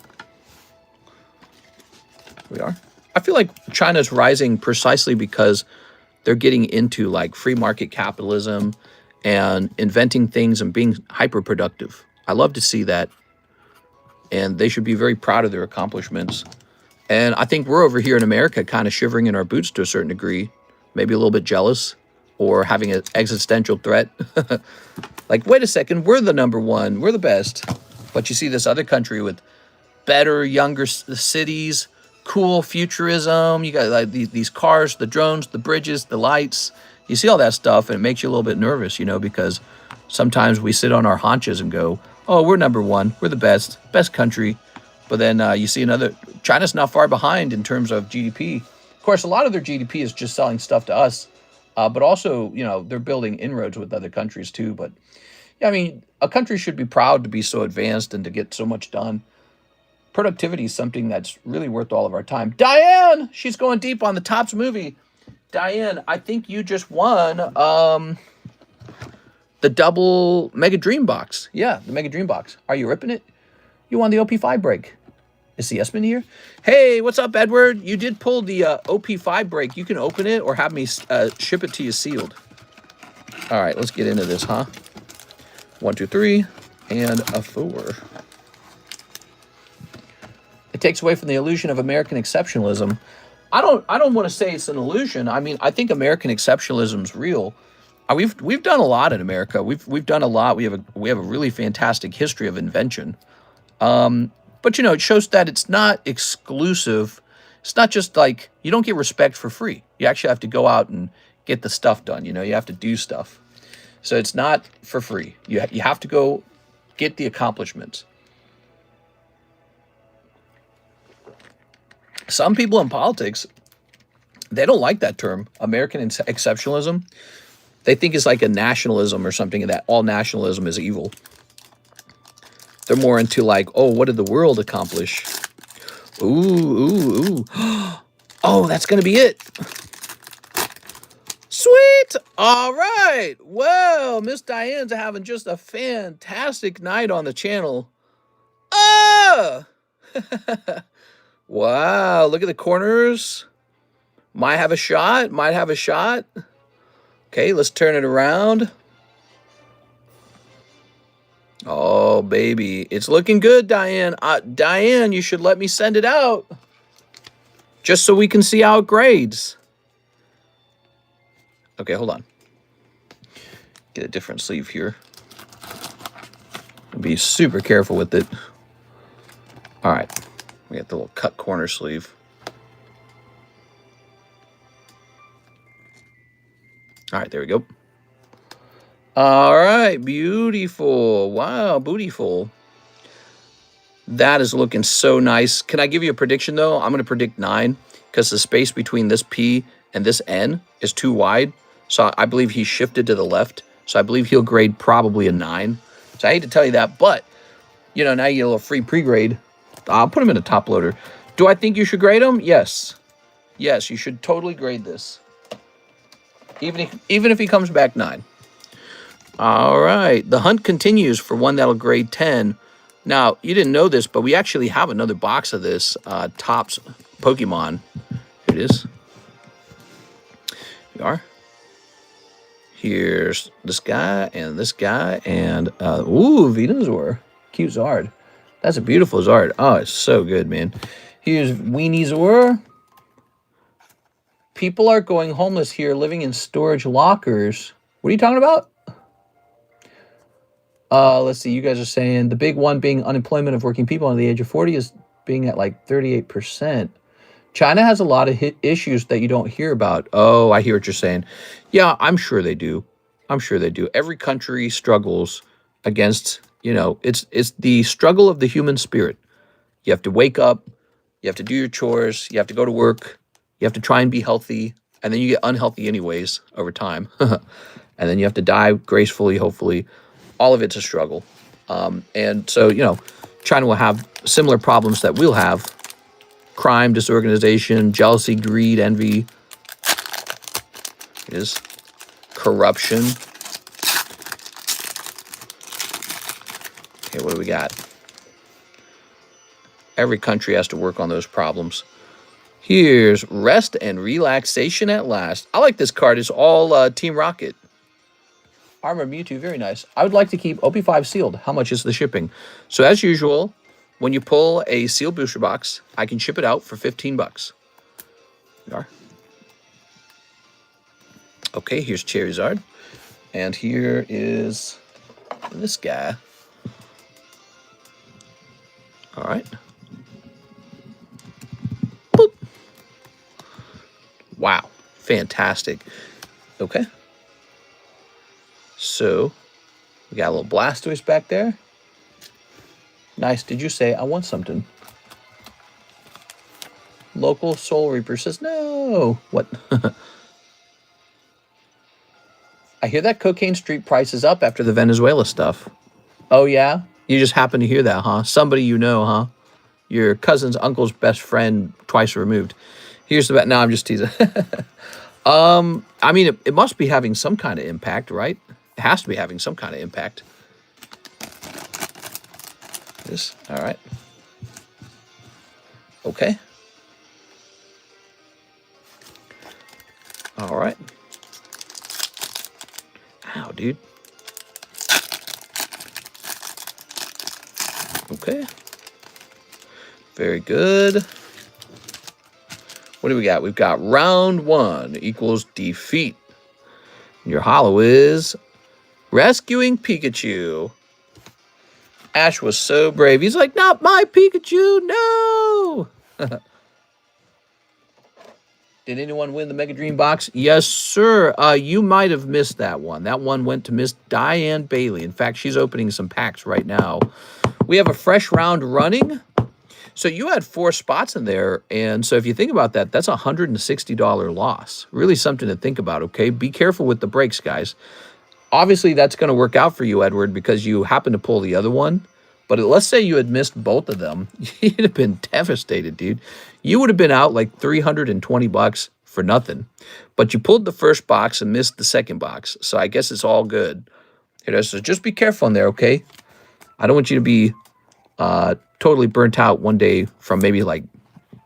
We are. I feel like China's rising precisely because they're getting into like free market capitalism and inventing things and being hyper productive. I love to see that. And they should be very proud of their accomplishments. And I think we're over here in America kind of shivering in our boots to a certain degree, maybe a little bit jealous or having an existential threat. Like, wait a second, we're the number one, we're the best. But you see this other country with better, younger cities, cool futurism. You got like these cars, the drones, the bridges, the lights. You see all that stuff, and it makes you a little bit nervous, you know, because sometimes we sit on our haunches and go, oh, we're number one, we're the best country. But then you see China's not far behind in terms of GDP. Of course, a lot of their GDP is just selling stuff to us, but also, you know, they're building inroads with other countries too. But yeah, I mean, a country should be proud to be so advanced and to get so much done. Productivity is something that's really worth all of our time. Diane, she's going deep on the Topps movie. Diane, I think you just won the double Mega Dream box. Yeah, the Mega Dream box. Are you ripping it? You won the OP5 break. Is the Espen here? Hey, what's up, Edward? You did pull the OP5 break. You can open it or have me ship it to you sealed. All right, let's get into this, huh? 1, 2, 3, and a 4. It takes away from the illusion of American exceptionalism. I don't want to say it's an illusion. I mean, I think American exceptionalism is real. We've done a lot in America. We've done a lot. We have a really fantastic history of invention. But you know, it shows that it's not exclusive. It's not just like you don't get respect for free. You actually have to go out and get the stuff done. You know, you have to do stuff. So it's not for free. You have to go get the accomplishments. Some people in politics, they don't like that term, American exceptionalism. They think it's like a nationalism or something, that all nationalism is evil. They're more into like, oh, what did the world accomplish? Ooh. Oh, that's going to be it. Sweet. All right. Well, Miss Diane's having just a fantastic night on the channel. Ah! Wow, look at the corners. Might have a shot. Okay, let's turn it around. Oh, baby. It's looking good, Diane. Diane, you should let me send it out. Just so we can see how it grades. Okay, hold on. Get a different sleeve here. Be super careful with it. All right. We got the little cut corner sleeve. All right, there we go. All right, beautiful. Wow, bootyful. That is looking so nice. Can I give you a prediction, though? I'm going to predict 9 because the space between this P and this N is too wide. So I believe he shifted to the left. So I believe he'll grade probably a 9. So I hate to tell you that, but, you know, now you get a little free pre-grade. I'll put him in a top loader. Do I think you should grade him? Yes. Yes, you should totally grade this. Even if he comes back 9. All right. The hunt continues for one that'll grade 10. Now, you didn't know this, but we actually have another box of this Topps Pokemon. Here it is. Here we are. Here's this guy and this guy. And, ooh, Venusaur. Cute Zard. That's a beautiful Zard. Oh, it's so good, man. Here's Weeniezaur. People are going homeless here, living in storage lockers. What are you talking about? Let's see. You guys are saying the big one being unemployment of working people under the age of 40 is being at like 38%. China has a lot of issues that you don't hear about. Oh, I hear what you're saying. Yeah, I'm sure they do. I'm sure they do. Every country struggles against, you know, it's the struggle of the human spirit. You have to wake up. You have to do your chores. You have to go to work. You have to try and be healthy, and then you get unhealthy anyways over time. And then you have to die gracefully, hopefully. All of it's a struggle. And so, you know, China will have similar problems that we'll have. Crime, disorganization, jealousy, greed, envy. Is corruption. Okay, what do we got? Every country has to work on those problems. Here's rest and relaxation at last. I like this card. It's all Team Rocket. Armor Mewtwo, very nice. I would like to keep OP5 sealed. How much is the shipping? So as usual, when you pull a sealed booster box, I can ship it out for 15 bucks. There you are. Okay, here's Charizard. And here is this guy. All right. Boop. Wow, fantastic. Okay. So, we got a little Blastoise back there. Nice. Did you say I want something? Local Soul Reaper says no. What? I hear that Cocaine Street price is up after the Venezuela stuff. Oh, yeah? You just happen to hear that, huh? Somebody you know, huh? Your cousin's uncle's best friend twice removed. Here's the... No, I'm just teasing. I mean, it must be having some kind of impact, right? It has to be having some kind of impact. This, all right. Okay. All right. Ow, dude. Okay. Very good. What do we got? We've got round 1 equals defeat. Your holo is rescuing Pikachu. Ash was so brave. He's like, not my Pikachu, no! Did anyone win the Mega Dream box? Yes, sir. You might have missed that one. That one went to Miss Diane Bailey. In fact, she's opening some packs right now. We have a fresh round running. So you had 4 spots in there, and so if you think about that, that's a $160 loss. Really something to think about, okay? Be careful with the breaks, guys. Obviously, that's going to work out for you, Edward, because you happen to pull the other one. But let's say you had missed both of them. You'd have been devastated, dude. You would have been out like 320 bucks for nothing. But you pulled the first box and missed the second box. So I guess it's all good. So just be careful in there, okay? I don't want you to be totally burnt out one day from maybe like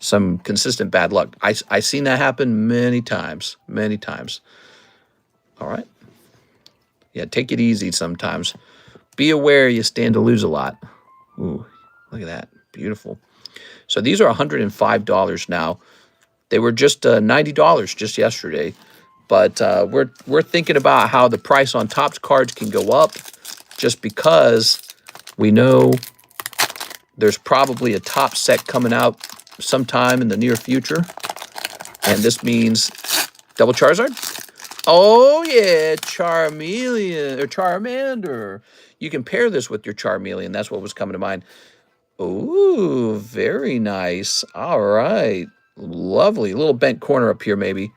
some consistent bad luck. I've seen that happen many times. Many times. All right. Yeah, take it easy sometimes. Be aware you stand to lose a lot. Ooh, look at that. Beautiful. So these are $105 now. They were just $90 just yesterday. But we're thinking about how the price on Topps cards can go up just because we know there's probably a top set coming out sometime in the near future. And this means double Charizard. Oh, yeah, Charmeleon, or Charmander. You can pair this with your Charmeleon. That's what was coming to mind. Ooh, very nice. All right. Lovely. A little bent corner up here, maybe.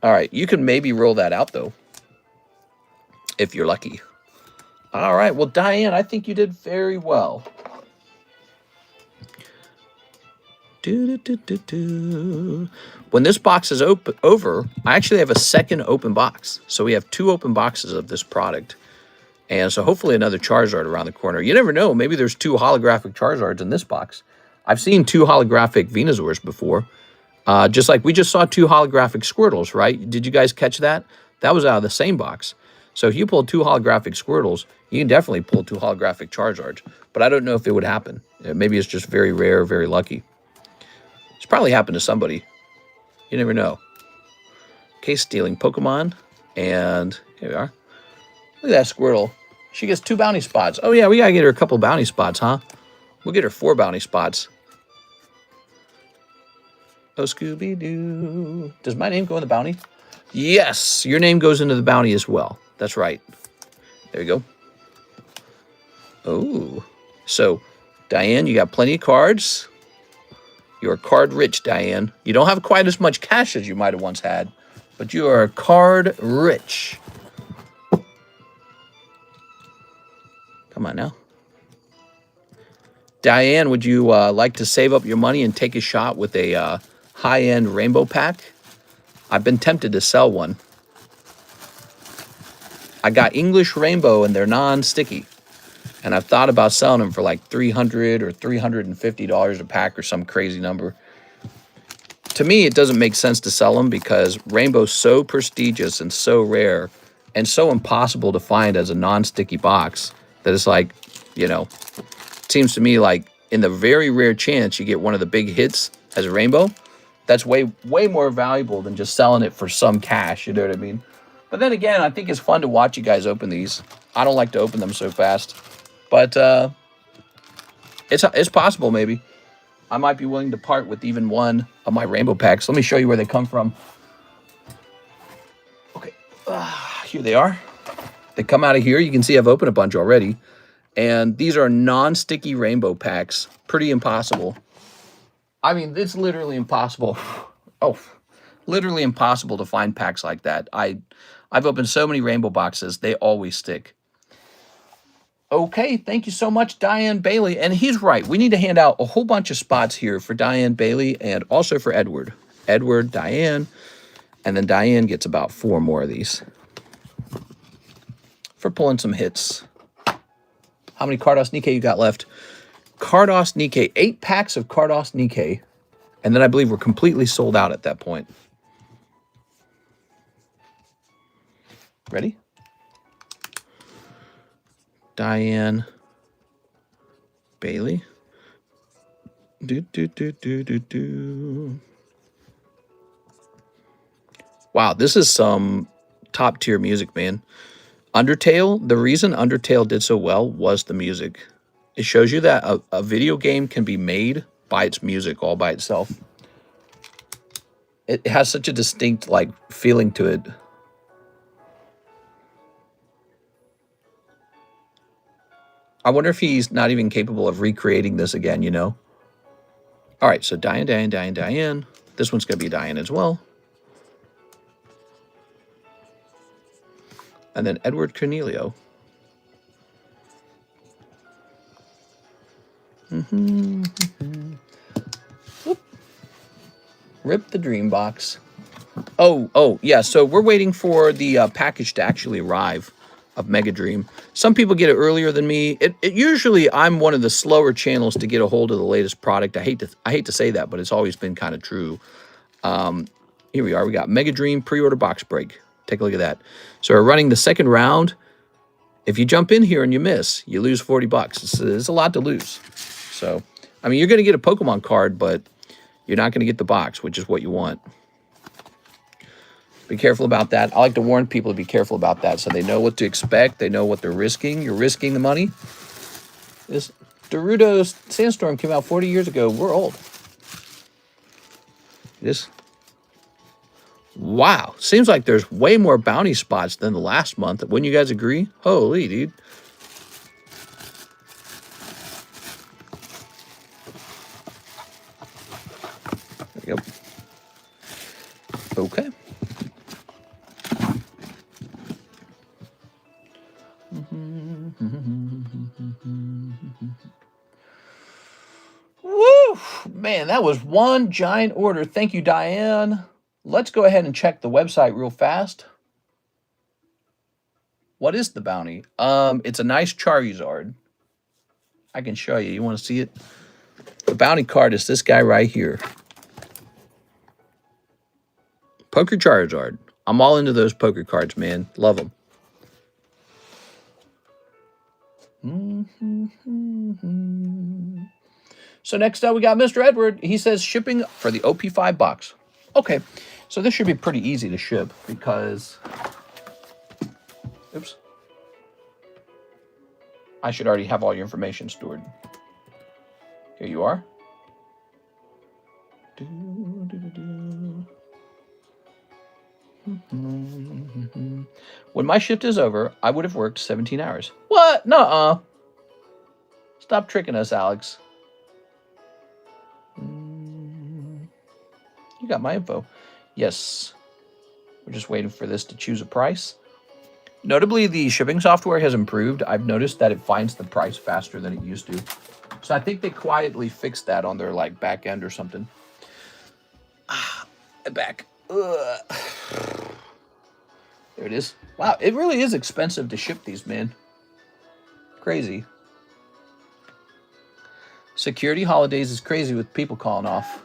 All right. You can maybe roll that out, though, if you're lucky. All right. Well, Diane, I think you did very well. When this box is over, I actually have a second open box. So we have 2 open boxes of this product. And so hopefully another Charizard around the corner. You never know. Maybe there's 2 holographic Charizards in this box. I've seen 2 holographic Venusaurs before. Just like we just saw 2 holographic Squirtles, right? Did you guys catch that? That was out of the same box. So if you pull 2 holographic Squirtles, you can definitely pull 2 holographic Charizards. But I don't know if it would happen. Maybe it's just very rare, very lucky. It's probably happened to somebody. You never know. Case stealing Pokemon. And here we are. Look at that Squirtle. She gets 2 bounty spots. Oh, yeah, we got to get her a couple bounty spots, huh? We'll get her 4 bounty spots. Oh, Scooby-Doo. Does my name go in the bounty? Yes, your name goes into the bounty as well. That's right. There you go. Oh. So, Diane, you got plenty of cards. You're card rich, Diane. You don't have quite as much cash as you might have once had, but you are card rich. Come on now. Diane, would you like to save up your money and take a shot with a high-end rainbow pack? I've been tempted to sell one. I got English Rainbow and they're non-sticky. And I've thought about selling them for like $300 or $350 a pack or some crazy number. To me, it doesn't make sense to sell them because Rainbow's so prestigious and so rare and so impossible to find as a non-sticky box that it's like, you know, it seems to me like in the very rare chance you get one of the big hits as a Rainbow, that's way more valuable than just selling it for some cash, you know what I mean? But then again, I think it's fun to watch you guys open these. I don't like to open them so fast. But it's possible, maybe. I might be willing to part with even one of my rainbow packs. Let me show you where they come from. Okay, here they are. They come out of here. You can see I've opened a bunch already. And these are non-sticky rainbow packs. Pretty impossible. I mean, it's literally impossible. Oh, literally impossible to find packs like that. I've opened so many rainbow boxes. They always stick. Okay, thank you so much, Diane Bailey. And he's right. We need to hand out a whole bunch of spots here for Diane Bailey and also for Edward. Edward, Diane, and then Diane gets about 4 more of these for pulling some hits. How many Cardos Nikkei you got left? Cardos Nikkei, 8 packs of Cardos Nikkei. And then I believe we're completely sold out at that point. Ready? Diane Bailey. Wow, this is some top tier music, man. Undertale, the reason Undertale did so well was the music. It shows you that a video game can be made by its music all by itself. It has such a distinct like feeling to it. I wonder if he's not even capable of recreating this again, you know? All right, so Diane. This one's going to be Diane as well. And then Edward Cornelio. Rip the dream box. Oh, yeah, so we're waiting for the package to actually arrive of Mega Dream. Some people get it earlier than me. It usually I'm one of the slower channels to get a hold of the latest product. I hate to say that, but it's always been kind of true. Here we are. We got Mega Dream pre-order box break. Take a look at that. So we're running the second round. If you jump in here and you miss, you lose 40 bucks. It's a lot to lose. So, I mean, you're going to get a Pokemon card, but you're not going to get the box, which is what you want. Be careful about that. I like to warn people to be careful about that so they know what to expect. They know what they're risking. You're risking the money. This Gerudo's Sandstorm came out 40 years ago. We're old. Wow. Seems like there's way more bounty spots than the last month. Wouldn't you guys agree? Holy, dude. There we go. Okay. Woo! Man, that was one giant order. Thank you, Diane. Let's go ahead and check the website real fast. What is the bounty? It's a nice Charizard. I can show you. You want to see it? The bounty card is this guy right here. Poker Charizard. I'm all into those poker cards, man. Love them. So next up, we got Mr. Edward. He says shipping for the OP5 box. Okay, so this should be pretty easy to ship because... Oops. I should already have all your information stored. Here you are. When my shift is over, I would have worked 17 hours. What? Nuh-uh. Stop tricking us, Alex. You got my info. Yes. We're just waiting for this to choose a price. Notably, the shipping software has improved. I've noticed that it finds the price faster than it used to. So I think they quietly fixed that on their like back end or something. Back. Ugh. There it is. Wow, it really is expensive to ship these, man. Crazy. Security holidays is crazy with people calling off.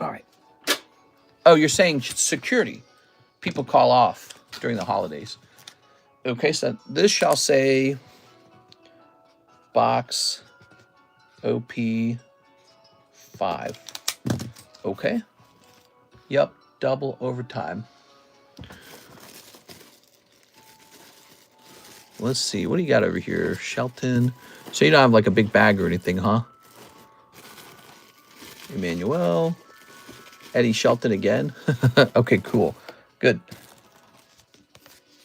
All right. Oh, you're saying security. People call off during the holidays. Okay, so this shall say box OP5. Okay. Yep, double overtime. Let's see. What do you got over here? Shelton. So you don't have like a big bag or anything, huh? Emmanuel. Eddie Shelton again. Okay, cool. Good.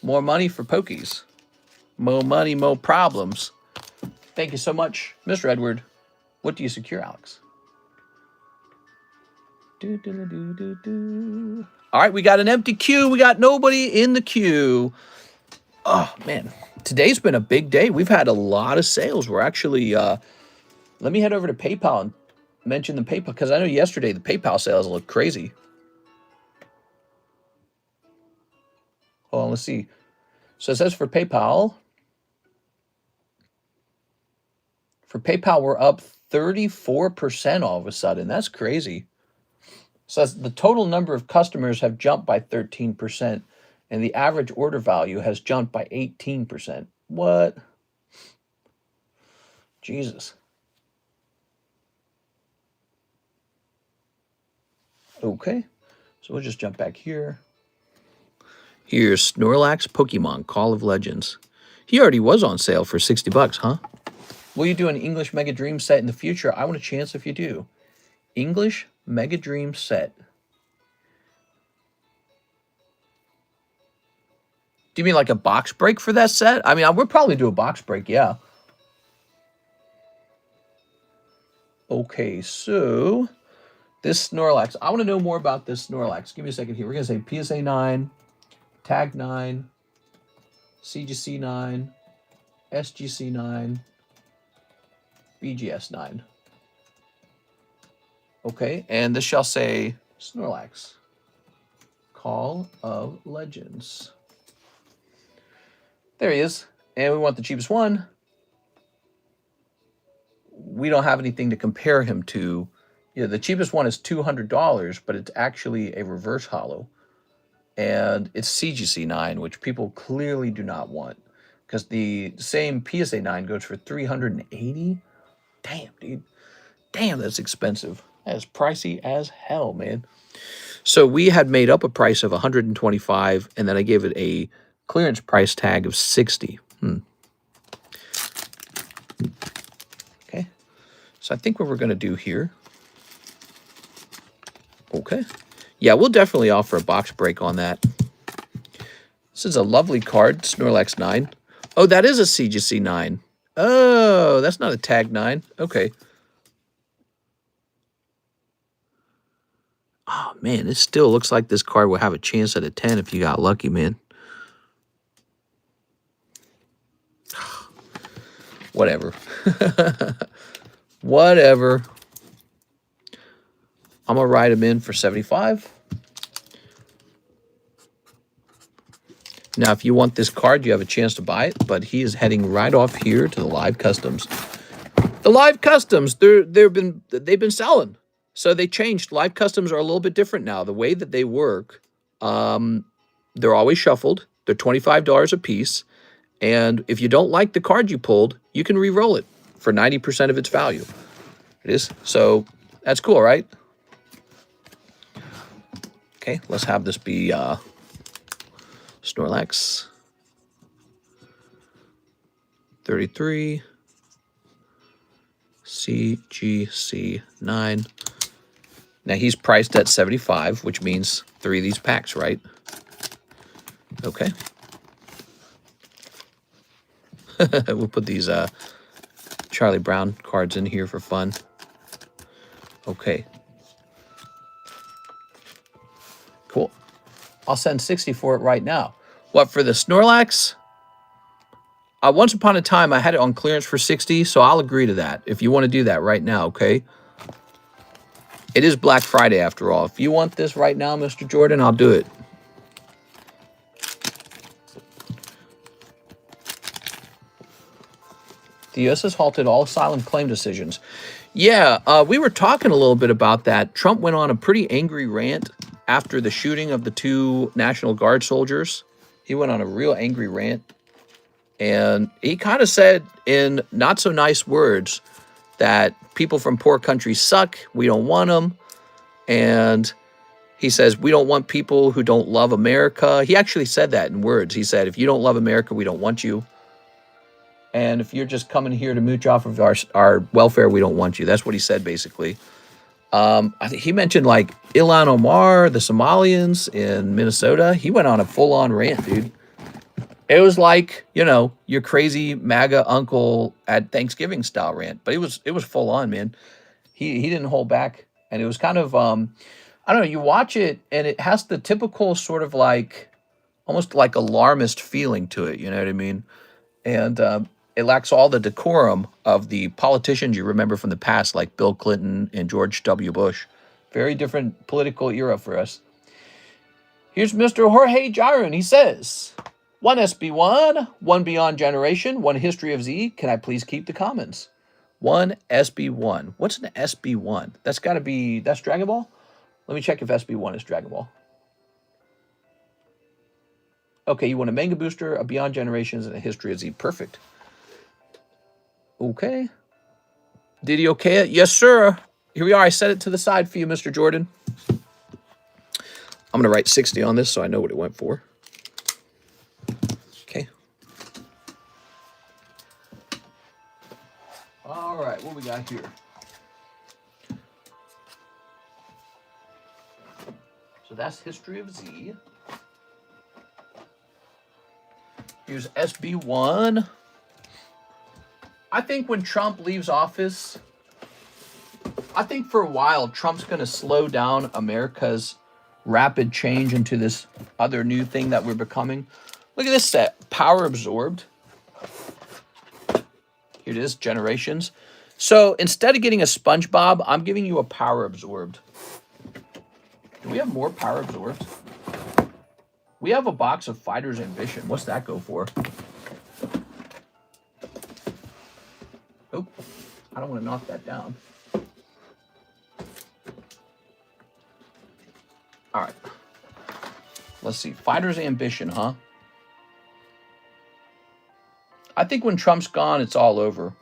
More money for Pokies. More money, more problems. Thank you so much, Mr. Edward. What do you secure, Alex? All right, we got an empty queue. We got nobody in the queue. Oh, man. Today's been a big day. We've had a lot of sales. We're actually, let me head over to PayPal and mention the PayPal, because I know yesterday the PayPal sales looked crazy. Hold on, let's see. So it says for PayPal, we're up 34% all of a sudden. That's crazy. So the total number of customers have jumped by 13%, and the average order value has jumped by 18%. What? Jesus. Okay. So we'll just jump back here. Here's Snorlax Pokemon Call of Legends. He already was on sale for 60 bucks, huh? Will you do an English Mega Dream set in the future? I want a chance if you do. English Mega Dream set. Do you mean like a box break for that set? I mean, we'll probably do a box break, yeah. Okay, so this Snorlax. I want to know more about this Snorlax. Give me a second here. We're going to say PSA 9, Tag 9, CGC 9, SGC 9, BGS 9. Okay, and this shall say Snorlax. Call of Legends. There he is. And we want the cheapest one. We don't have anything to compare him to. Yeah, the cheapest one is $200, but it's actually a reverse holo. And it's CGC 9, which people clearly do not want. Because the same PSA 9 goes for $380. Damn, dude. Damn, that's expensive. That is pricey as hell, man. So we had made up a price of $125, and then I gave it a clearance price tag of $60. Okay. So I think what we're going to do here. Okay. Yeah, we'll definitely offer a box break on that. This is a lovely card, Snorlax 9. Oh, that is a CGC 9. Oh, that's not a tag 9. Okay. Oh, man, it still looks like this card will have a chance at a 10 if you got lucky, man. Whatever. Whatever. I'm going to write him in for 75. Now, if you want this card, you have a chance to buy it, but he is heading right off here to the live customs. The live customs, they've been selling. So they changed. Live customs are a little bit different now. The way that they work, they're always shuffled. They're $25 a piece. And if you don't like the card you pulled, you can re-roll it for 90% of its value. It is. So that's cool, right? Okay, let's have this be Snorlax. 33. CGC 9. Now he's priced at 75, which means 3 of these packs, right? Okay. We'll put these Charlie Brown cards in here for fun. Okay. I'll send 60 for it right now. What, for the Snorlax? Once upon a time, I had it on clearance for 60, so I'll agree to that if you want to do that right now, okay? It is Black Friday, after all. If you want this right now, Mr. Jordan, I'll do it. The U.S. has halted all asylum claim decisions. Yeah, we were talking a little bit about that. Trump went on a pretty angry rant after the shooting of the 2 National Guard soldiers. He went on a real angry rant. And he kind of said in not so nice words that people from poor countries suck. We don't want them. And he says, we don't want people who don't love America. He actually said that in words. He said, if you don't love America, we don't want you. And if you're just coming here to mooch off of our welfare, we don't want you. That's what he said, basically. I think he mentioned like Ilhan Omar, the Somalians in Minnesota. He went on a full-on rant, dude. It was like, you know, your crazy MAGA uncle at Thanksgiving style rant. But it was full-on, man. He didn't hold back. And it was kind of, I don't know, you watch it, and it has the typical sort of like, almost like alarmist feeling to it, you know what I mean? And it lacks all the decorum of the politicians you remember from the past, like Bill Clinton and George W. Bush. Very different political era for us. Here's Mr. Jorge Jaron. He says, 1 SB1, 1 Beyond Generation, 1 History of Z. Can I please keep the comments? 1 SB1. What's an SB1? That's got to be, that's Dragon Ball? Let me check if SB1 is Dragon Ball. Okay, you want a Manga Booster, a Beyond Generations, and a History of Z. Perfect. Okay. Did he okay it? Yes, sir. Here we are. I set it to the side for you, Mr. Jordan. I'm going to write 60 on this so I know what it went for. Okay. All right, what we got here? So that's History of Z. Here's SB1. I think when Trump leaves office, I think for a while, Trump's going to slow down America's rapid change into this other new thing that we're becoming. Look at this set, Power Absorbed. Here it is, Generations. So instead of getting a Spongebob, I'm giving you a Power Absorbed. Do we have more Power Absorbed? We have a box of Fighter's Ambition. What's that go for? Oh, I don't want to knock that down. All right. Let's see. Fighter's Ambition, huh? I think when Trump's gone, it's all over.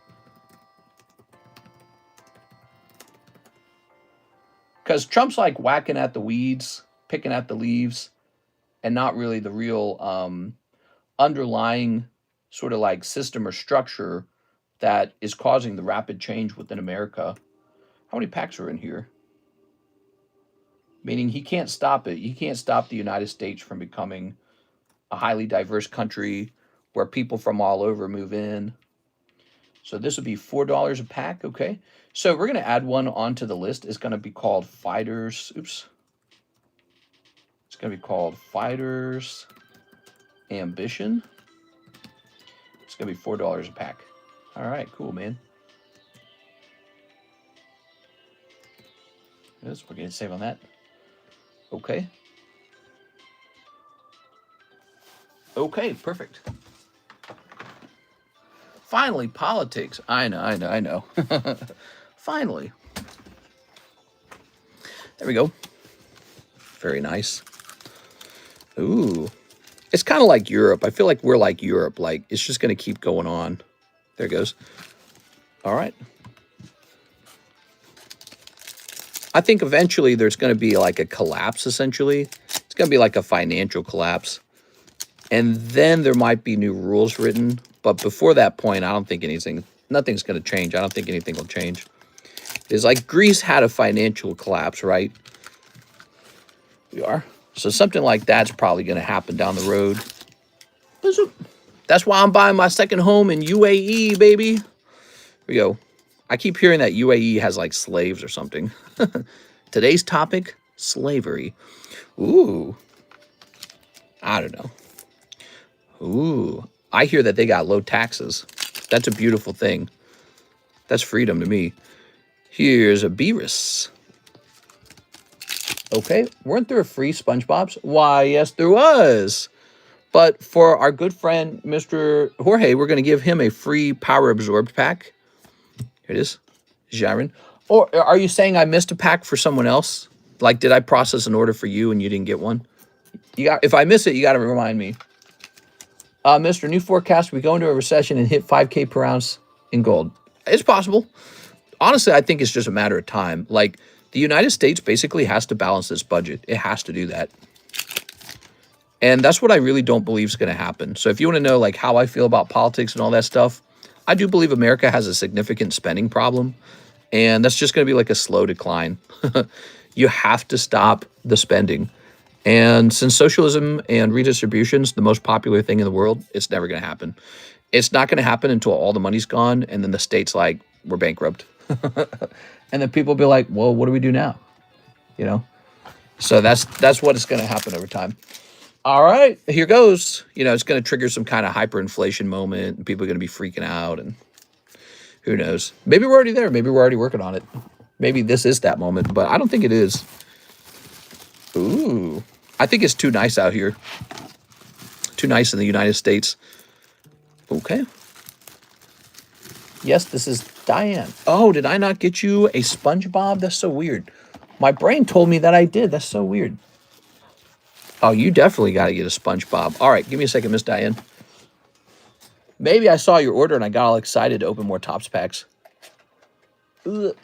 Because Trump's like whacking at the weeds, picking at the leaves, and not really the real underlying sort of like system or structure that is causing the rapid change within America. How many packs are in here? Meaning he can't stop it. He can't stop the United States from becoming a highly diverse country where people from all over move in. So this would be $4 a pack, okay? So we're going to add one onto the list. It's going to be called Fighters. Oops. It's going to be called Fighters Ambition. It's going to be $4 a pack. All right, cool, man. Yes, we're going to save on that. Okay. Okay, perfect. Finally, politics. I know. Finally. There we go. Very nice. Ooh. It's kind of like Europe. I feel like we're like Europe. Like, it's just going to keep going on. There it goes. All right. I think eventually there's going to be like a collapse, essentially. It's going to be like a financial collapse. And then there might be new rules written. But before that point, I don't think nothing's going to change. I don't think anything will change. It's like Greece had a financial collapse, right? We are. So something like that's probably going to happen down the road. That's why I'm buying my second home in UAE, baby. Here we go. I keep hearing that UAE has like slaves or something. Today's topic, slavery. Ooh. I don't know. Ooh, I hear that they got low taxes. That's a beautiful thing. That's freedom to me. Here's a Beerus. Okay, weren't there free Spongebobs? Why, yes, there was. But for our good friend, Mr. Jorge, we're going to give him a free Power Absorbed pack. Here it is, Jiren. Or are you saying I missed a pack for someone else? Like, did I process an order for you and you didn't get one? If I miss it, you got to remind me. Mr. New Forecast, we go into a recession and hit 5K per ounce in gold. It's possible. Honestly, I think it's just a matter of time. Like, the United States basically has to balance this budget. It has to do that. And that's what I really don't believe is going to happen. So if you want to know, like, how I feel about politics and all that stuff, I do believe America has a significant spending problem. And that's just going to be like a slow decline. You have to stop the spending. And since socialism and redistribution is the most popular thing in the world, it's never going to happen. It's not going to happen until all the money's gone. And then the state's like, we're bankrupt. And then people will be like, well, what do we do now? You know? So that's what is going to happen over time. All right, here goes. You know, it's going to trigger some kind of hyperinflation moment. And people are going to be freaking out. And who knows? Maybe we're already there. Maybe we're already working on it. Maybe this is that moment. But I don't think it is. Ooh. I think it's too nice out here. Too nice in the United States. Okay. Yes, this is Diane. Oh, did I not get you a Spongebob? That's so weird. My brain told me that I did. That's so weird. Oh, you definitely got to get a Spongebob. All right, give me a second, Miss Diane. Maybe I saw your order and I got all excited to open more Topps packs. Ugh.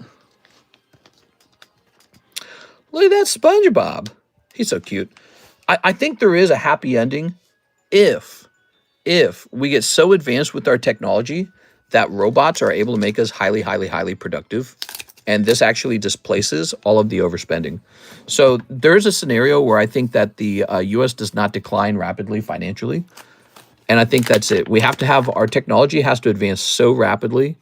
Look at that Spongebob. He's so cute. I think there is a happy ending if we get so advanced with our technology that robots are able to make us highly, highly, highly productive. And this actually displaces all of the overspending. So there's a scenario where I think that the U.S. does not decline rapidly financially. And I think that's it. We have to have, our technology has to advance so rapidly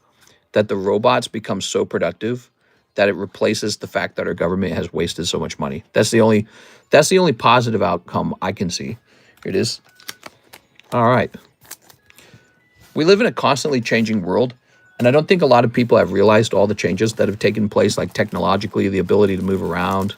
that the robots become so productive that it replaces the fact that our government has wasted so much money. That's the only positive outcome I can see. Here it is. All right. We live in a constantly changing world, and I don't think a lot of people have realized all the changes that have taken place, like technologically, the ability to move around.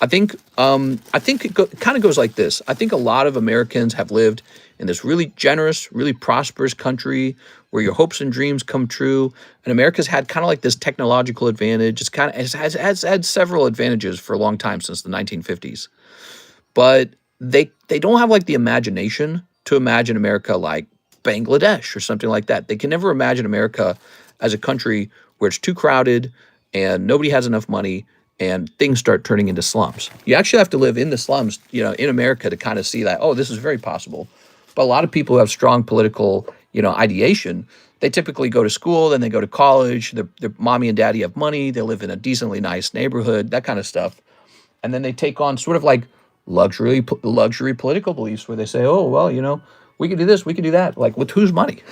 I think it kind of goes like this. I think a lot of Americans have lived in this really generous, really prosperous country where your hopes and dreams come true. And America's had kind of like this technological advantage. It's kind of has had several advantages for a long time since the 1950s. But they don't have like the imagination to imagine America like Bangladesh or something like that. They can never imagine America as a country where it's too crowded and nobody has enough money and things start turning into slums. You actually have to live in the slums, you know, in America to kind of see that, oh, this is very possible. But a lot of people who have strong political, you know, ideation, they typically go to school, then they go to college, their mommy and daddy have money, they live in a decently nice neighborhood, that kind of stuff. And then they take on sort of like luxury political beliefs where they say, oh, well, you know, we can do this, we can do that. Like, with whose money?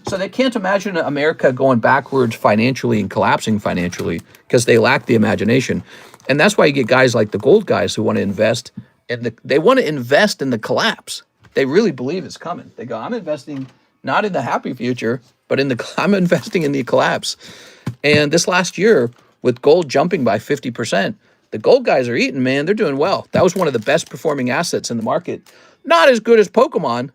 So they can't imagine America going backwards financially and collapsing financially because they lack the imagination. And that's why you get guys like the gold guys who want to invest in the collapse. They really believe it's coming. They go, I'm investing not in the happy future, but I'm investing in the collapse. And this last year, with gold jumping by 50%, the gold guys are eating, man. They're doing well. That was one of the best performing assets in the market. Not as good as Pokemon.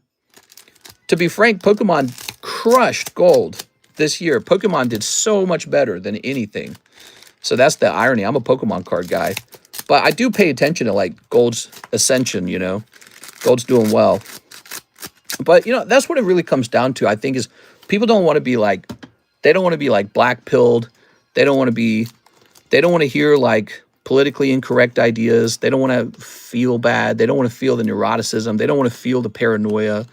To be frank, Pokemon crushed gold this year. Pokemon did so much better than anything. So that's the irony. I'm a Pokemon card guy. But I do pay attention to, like, gold's ascension, you know. Gold's doing well. But, you know, that's what it really comes down to, I think, is people don't want to be, like, they don't want to be, like, black-pilled. They don't want to hear, like, politically incorrect ideas. They don't want to feel bad. They don't want to feel the neuroticism. They don't want to feel the paranoia.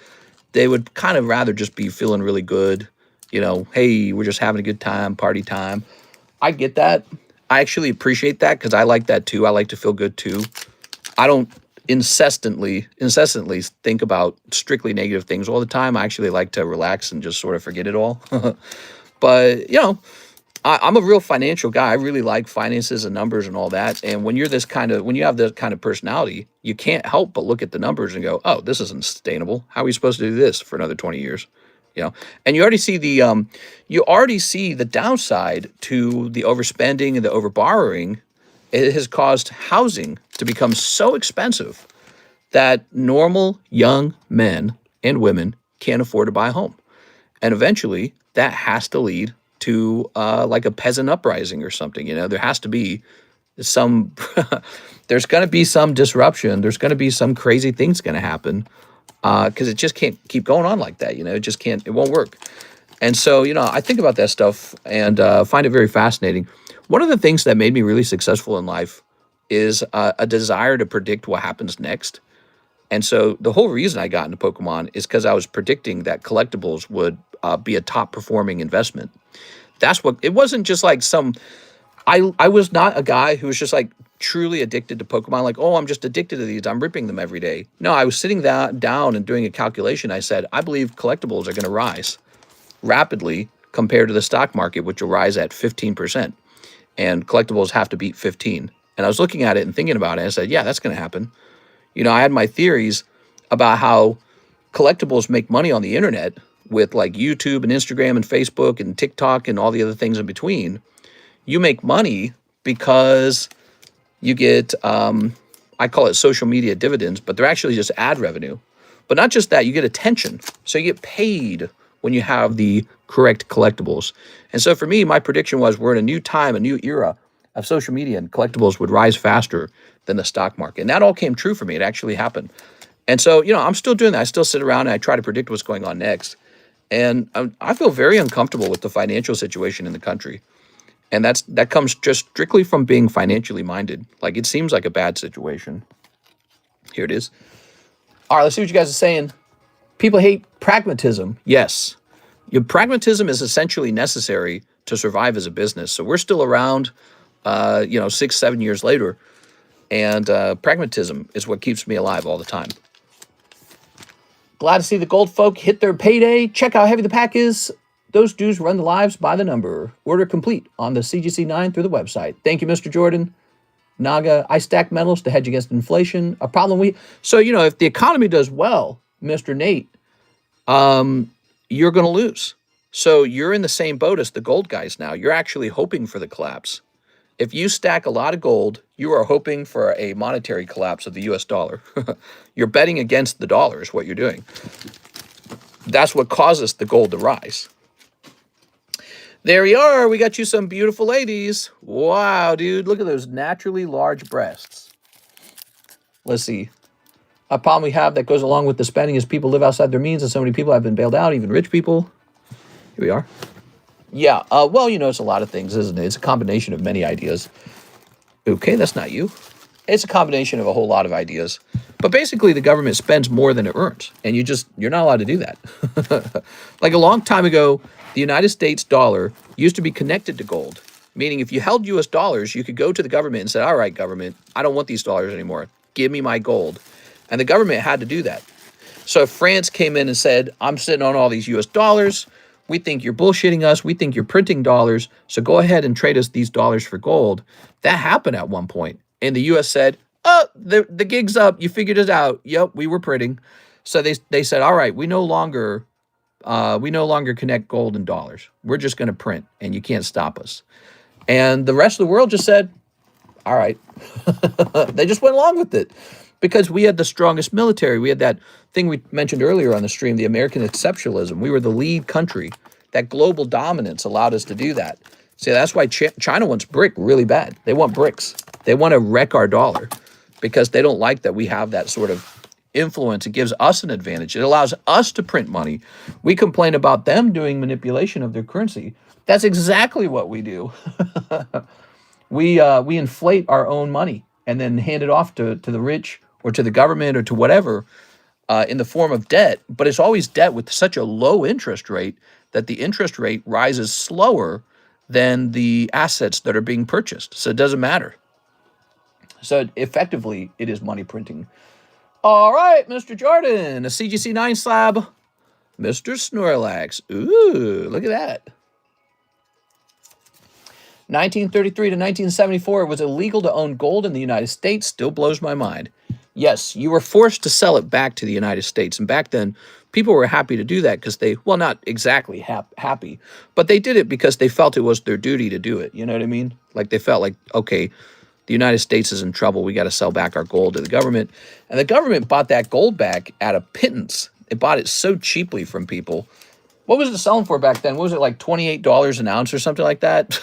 They would kind of rather just be feeling really good. You know, hey, we're just having a good time, party time. I get that. I actually appreciate that because I like that too. I like to feel good too. I don't incessantly think about strictly negative things all the time. I actually like to relax and just sort of forget it all. But, you know, I'm a real financial guy. I really like finances and numbers and all that. And when you're this kind of, when you have this kind of personality, you can't help but look at the numbers and go, "Oh, this isn't sustainable. How are we supposed to do this for another 20 years?" You know, and you already see the downside to the overspending and the overborrowing. It has caused housing to become so expensive that normal young men and women can't afford to buy a home. And eventually that has to lead to like a peasant uprising or something. You know, there has to be some, there's going to be some disruption. There's going to be some crazy things going to happen because it just can't keep going on like that. You know, it just can't, it won't work. And so, you know, I think about that stuff and find it very fascinating. One of the things that made me really successful in life is a desire to predict what happens next. And so the whole reason I got into Pokemon is because I was predicting that collectibles would be a top performing investment. That's what, it wasn't just like I was not a guy who was just like truly addicted to Pokemon. Like, oh, I'm just addicted to these. I'm ripping them every day. No, I was sitting down and doing a calculation. I said, I believe collectibles are going to rise rapidly compared to the stock market, which will rise at 15%. And collectibles have to beat 15. And I was looking at it and thinking about it. And I said, yeah, that's going to happen. You know, I had my theories about how collectibles make money on the internet with like YouTube and Instagram and Facebook and TikTok and all the other things in between. You make money because you get, I call it social media dividends, but they're actually just ad revenue. But not just that, you get attention. So you get paid when you have the correct collectibles. And so for me, my prediction was we're in a new time, a new era of social media, and collectibles would rise faster than the stock market. And that all came true for me. It actually happened. And so, you know, I'm still doing that. I still sit around and I try to predict what's going on next. And I feel very uncomfortable with the financial situation in the country. And that comes just strictly from being financially minded. Like, it seems like a bad situation. Here it is. All right, let's see what you guys are saying. People hate pragmatism. Yes. Your pragmatism is essentially necessary to survive as a business. So we're still around, 6, 7 years later. And pragmatism is what keeps me alive all the time. Glad to see the gold folk hit their payday. Check how heavy the pack is. Those dudes run the lives by the number. Order complete on the CGC9 through the website. Thank you, Mr. Jordan. Naga, I stack metals to hedge against inflation. A problem so, you know, if the economy does well, Mr. Nate, you're going to lose. So you're in the same boat as the gold guys now. You're actually hoping for the collapse. If you stack a lot of gold, you are hoping for a monetary collapse of the US dollar. You're betting against the dollar is what you're doing. That's what causes the gold to rise. There we are. We got you some beautiful ladies. Wow, dude. Look at those naturally large breasts. Let's see. A problem we have that goes along with the spending is people live outside their means, and so many people have been bailed out, even rich people. Here we are. Yeah, well, you know, it's a lot of things, isn't it? It's a combination of many ideas. Okay, that's not you. It's a combination of a whole lot of ideas. But basically, the government spends more than it earns, and you're not allowed to do that. Like a long time ago, the United States dollar used to be connected to gold, meaning if you held US dollars, you could go to the government and say, all right, government, I don't want these dollars anymore. Give me my gold. And the government had to do that. So if France came in and said, I'm sitting on all these US dollars, we think you're bullshitting us, we think you're printing dollars, so go ahead and trade us these dollars for gold. That happened at one point. And the US said, oh, the gig's up, you figured it out. Yep, we were printing. So they said, all right, we no longer connect gold and dollars. We're just going to print, and you can't stop us. And the rest of the world just said, all right. They just went along with it because we had the strongest military. We had that thing we mentioned earlier on the stream, the American exceptionalism. We were the lead country. That global dominance allowed us to do that. See, that's why China wants brick really bad. They want bricks. They want to wreck our dollar because they don't like that we have that sort of influence. It gives us an advantage. It allows us to print money. We complain about them doing manipulation of their currency. That's exactly what we do. We inflate our own money and then hand it off to the rich or to the government or to whatever in the form of debt. But it's always debt with such a low interest rate that the interest rate rises slower than the assets that are being purchased. So it doesn't matter. So effectively, it is money printing. All right, Mr. Jordan, a CGC9 slab. Mr. Snorlax. Ooh, look at that. 1933 to 1974, it was illegal to own gold in the United States. Still blows my mind. Yes, you were forced to sell it back to the United States. And back then, people were happy to do that because they, well, not exactly happy, but they did it because they felt it was their duty to do it. You know what I mean? Like they felt like, okay, the United States is in trouble. We got to sell back our gold to the government. And the government bought that gold back at a pittance. It bought it so cheaply from people. What was it selling for back then? What was it, like $28 an ounce or something like that?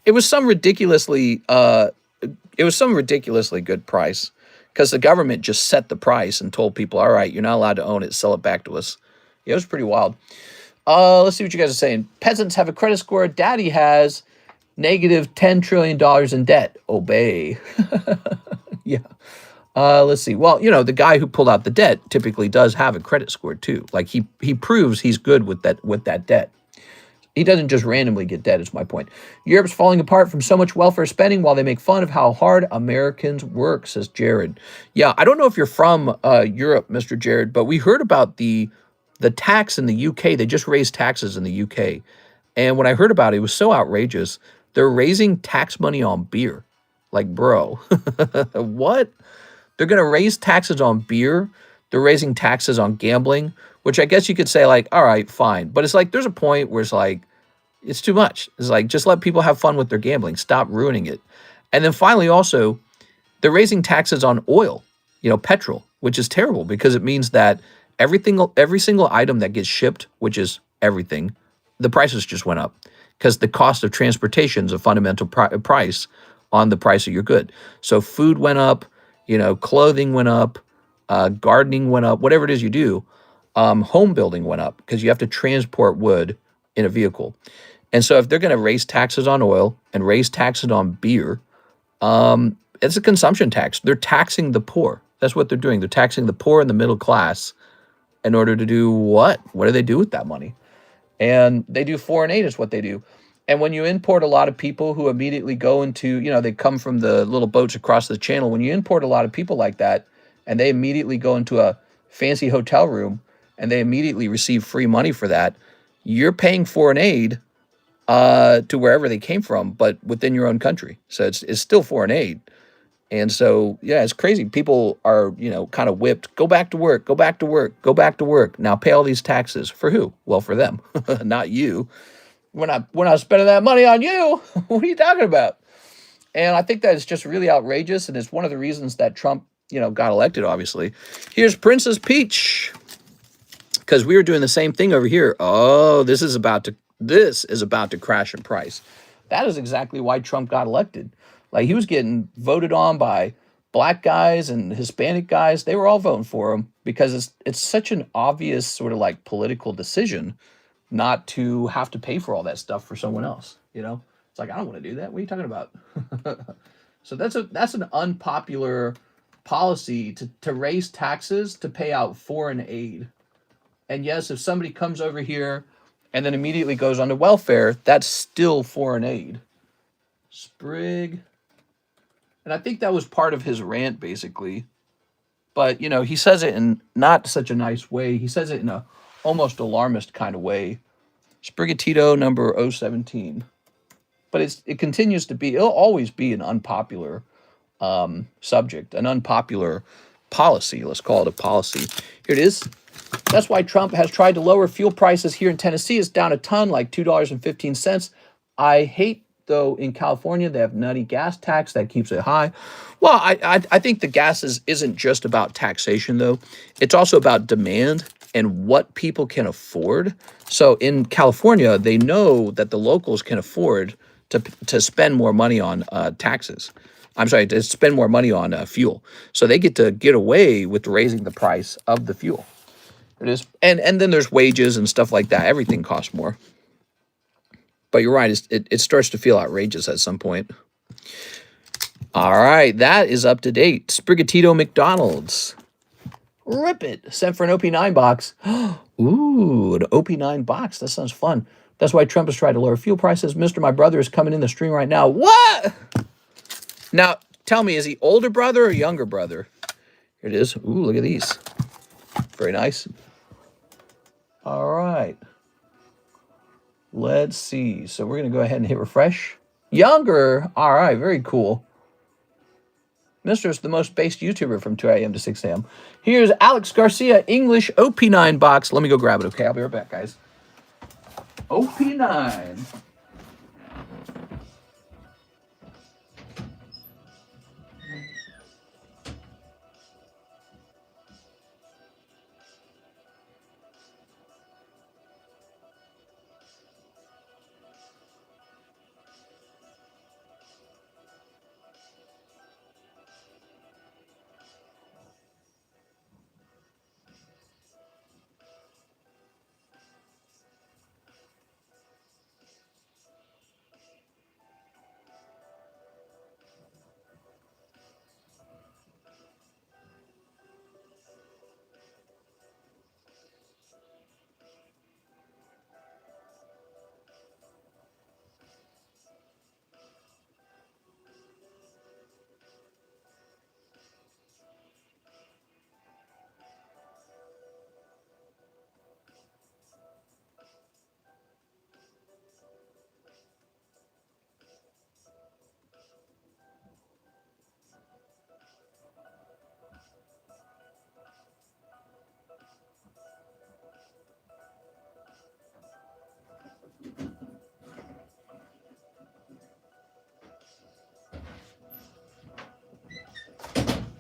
It was some ridiculously good price because the government just set the price and told people, all right, you're not allowed to own it, sell it back to us. Yeah, it was pretty wild. Let's see what you guys are saying. Peasants have a credit score. Daddy has negative $10 trillion in debt. Obey. Yeah. Let's see. Well, you know, the guy who pulled out the debt typically does have a credit score too. Like he proves he's good with that debt. He doesn't just randomly get debt, is my point. Europe's falling apart from so much welfare spending while they make fun of how hard Americans work, says Jared. Yeah, I don't know if you're from Europe, Mr. Jared, but we heard about the tax in the UK. They just raised taxes in the UK. And when I heard about it, it was so outrageous. They're raising tax money on beer. Like, bro, what? They're going to raise taxes on beer. They're raising taxes on gambling, which I guess you could say like, all right, fine. But it's like, there's a point where it's like, it's too much. It's like, just let people have fun with their gambling. Stop ruining it. And then finally, also, they're raising taxes on oil, you know, petrol, which is terrible because it means that every single item that gets shipped, which is everything, the prices just went up because the cost of transportation is a fundamental price on the price of your good. So food went up, you know, clothing went up, gardening went up, whatever it is you do. Home building went up because you have to transport wood in a vehicle. And so if they're going to raise taxes on oil and raise taxes on beer, it's a consumption tax. They're taxing the poor. That's what they're doing. They're taxing the poor and the middle class in order to do what? What do they do with that money? And they do foreign aid is what they do. And when you import a lot of people who immediately go into, you know, they come from the little boats across the channel. When you import a lot of people like that and they immediately go into a fancy hotel room and they immediately receive free money for that, you're paying foreign aid to wherever they came from, but within your own country. So it's still foreign aid. And so, yeah, it's crazy. People are, you know, kind of whipped. Go back to work, go back to work, go back to work. Now pay all these taxes. For who? Well, for them, not you. We're not spending that money on you. What are you talking about? And I think that is just really outrageous. And it's one of the reasons that Trump, you know, got elected, obviously. Here's Princess Peach. Because we were doing the same thing over here. Oh, this is about to crash in price. That is exactly why Trump got elected. Like, he was getting voted on by black guys and Hispanic guys. They were all voting for him because it's such an obvious sort of like political decision not to have to pay for all that stuff for someone else. You know, it's like, I don't want to do that. What are you talking about? So that's an unpopular policy to raise taxes to pay out foreign aid. And yes, if somebody comes over here and then immediately goes on to welfare, that's still foreign aid. Sprig. And I think that was part of his rant, basically. But, you know, he says it in not such a nice way. He says it in a almost alarmist kind of way. Sprigatito number 017. But it continues to be, it'll always be an unpopular subject, an unpopular policy. Let's call it a policy. Here it is. That's why Trump has tried to lower fuel prices here in Tennessee. It's down a ton, like $2.15. I hate, though, in California, they have nutty gas tax that keeps it high. Well, I think the gas isn't just about taxation, though. It's also about demand and what people can afford. So in California, they know that the locals can afford to spend more money on taxes. I'm sorry, to spend more money on fuel. So they get to get away with raising the price of the fuel. It is, and then there's wages and stuff like that. Everything costs more. But you're right, it starts to feel outrageous at some point. All right, that is up to date. Sprigatito McDonald's. Rip it. Sent for an OP9 box. Ooh, an OP9 box. That sounds fun. That's why Trump has tried to lower fuel prices. Mr. My brother is coming in the stream right now. What? Now, tell me, is he older brother or younger brother? Here it is. Ooh, look at these. Very nice. All right. Let's see. So we're going to go ahead and hit refresh. Younger. All right. Very cool. Mr.'s the most based YouTuber from 2 a.m. to 6 a.m. Here's Alex Garcia, English OP9 box. Let me go grab it, okay? I'll be right back, guys. OP9.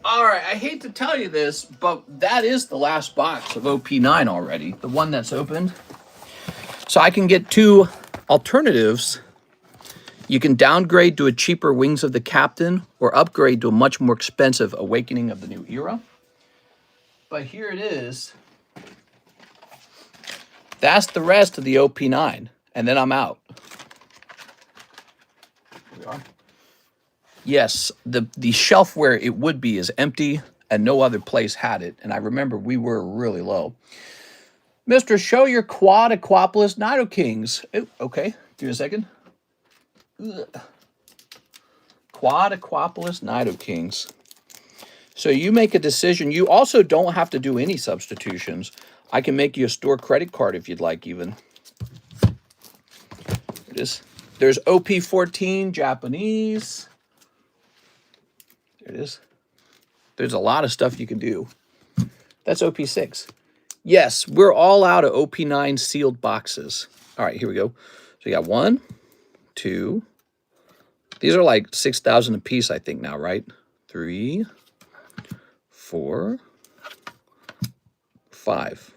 All right, I hate to tell you this, but that is the last box of OP9 already, the one that's opened. So I can get 2 alternatives. You can downgrade to a cheaper Wings of the Captain or upgrade to a much more expensive Awakening of the New Era. But here it is. That's the rest of the OP9, and then I'm out. Here we are. Yes, the shelf where it would be is empty, and no other place had it. And I remember we were really low. Mr. Show your quad Aquapolis Nidokings. Oh, okay, give me a second. Ugh. Quad Aquapolis Nidokings. So you make a decision. You also don't have to do any substitutions. I can make you a store credit card if you'd like, even. It is. There's OP14 Japanese. There it is. There's a lot of stuff you can do. That's OP6. Yes, we're all out of OP9 sealed boxes. All right, here we go. So you got 1, 2. These are like 6,000 a piece, I think now, right? 3, 4, 5.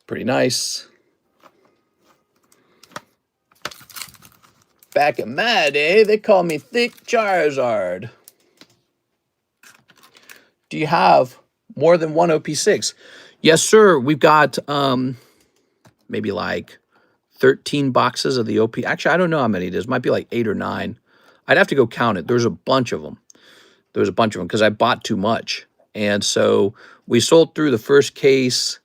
Pretty nice. Back in my day, they called me Thick Charizard. Do you have more than 1 OP6? Yes, sir. We've got maybe like 13 boxes of the OP. Actually, I don't know how many it is. It might be like 8 or 9. I'd have to go count it. There's a bunch of them. There's a bunch of them because I bought too much. And so we sold through the first case,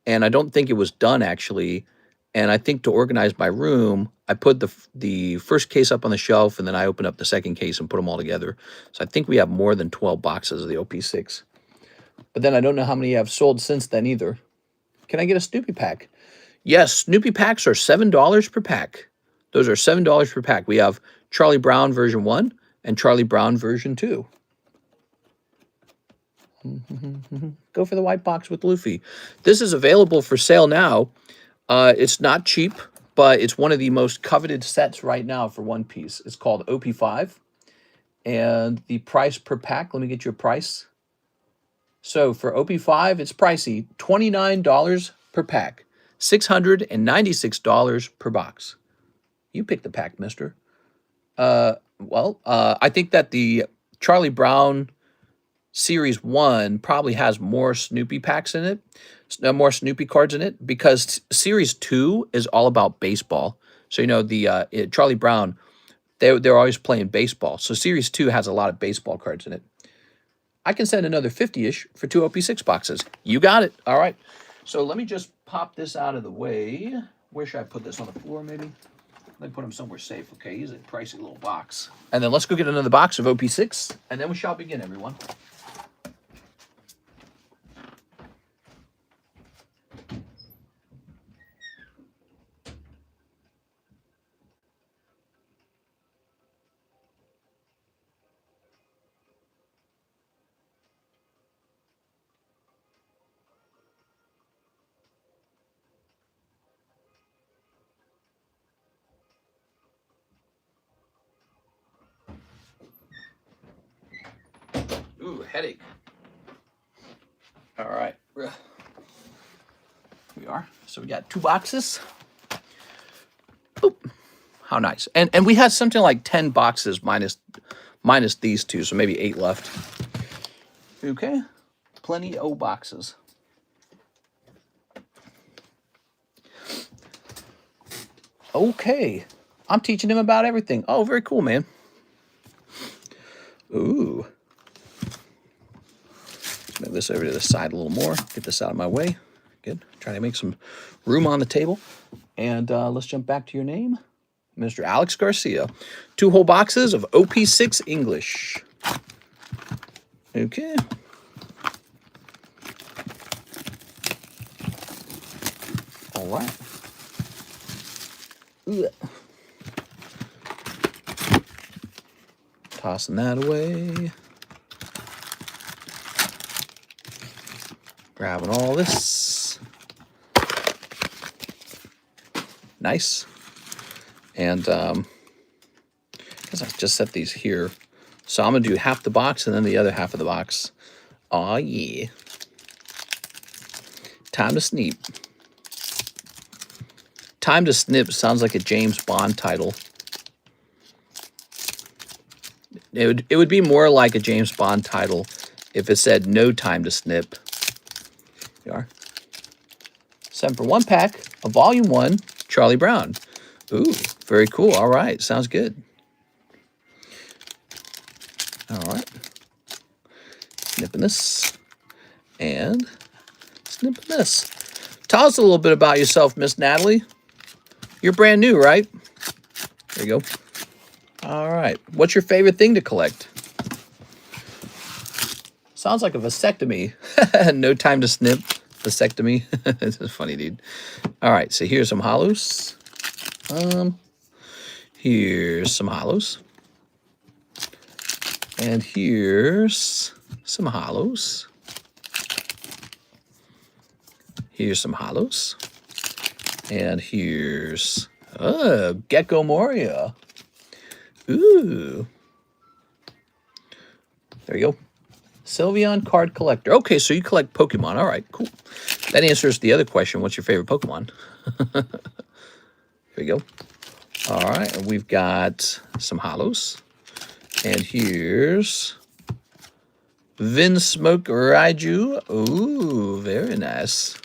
and I don't think it was done, actually. And I think to organize my room, I put the first case up on the shelf, and then I opened up the second case and put them all together. So I think we have more than 12 boxes of the OP6. But then I don't know how many I've sold since then either. Can I get a Snoopy pack? Yes, Snoopy packs are $7 per pack. Those are $7 per pack. We have Charlie Brown version 1 and Charlie Brown version 2. Go for the white box with Luffy. This is available for sale now. It's not cheap, but it's one of the most coveted sets right now for One Piece. It's called OP5. And the price per pack, let me get you a price. So for OP5, it's pricey, $29 per pack, $696 per box. You pick the pack, mister. I think that the Charlie Brown Series 1 probably has more Snoopy packs in it, more Snoopy cards in it, because Series 2 is all about baseball. So, you know, the Charlie Brown, they're always playing baseball. So Series 2 has a lot of baseball cards in it. I can send another 50-ish for 2 OP6 boxes. You got it. All right. So let me just pop this out of the way. Where should I put this? On the floor, maybe? Let me put him somewhere safe, okay? He's a pricey little box. And then let's go get another box of OP6, and then we shall begin, everyone. Ooh, headache. All right. Here we are. So we got 2 boxes. Boop. How nice. And we had something like 10 boxes minus these 2, so maybe 8 left. Okay. Plenty of boxes. Okay. I'm teaching him about everything. Oh, very cool, man. Ooh. Let's move this over to the side a little more. Get this out of my way. Good. Trying to make some room on the table. And let's jump back to your name. Mr. Alex Garcia. 2 whole boxes of OP6 English. Okay. All right. Ugh. Tossing that away. Grabbing all this. Nice. And because I just set these here. So I'm going to do half the box and then the other half of the box. Aw, yeah. Time to sneak. Time to Snip sounds like a James Bond title. It would be more like a James Bond title if it said No Time to Snip. There you are. 7 for 1 pack of Volume 1, Charlie Brown. Ooh, very cool. All right, sounds good. All right. Snipping this and snipping this. Tell us a little bit about yourself, Miss Natalie. You're brand new, right? There you go. All right. What's your favorite thing to collect? Sounds like a vasectomy. No time to snip. Vasectomy. This is funny, dude. All right. So here's some hollows. Here's some hollows. And here's some hollows. Here's some hollows. And here's Gecko Moria. Ooh. There you go. Sylveon card collector. Okay, so you collect Pokemon. All right, cool. That answers the other question. What's your favorite Pokemon? There you go. All right, and we've got some hollows. And here's VENMO Raiju. Ooh, very nice.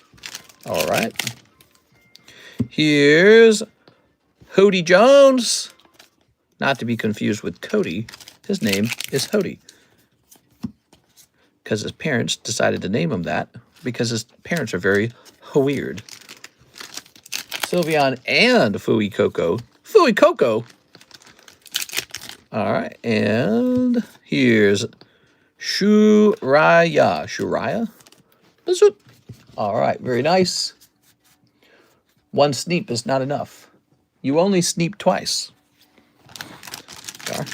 All right. Here's Hody Jones. Not to be confused with Cody. His name is Hody. Because his parents decided to name him that. Because his parents are very weird. Sylveon and Fui Coco. Fui Coco! All right. And here's Shuraya. Shuraya? All right. Very nice. 1 sneep is not enough. You only sneep twice. There.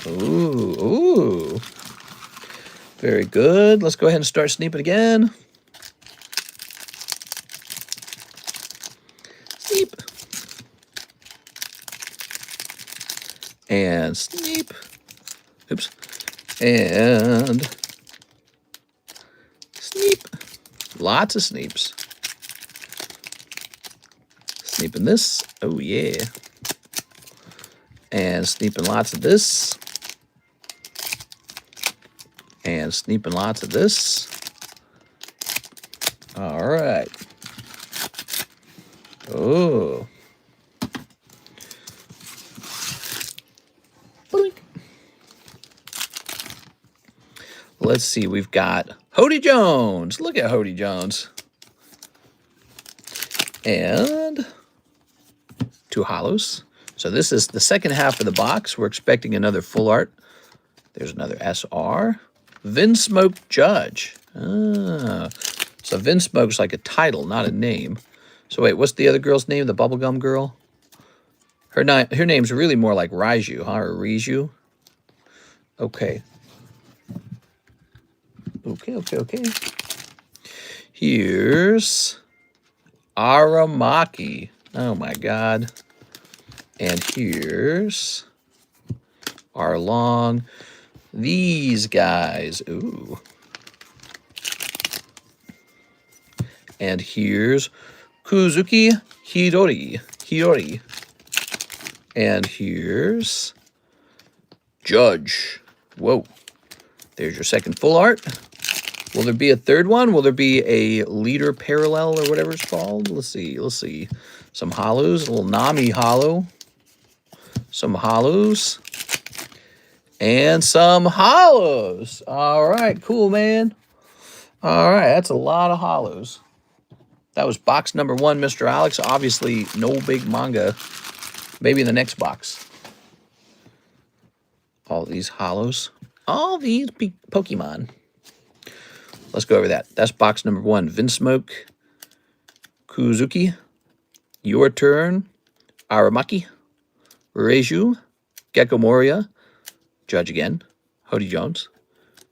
Ooh, ooh. Very good. Let's go ahead and start sneeping again. Sneep. And sneep. Oops. And sneep. Lots of sneeps. Sneeping this. Oh, yeah. And sneeping lots of this. And sneeping lots of this. All right. Oh. Blink. Let's see. We've got Hody Jones. Look at Hody Jones. And 2 hollows. So this is the second half of the box. We're expecting another full art. There's another SR. VENMO Judge. Ah. So VENMO's like a title, not a name. So wait, what's the other girl's name? The bubblegum girl? Her name's really more like Raiju, huh? Or Riju. Okay. Okay. Here's Aramaki. Oh my god. And here's our long, these guys. Ooh. And here's Kuzuki Hiyori. And here's Judge. Whoa. There's your second full art. Will there be a third one? Will there be a leader parallel or whatever it's called? Let's see. Let's see. Some hollows. A little Nami hollow. Some hollows. And some hollows. All right. Cool, man. All right. That's a lot of hollows. That was box number 1, Mr. Alex. Obviously, no big manga. Maybe in the next box. All these hollows. All these Pokemon. Let's go over that. That's box number 1. Vinsmoke, Kuzuki, Your Turn, Aramaki, Reiju, Gecko Moria, Judge again, Hody Jones,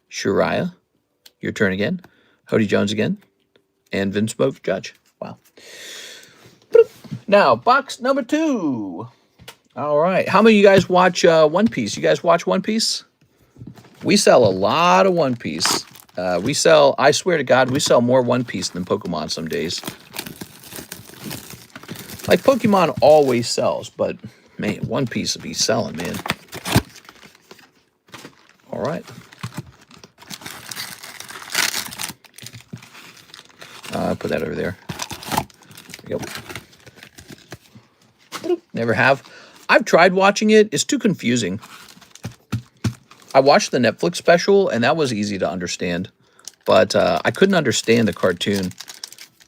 Shuraya, Your Turn again, Hody Jones again, and Vinsmoke, Judge. Wow. Now, box number 2. All right. How many of you guys watch One Piece? You guys watch One Piece? We sell a lot of One Piece. We sell, I swear to God, we sell more One Piece than Pokemon some days. Like, Pokemon always sells, but, man, One Piece will be selling, man. All right. Put that over there. There you go. Never have. I've tried watching it. It's too confusing. I watched the Netflix special, and that was easy to understand. But I couldn't understand the cartoon.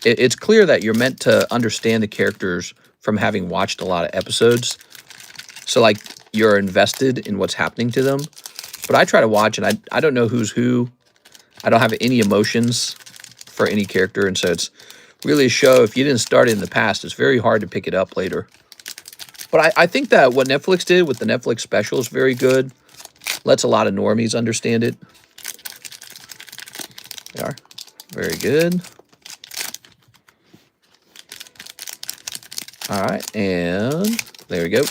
It's clear that you're meant to understand the characters from having watched a lot of episodes. So, like, you're invested in what's happening to them. But I try to watch, and I don't know who's who. I don't have any emotions for any character. And so it's really a show. If you didn't start it in the past, it's very hard to pick it up later. But I think that what Netflix did with the Netflix special is very good. Lets a lot of normies understand it. They are. Very good. All right, and there we go.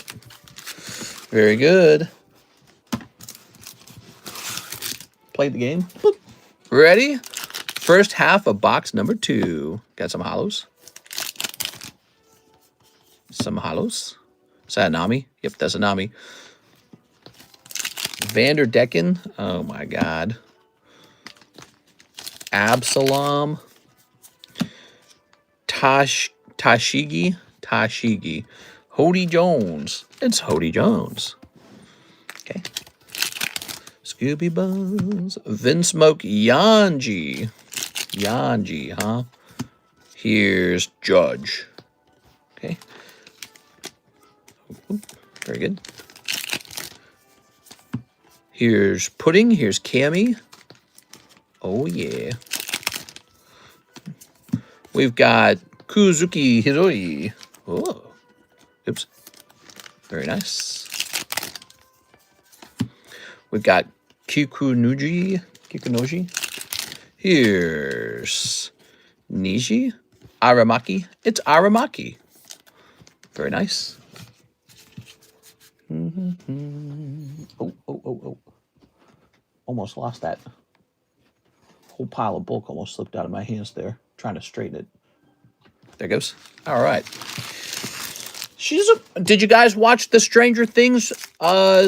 Very good. Played the game. Boop. Ready? First half of box number 2. Got some hollows. Some hollows. Is that a Nami? Yep, that's a Nami. Vanderdecken. Oh my God. Absalom. Tashigi. Hody Jones. It's Hody Jones. Okay. Scooby Buns. Vinsmoke Yanji. Yanji, huh? Here's Judge. Okay. Very good. Here's Pudding. Here's Cammy. Oh, yeah. We've got Kuzuki Hiroi. Oh. Oops. Very nice. We've got Kikunoji. Here's Niji. Aramaki. It's Aramaki. Very nice. Oh. Almost lost that. Whole pile of bulk almost slipped out of my hands there. Trying to straighten it. There it goes. All right. Did you guys watch the Stranger Things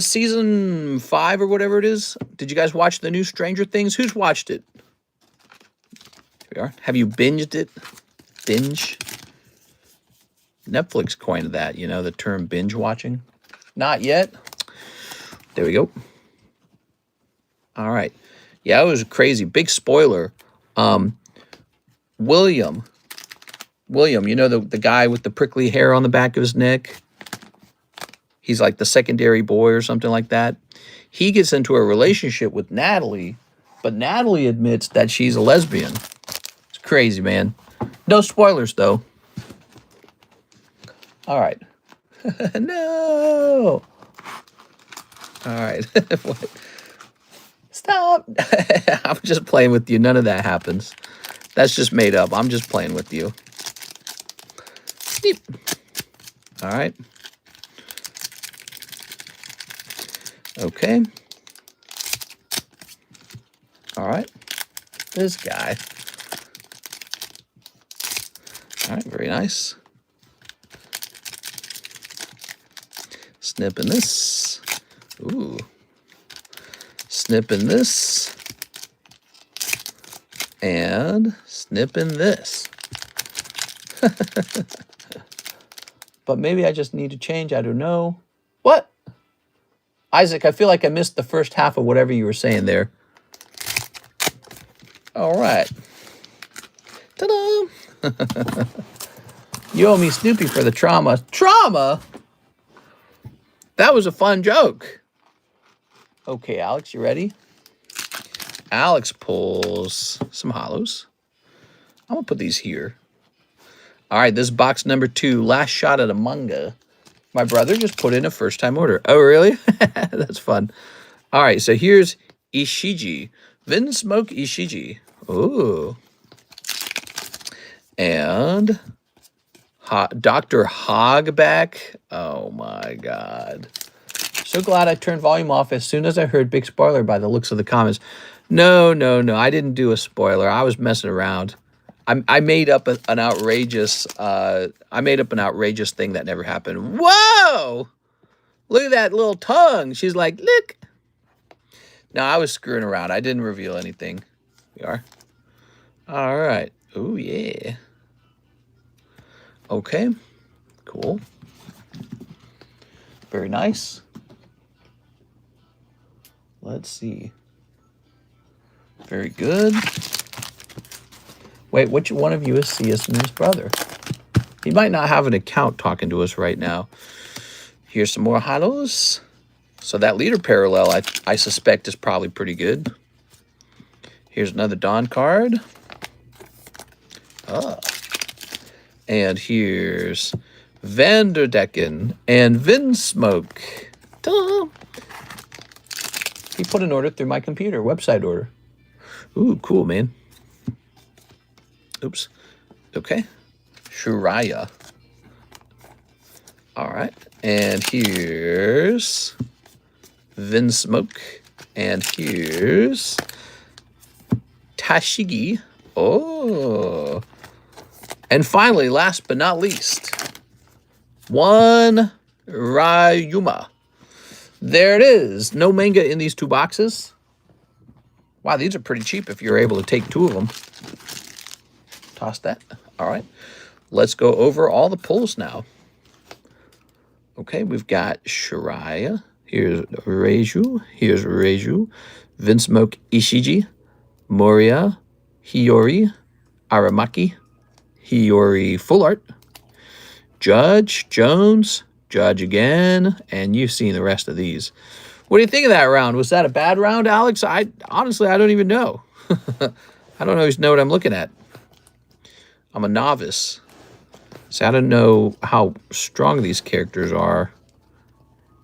season 5 or whatever it is? Did you guys watch the new Stranger Things? Who's watched it? Here we are. Have you binged it? Binge? Netflix coined that, you know, the term binge watching. Not yet. There we go. All right. Yeah, it was crazy. Big spoiler. William, you know, the guy with the prickly hair on the back of his neck? He's like the secondary boy or something like that. He gets into a relationship with Natalie, but Natalie admits that she's a lesbian. It's crazy, man. No spoilers, though. All right. No. All right. What? Stop. I'm just playing with you. None of that happens. That's just made up. I'm just playing with you. All right. Okay. All right. This guy. All right, very nice. Snipping this. Ooh. Snipping this. And snipping this. But maybe I just need to change. I don't know. What? Isaac, I feel like I missed the first half of whatever you were saying there. All right. Ta-da! You owe me Snoopy for the trauma. Trauma? That was a fun joke. Okay, Alex, you ready? Alex pulls some hollows. I'm going to put these here. All right, this is box number 2. Last shot at a manga. My brother just put in a first-time order. Oh, really? That's fun. All right, so here's Ishiji. VENMO Ishiji. Ooh. And Dr. Hogback. Oh, my God. So glad I turned volume off as soon as I heard big spoiler by the looks of the comments. No. I didn't do a spoiler. I was messing around. I made up an outrageous thing that never happened. Whoa! Look at that little tongue. She's like, look. No, I was screwing around. I didn't reveal anything. We are. All right. Oh, yeah. Okay. Cool. Very nice. Let's see. Very good. Wait, which one of you is CSM's brother? He might not have an account talking to us right now. Here's some more hollows. So that leader parallel, I suspect, is probably pretty good. Here's another Dawn card. And here's Vanderdecken and VENMO. Ta-da! He put an order through my computer, website order. Ooh, cool, man. Oops. Okay. Shuraya. All right. And here's VENMO. And here's Tashigi. Oh. And finally, last but not least, one Ryuma. There it is. No manga in these 2 boxes. Wow, these are pretty cheap if you're able to take 2 of them. Toss that. All right. Let's go over all the pulls now. Okay, we've got Shiraya. Here's Reiju. Here's Reiju. VENMO Ishiji. Moria. Hiyori. Aramaki. Hiyori Full Art. Judge. Jones. Judge again. And you've seen the rest of these. What do you think of that round? Was that a bad round, Alex? Honestly, I don't even know. I don't always know what I'm looking at. I'm a novice. So I don't know how strong these characters are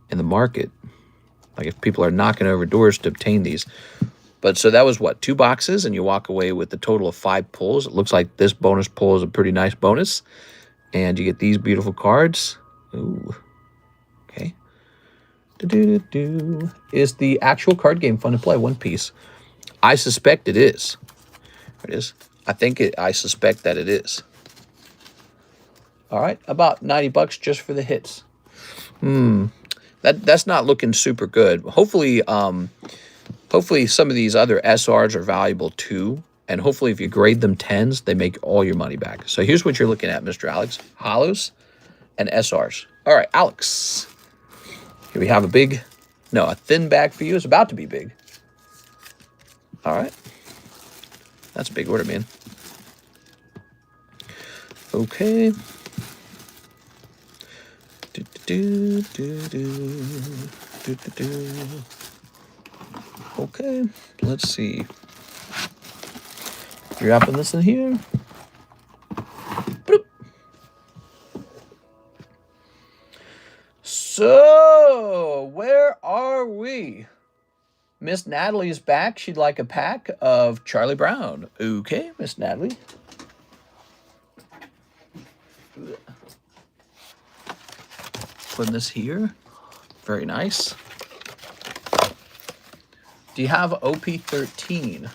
in the market. Like if people are knocking over doors to obtain these. But so that was what, 2 boxes, and you walk away with a total of 5 pulls. It looks like this bonus pull is a pretty nice bonus. And you get these beautiful cards. Ooh. Okay. Is the actual card game fun to play? One Piece. I suspect it is. There it is. I suspect that it is. All right, about 90 bucks just for the hits. That's not looking super good. Hopefully some of these other SRs are valuable too. And hopefully if you grade them 10s, they make all your money back. So here's what you're looking at, Mr. Alex. Hollows and SRs. All right, Alex. Here we have a thin bag for you. It's about to be big. All right. That's a big order, man. Okay. Okay, let's see. Dropping this in here. Bloop. So, where are we? Miss Natalie's back. She'd like a pack of Charlie Brown. Okay, Miss Natalie. Putting this here. Very nice. Do you have OP13?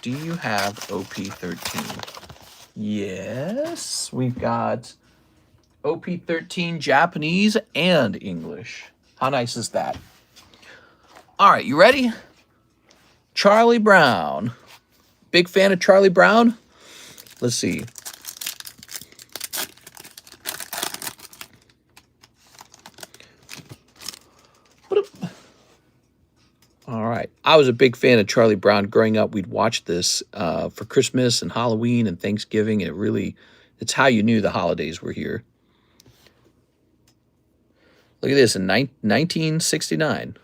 Do you have OP13? Yes, we've got OP13 Japanese and English. How nice is that? All right, you ready? Charlie Brown. Big fan of Charlie Brown? Let's see. All right. I was a big fan of Charlie Brown growing up. We'd watch this for Christmas and Halloween and Thanksgiving. It's how you knew the holidays were here. Look at this in 1969.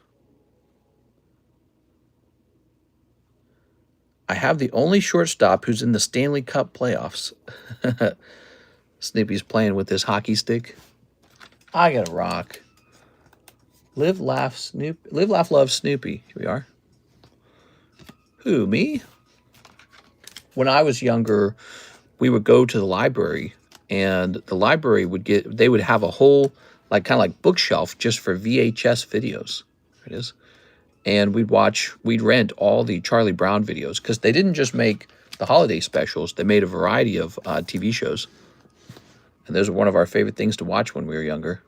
I have the only shortstop who's in the Stanley Cup playoffs. Snoopy's playing with his hockey stick. I got a rock. Live, laugh, love Snoopy. Here we are. Who, me? When I was younger, we would go to the library, and the library they would have a whole, kind of like bookshelf just for VHS videos. There it is. And we'd rent all the Charlie Brown videos, because they didn't just make the holiday specials. They made a variety of TV shows. And those are one of our favorite things to watch when we were younger.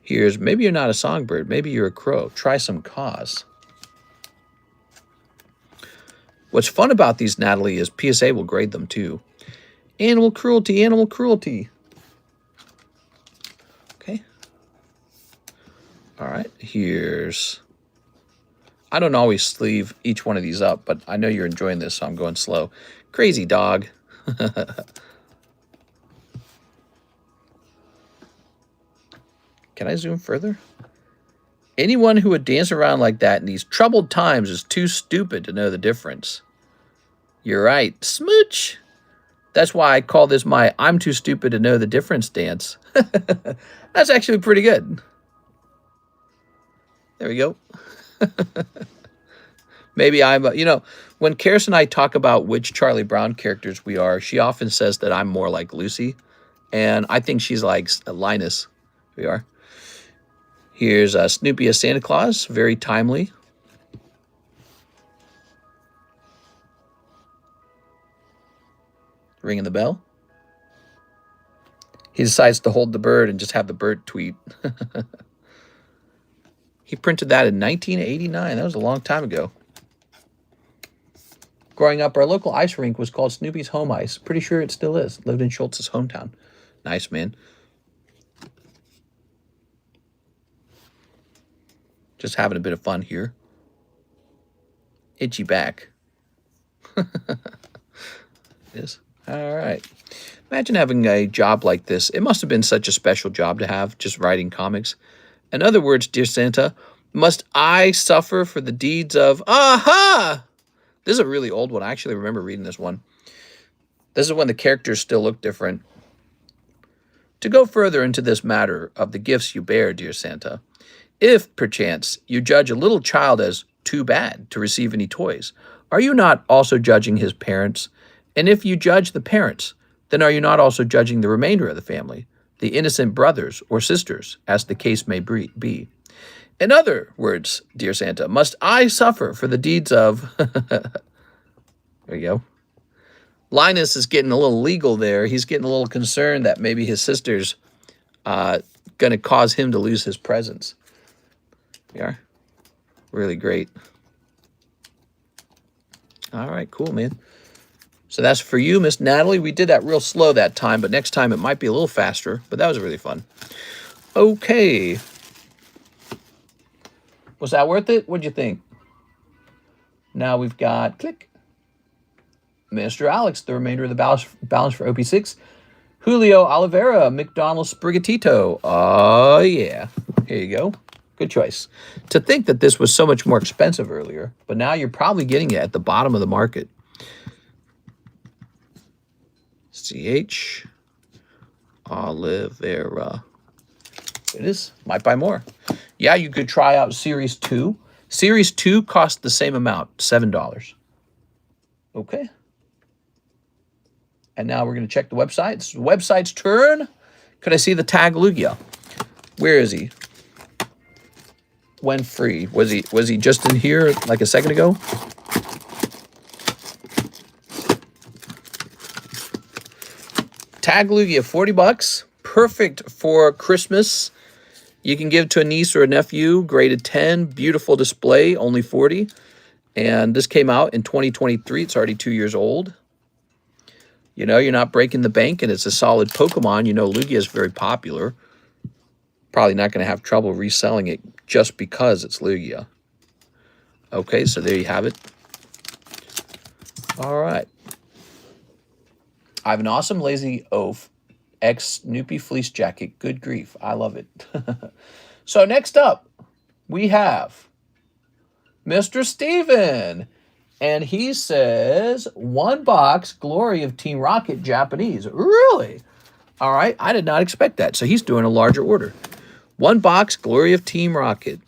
Here's, maybe you're not a songbird, maybe you're a crow. Try some cause. What's fun about these, Natalie, is PSA will grade them too. Animal cruelty, animal cruelty. Okay. All right, here's... I don't always sleeve each one of these up, but I know you're enjoying this, so I'm going slow. Crazy dog. Can I zoom further? Anyone who would dance around like that in these troubled times is too stupid to know the difference. You're right. Smooch. That's why I call this my I'm too stupid to know the difference dance. That's actually pretty good. There we go. Maybe I'm, when Karis and I talk about which Charlie Brown characters we are, she often says that I'm more like Lucy. And I think she's like Linus. Here we are. Here's Snoopy as Santa Claus, very timely. Ringing the bell. He decides to hold the bird and just have the bird tweet. He printed that in 1989. That was a long time ago. Growing up, our local ice rink was called Snoopy's Home Ice. Pretty sure it still is. Lived in Schultz's hometown. Nice, man. Just having a bit of fun here. Itchy back. Yes. All right. Imagine having a job like this. It must have been such a special job to have, just writing comics. In other words, dear Santa, must I suffer for the deeds of... Aha! This is a really old one. I actually remember reading this one. This is when the characters still look different. To go further into this matter of the gifts you bear, dear Santa, if, perchance, you judge a little child as too bad to receive any toys, are you not also judging his parents? And if you judge the parents, then are you not also judging the remainder of the family, the innocent brothers or sisters, as the case may be? In other words, dear Santa, must I suffer for the deeds of... There you go. Linus is getting a little legal there. He's getting a little concerned that maybe his sister's going to cause him to lose his presents. Yeah, really great. All right, cool, man. So that's for you, Miss Natalie. We did that real slow that time, but next time it might be a little faster, but that was really fun. Okay. Was that worth it? What'd you think? Now we've got, click, Mr. Alex, the remainder of the balance for OP6. Julio Oliveira, McDonald Sprigatito. Oh, yeah. Here you go. Good choice. To think that this was so much more expensive earlier, but now you're probably getting it at the bottom of the market. CH Oliveira. It is. Might buy more. Yeah, you could try out Series 2. Series 2 cost the same amount, $7. Okay. And now we're going to check the website. It's the website's turn. Could I see the tag Lugia? Where is he? went free. Was he just in here like a second ago? Tag Lugia, 40 bucks. Perfect for Christmas. You can give to a niece or a nephew. Graded 10. Beautiful display. Only 40. And this came out in 2023. It's already 2 years old. You know, you're not breaking the bank, and it's a solid Pokemon. You know, Lugia is very popular. Probably not going to have trouble reselling it just because it's Lugia. Okay, so there you have it. All right. I have an awesome Lazy Oaf X Snoopy Fleece Jacket. Good grief. I love it. So next up, we have Mr. Steven. And he says, 1 box, Glory of Team Rocket, Japanese. Really? All right. I did not expect that. So he's doing a larger order. 1 box, Glory of Team Rocket.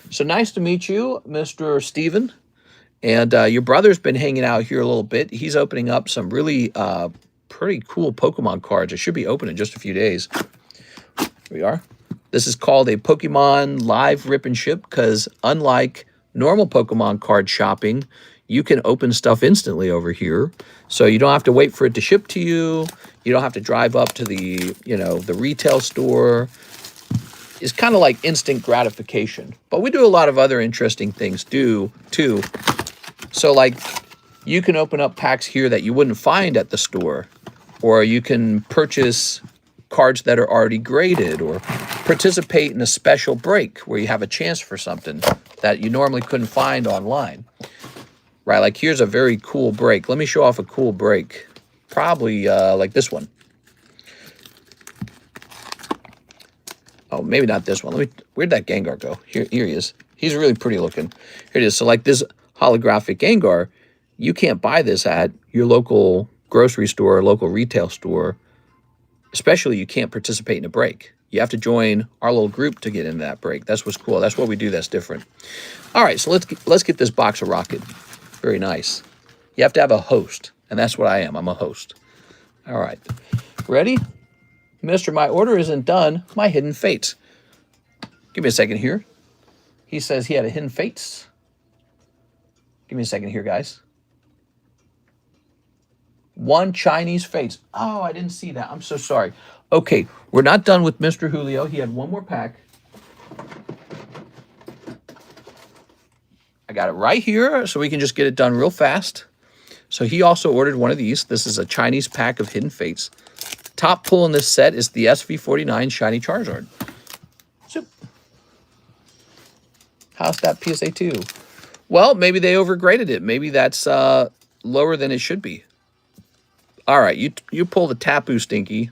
So nice to meet you, Mr. Steven. And your brother's been hanging out here a little bit. He's opening up some really pretty cool Pokemon cards. It should be open in just a few days. Here we are. This is called a Pokemon Live Rip and Ship because unlike normal Pokemon card shopping, you can open stuff instantly over here. So you don't have to wait for it to ship to you. You don't have to drive up to the, you know, the retail store. It's kind of like instant gratification. But we do a lot of other interesting things too. So like you can open up packs here that you wouldn't find at the store. Or you can purchase cards that are already graded or participate in a special break where you have a chance for something that you normally couldn't find online. Right, like here's a very cool break. Let me show off a cool break. Probably like this one. Oh, maybe not this one. Where'd that Gengar go? Here he is. He's really pretty looking. Here it is. So like this holographic Gengar, you can't buy this at your local grocery store or local retail store. Especially you can't participate in a break. You have to join our little group to get into that break. That's what's cool. That's what we do that's different. All right, so let's get this box of Rocket. Very nice. You have to have a host, and that's what I am. I'm a host. All right. Ready? Mister, my order isn't done. My Hidden Fates. Give me a second here. He says he had a Hidden Fates. Give me a second here, guys. 1 Chinese Fates. Oh, I didn't see that. I'm so sorry. Okay, we're not done with Mr. Julio. He had 1 more pack. I got it right here, so we can just get it done real fast. So he also ordered one of these. This is a Chinese pack of Hidden Fates. Top pull in this set is the SV49 Shiny Charizard. So, how's that PSA 2? Well, maybe they overgraded it. Maybe that's lower than it should be. All right, you pull the Tapu Stinky.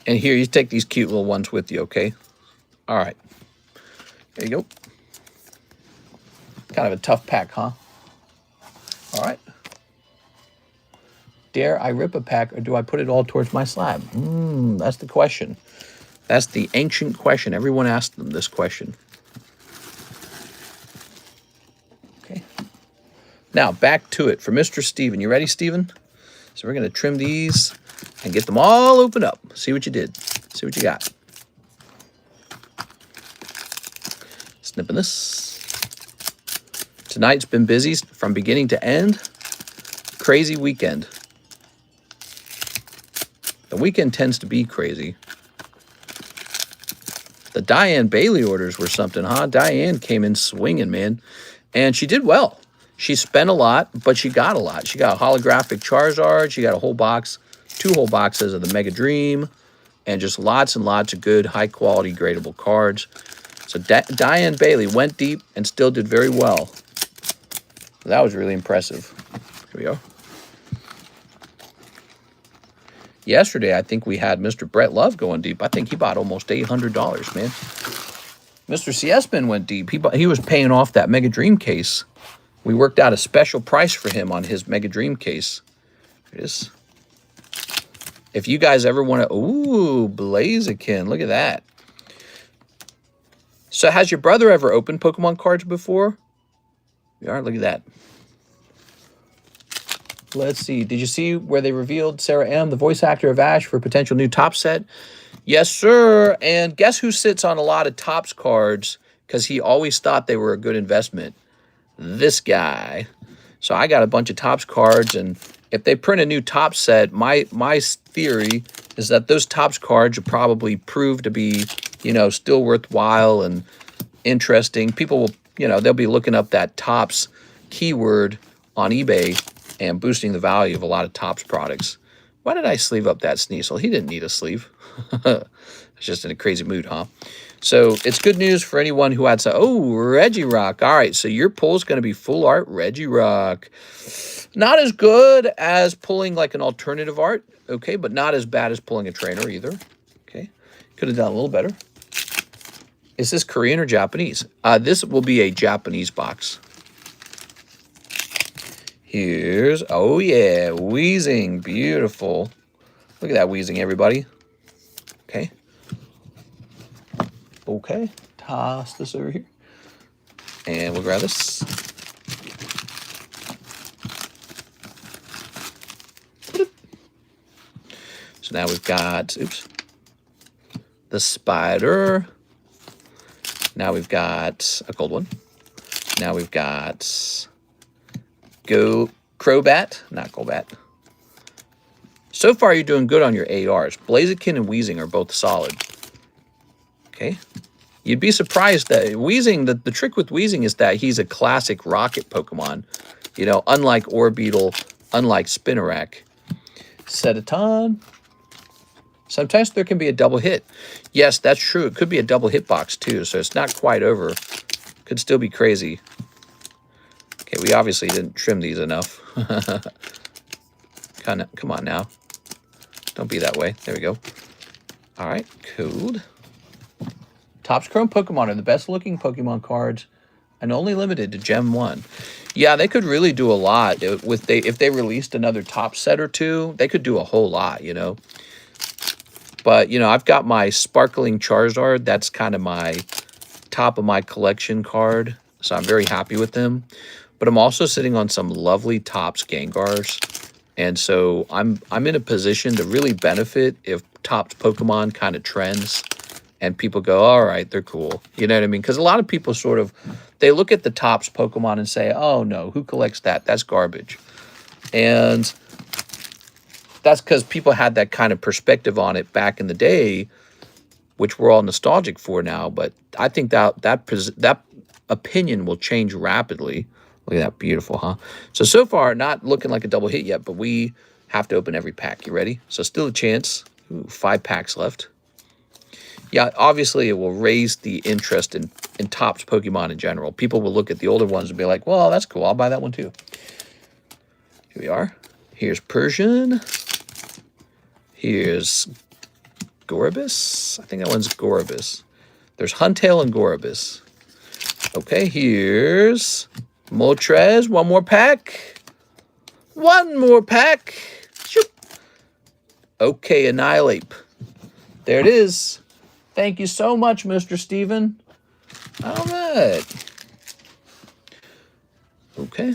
And here, you take these cute little ones with you, okay? All right. There you go. Kind of a tough pack, huh? All right. Dare I rip a pack, or do I put it all towards my slab? That's the question. That's the ancient question. Everyone asked them this question. Okay. Now, back to it for Mr. Steven. You ready, Steven? So we're going to trim these and get them all opened up. See what you did. See what you got. Snipping this. Tonight's been busy from beginning to end. Crazy weekend. The weekend tends to be crazy. The Diane Bailey orders were something, huh? Diane came in swinging, man. And she did well. She spent a lot, but she got a lot. She got a holographic Charizard. She got a whole box, 2 whole boxes of the Mega Dream, and just lots and lots of good, high-quality, gradable cards. So Diane Bailey went deep and still did very well. That was really impressive. Here we go. Yesterday, I think we had Mr. Brett Love going deep. I think he bought almost $800, man. Mr. Ciesman went deep. He was paying off that Mega Dream case. We worked out a special price for him on his Mega Dream case. Here it is. If you guys ever want to... Ooh, Blaziken. Look at that. So has your brother ever opened Pokemon cards before? All right, look at that. Let's see. Did you see where they revealed Sarah M., the voice actor of Ash, for a potential new top set? Yes, sir. And guess who sits on a lot of Topps cards because he always thought they were a good investment? This guy. So I got a bunch of Topps cards, and if they print a new Topps set, my theory is that those Topps cards will probably prove to be, you know, still worthwhile and interesting. People will, you know, they'll be looking up that Topps keyword on eBay and boosting the value of a lot of Topps products. Why did I sleeve up that Sneasel? He didn't need a sleeve. It's just in a crazy mood, huh? So it's good news for anyone who had some, oh, Regirock. All right, so your pull is going to be full art Regirock. Not as good as pulling like an alternative art, okay, but not as bad as pulling a trainer either. Okay, could have done a little better. Is this Korean or Japanese? This will be a Japanese box. Here's, oh yeah, Wheezing, beautiful. Look at that Wheezing, everybody. Okay. Okay, toss this over here. And we'll grab this. So now we've got, oops, the Spider. Now we've got a cold one. Now we've got Crobat, not Golbat. So far, you're doing good on your ARs. Blaziken and Wheezing are both solid. Okay. You'd be surprised that Wheezing, the trick with Wheezing is that he's a classic rocket Pokemon. You know, unlike Orbeetle, unlike Spinarak. Sedaton. Sometimes there can be a double hit. Yes, that's true. It could be a double hitbox too, so it's not quite over. Could still be crazy. Okay, we obviously didn't trim these enough. Come on now. Don't be that way. There we go. All right, cool. Topps Chrome Pokemon are the best looking Pokemon cards and only limited to Gem 1. Yeah, they could really do a lot. If they released another Topps set or two, they could do a whole lot, you know. But, you know, I've got my Sparkling Charizard. That's kind of my top of my collection card. So I'm very happy with them. But I'm also sitting on some lovely Topps Gengars. And so I'm in a position to really benefit if Topps Pokemon kind of trends. And people go, all right, they're cool. You know what I mean? Because a lot of people sort of, they look at the Topps Pokemon and say, oh, no, who collects that? That's garbage. And that's because people had that kind of perspective on it back in the day, which we're all nostalgic for now. But I think that opinion will change rapidly. Look at that, beautiful, huh? So far, not looking like a double hit yet, but we have to open every pack. You ready? So still a chance. Ooh, 5 packs left. Yeah, obviously it will raise the interest in Topps Pokemon in general. People will look at the older ones and be like, well, that's cool. I'll buy that one too. Here we are. Here's Persian. Here's Goribus. I think that one's Goribus. There's Huntail and Goribus. Okay, here's Moltres. One more pack. One more pack. Shoop. Okay, Annihilate. There it is. Thank you so much, Mr. Steven. All right. Okay.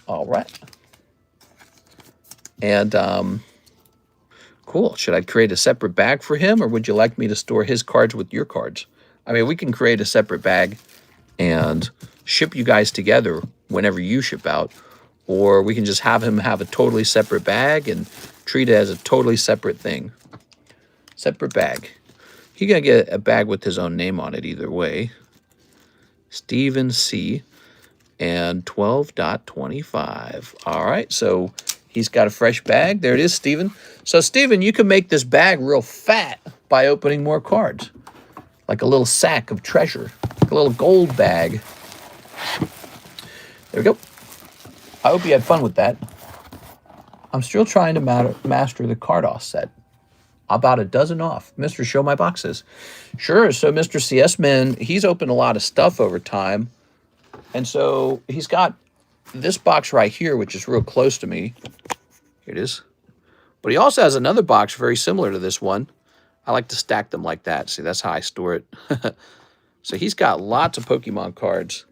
All right. And, cool. Should I create a separate bag for him, or would you like me to store his cards with your cards? I mean, we can create a separate bag and ship you guys together whenever you ship out, or we can just have him have a totally separate bag and treat it as a totally separate thing. Separate bag. He's going to get a bag with his own name on it either way. Steven C. and 12.25. All right, so he's got a fresh bag. There it is, Steven. So, Steven, you can make this bag real fat by opening more cards. Like a little sack of treasure. Like a little gold bag. There we go. I hope you had fun with that. I'm still trying to master the Cardos set. About a dozen off. Mr. Show My Boxes. Sure, so Mr. CS Man, he's opened a lot of stuff over time. And so he's got this box right here, which is real close to me. Here it is. But he also has another box very similar to this one. I like to stack them like that. See, that's how I store it. So he's got lots of Pokemon cards.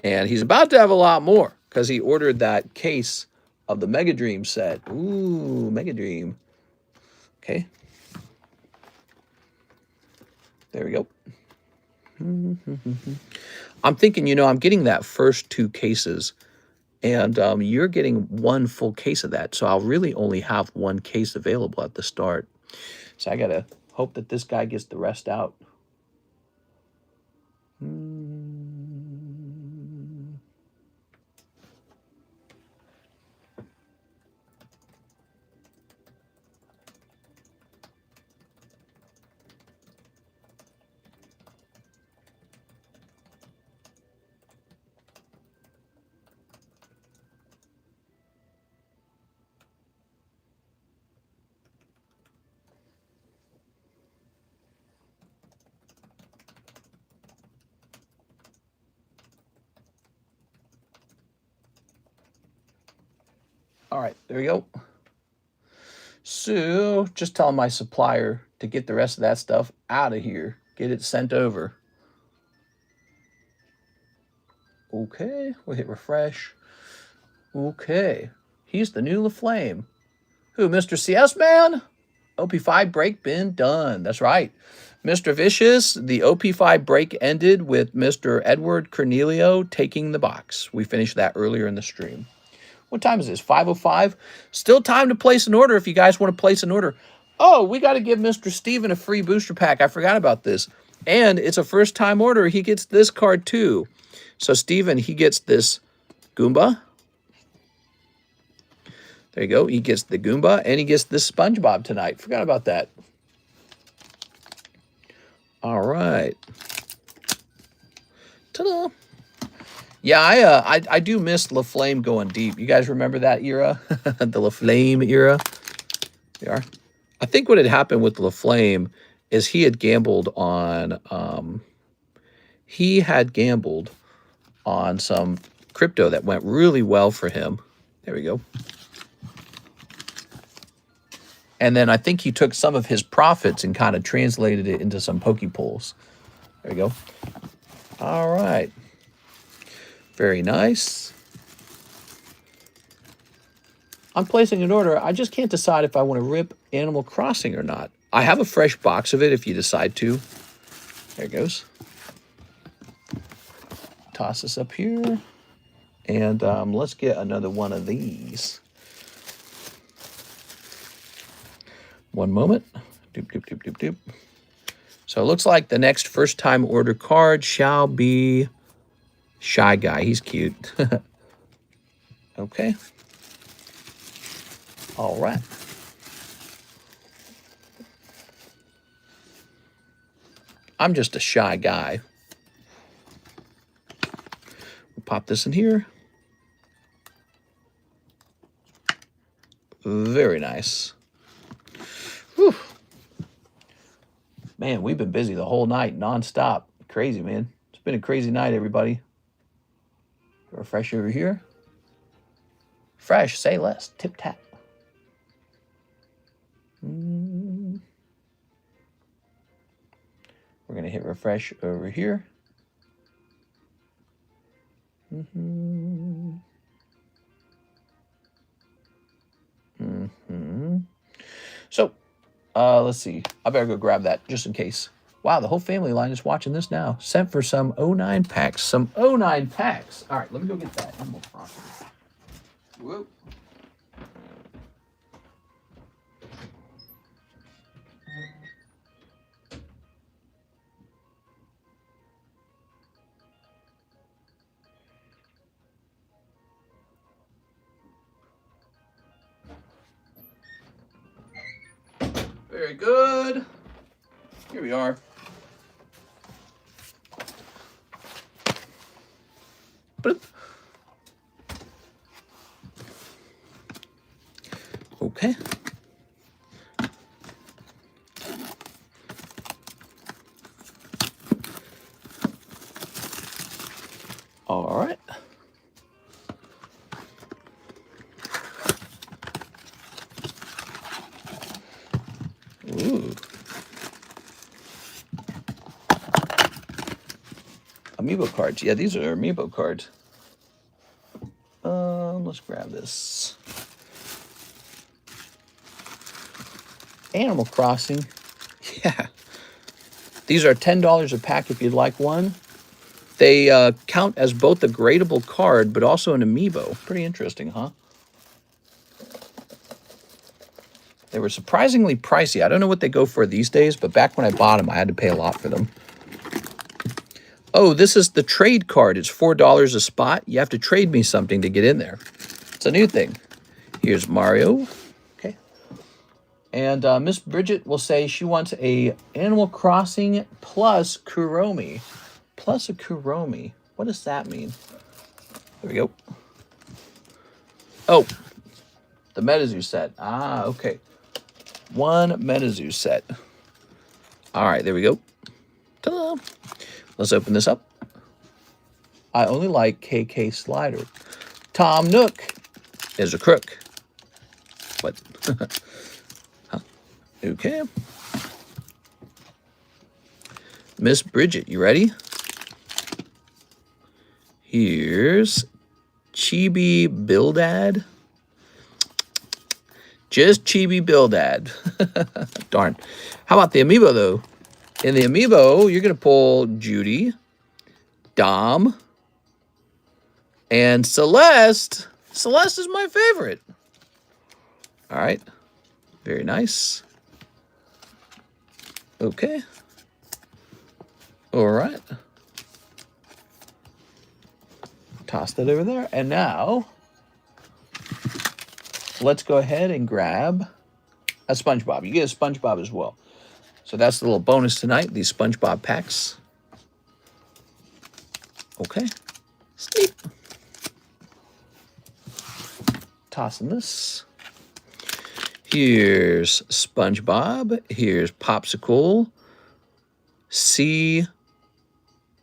And he's about to have a lot more because he ordered that case of the Mega Dream set. Ooh, Mega Dream. Okay. There we go. I'm thinking, you know, I'm getting that first 2 cases, and you're getting 1 full case of that. So I'll really only have 1 case available at the start. So I got to hope that this guy gets the rest out. All right, there we go. So just tell my supplier to get the rest of that stuff out of here. Get it sent over. Okay, we'll hit refresh. Okay, he's the new LaFlame. Who, Mr. CS Man? OP5 break been done. That's right. Mr. Vicious, the OP5 break ended with Mr. Edward Cornelio taking the box. We finished that earlier in the stream. What time is this? 5:05? Still time to place an order if you guys want to place an order. Oh, we got to give Mr. Steven a free booster pack. I forgot about this. And it's a first-time order. He gets this card too. So Steven, he gets this Goomba. There you go. He gets the Goomba, and he gets this Spongebob tonight. Forgot about that. All right. Ta-da. Yeah, I do miss LaFlame going deep. You guys remember that era? The LaFlame era? There you are. I think what had happened with LaFlame is he had gambled on some crypto that went really well for him. There we go. And then I think he took some of his profits and kind of translated it into some Pokepulls. There we go. All right. Very nice. I'm placing an order. I just can't decide if I want to rip Animal Crossing or not. I have a fresh box of it if you decide to. There it goes. Toss this up here. And let's get another one of these. One moment. Doop, doop, doop, doop, doop. So it looks like the next first-time order card shall be Shy Guy. He's cute. Okay. All right. I'm just a shy guy. We'll pop this in here. Very nice. Whew. Man, we've been busy the whole night, nonstop. Crazy, man. It's been a crazy night, everybody. Refresh over here. Fresh, say less. Tip tap. We're going to hit refresh over here. So, let's see. I better go grab that just in case. Wow, the whole family line is watching this now. Sent for some 09 packs. Some 09 packs. All right, let me go get that. Whoop. Very good. Here we are. Bloop. Okay. All right. Ooh. Amiibo cards. Yeah, these are Amiibo cards. Let's grab this. Animal Crossing. Yeah. These are $10 a pack if you'd like one. They count as both a gradable card, but also an amiibo. Pretty interesting, huh? They were surprisingly pricey. I don't know what they go for these days, but back when I bought them, I had to pay a lot for them. Oh, this is the trade card. It's $4 a spot. You have to trade me something to get in there. It's a new thing. Here's Mario. Okay. And Miss Bridget will say she wants a Animal Crossing plus Kuromi. Plus a Kuromi. What does that mean? There we go. Oh, the MetaZoo set. Ah, okay. One MetaZoo set. All right, there we go. Ta-da! Let's open this up. I only like KK Slider. Tom Nook is a crook. What? Huh? Okay. Miss Bridget, you ready? Here's Chibi Bildad. Just Chibi Bildad. Darn. How about the amiibo, though? In the amiibo, you're going to pull Judy, Dom, and Celeste. Celeste is my favorite. All right. Very nice. Okay. All right. Toss that over there. And now, let's go ahead and grab a SpongeBob. You get a SpongeBob as well. So that's the little bonus tonight, these SpongeBob packs. Okay. Sneak. Tossing this. Here's SpongeBob. Here's Popsicle.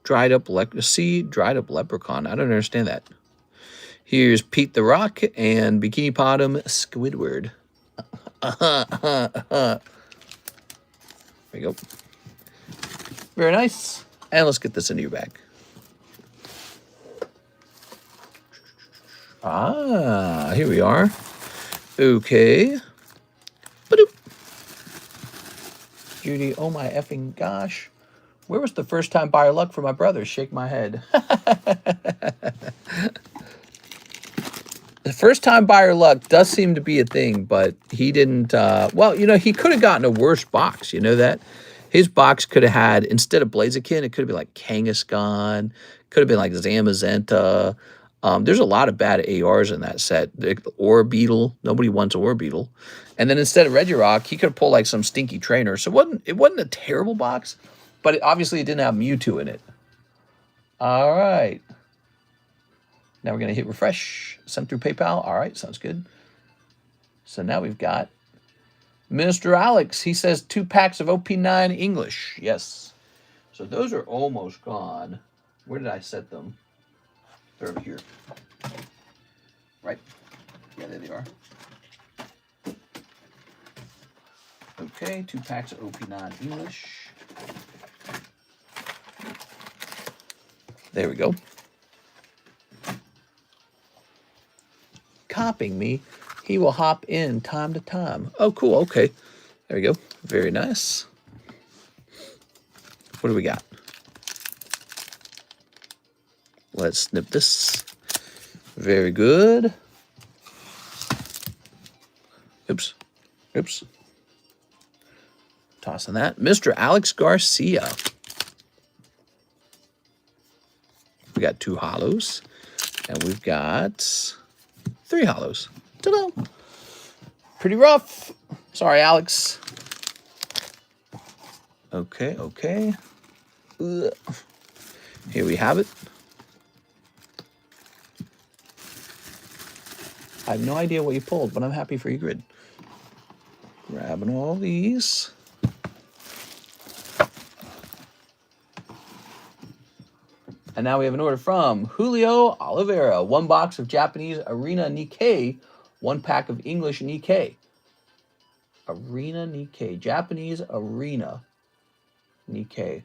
Dried up leprechaun. I don't understand that. Here's Pete the Rock and Bikini Bottom Squidward. There you go. Very nice. And let's get this into your bag. Ah, here we are. Okay. Ba-doop. Judy, oh my effing gosh. Where was the first time buyer luck for my brother? Shake my head. The first time buyer luck does seem to be a thing, but he didn't, well, you know, he could have gotten a worse box. You know that? His box could have had, instead of Blaziken, it could have been like Kangaskhan, could have been like Zamazenta. There's a lot of bad ARs in that set. The Orbeetle, nobody wants Orbeetle. And then instead of Regirock, he could have pulled like some stinky trainer. So it wasn't a terrible box, but obviously it didn't have Mewtwo in it. All right. Now we're going to hit refresh. Sent through PayPal. All right, sounds good. So now we've got Mr. Alex. He says 2 packs of OP9 English. Yes. So those are almost gone. Where did I set them? They're over here. Right? Yeah, there they are. Okay, 2 packs of OP9 English. There we go. Copying me, he will hop in time to time. Oh, cool. Okay. There we go. Very nice. What do we got? Let's snip this. Very good. Oops. Oops. Tossing that. Mr. Alex Garcia. We got 2 hollows. And we've got 3 hollows. Ta-da! Pretty rough. Sorry, Alex. Okay, okay. Ugh. Here we have it. I have no idea what you pulled, but I'm happy for you, Grid. Grabbing all these. And now we have an order from Julio Oliveira. 1 box of Japanese Arena Nikkei. 1 pack of English Nikkei. Arena Nikkei. Japanese Arena Nikkei.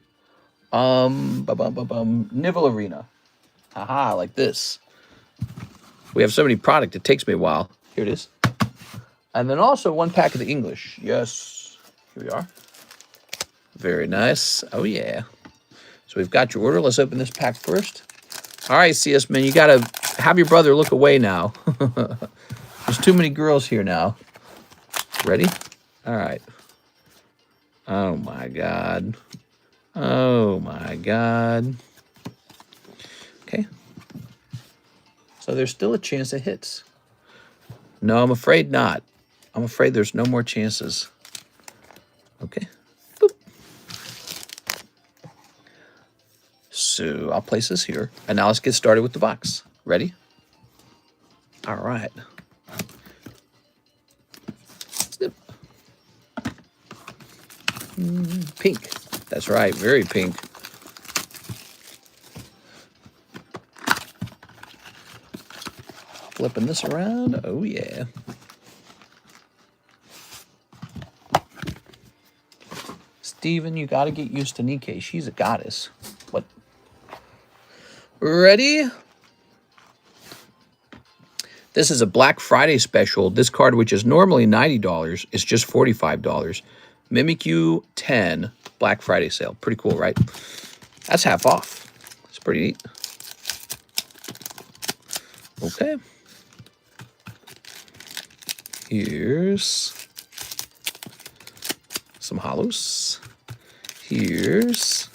Nivel Arena. Haha, like this. We have so many product, it takes me a while. Here it is. And then also 1 pack of the English. Yes. Here we are. Very nice. Oh, yeah. So we've got your order. Let's open this pack first. All right, CS Man, you got to have your brother look away now. There's too many girls here now. Ready? All right. Oh, my God. Oh, my God. Okay. So there's still a chance it hits. No, I'm afraid not. I'm afraid there's no more chances. Okay. Boop. So I'll place this here. And now let's get started with the box. Ready? All right. Snip. Pink. That's right. Very pink. Flipping this around. Oh, yeah. Steven, you got to get used to Nikkei. She's a goddess. What? Ready? This is a Black Friday special. This card, which is normally $90, is just $45. Mimikyu 10 Black Friday sale. Pretty cool, right? That's half off. It's pretty neat. Okay. Here's some hollows. Here's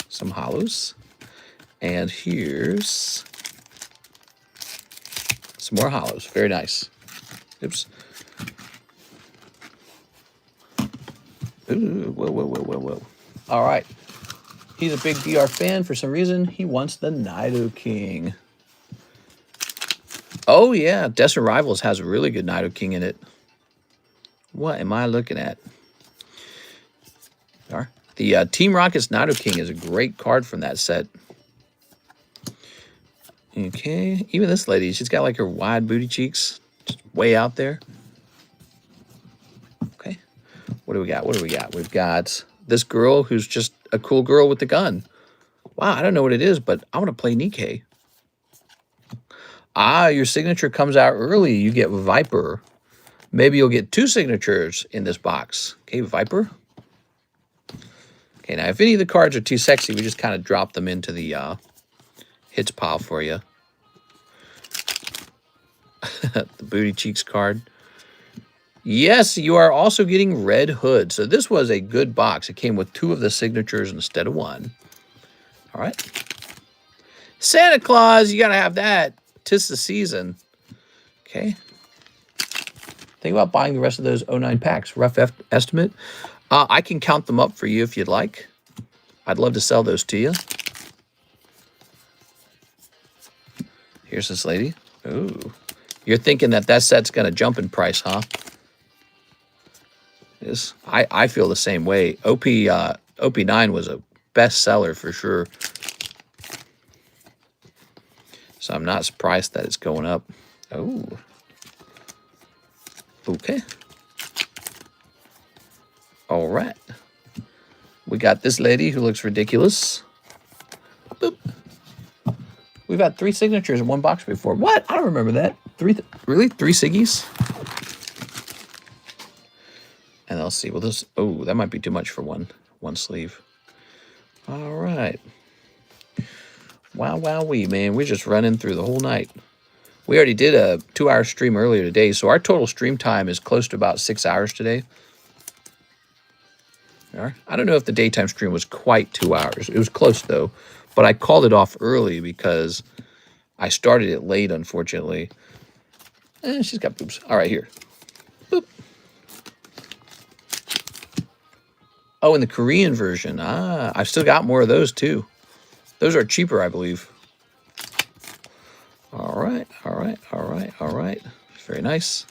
some hollows. And here's some more hollows. Very nice. Oops. Ooh, whoa, whoa, whoa, whoa, whoa. All right. He's a big DR fan. For some reason, he wants the Nidoking. Oh, yeah. Desert Rivals has a really good Nidoking in it. What am I looking at? The Team Rocket's Nidoking is a great card from that set. Okay. Even this lady, she's got like her wide booty cheeks. Just way out there. Okay. What do we got? What do we got? We've got this girl who's just a cool girl with the gun. Wow, I don't know what it is, but I want to play Nikkei. Ah, your signature comes out early. You get Viper. Maybe you'll get 2 signatures in this box. Okay, Viper. Okay, now if any of the cards are too sexy, we just kind of drop them into the hits pile for you. The Booty Cheeks card. Yes, you are also getting Red Hood. So this was a good box. It came with 2 of the signatures instead of 1. All right. Santa Claus, you got to have that. 'Tis the season. Okay. Think about buying the rest of those 09 packs. Rough estimate. I can count them up for you if you'd like. I'd love to sell those to you. Here's this lady. Ooh. You're thinking that set's going to jump in price, huh? Yes. I feel the same way. OP9 was a bestseller for sure. So I'm not surprised that it's going up. Oh. Okay. All right. We got this lady who looks ridiculous. Boop. We've had 3 signatures in one box before. What? I don't remember that. 3? Really? 3 Siggies? And let's see. Well, this... Oh, that might be too much for one sleeve. All right. Wow, wow-wee, man. We're just running through the whole night. We already did a 2-hour stream earlier today, so our total stream time is close to about 6 hours today. I don't know if the daytime stream was quite 2 hours. It was close, though. But I called it off early because I started it late, unfortunately. She's got boobs. All right, here. Boop. Oh, and the Korean version. Ah, I've still got more of those, too. Those are cheaper, I believe. All right, all right, all right, all right. Very nice.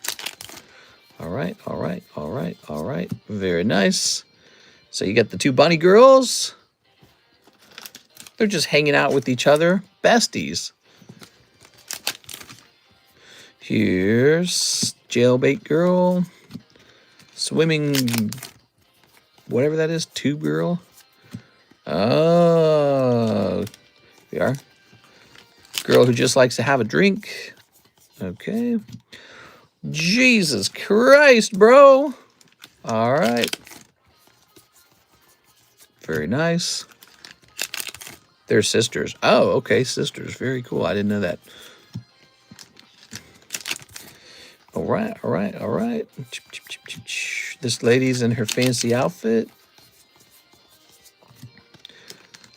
All right, all right, all right, all right. Very nice. So you got the 2 bunny girls. They're just hanging out with each other. Besties. Here's Jailbait Girl. Swimming, whatever that is, Tube Girl. Oh, we are. Girl who just likes to have a drink. Okay. Jesus Christ, bro. All right. Very nice. They're sisters. Oh, okay, sisters. Very cool. I didn't know that. All right, all right, all right. This lady's in her fancy outfit.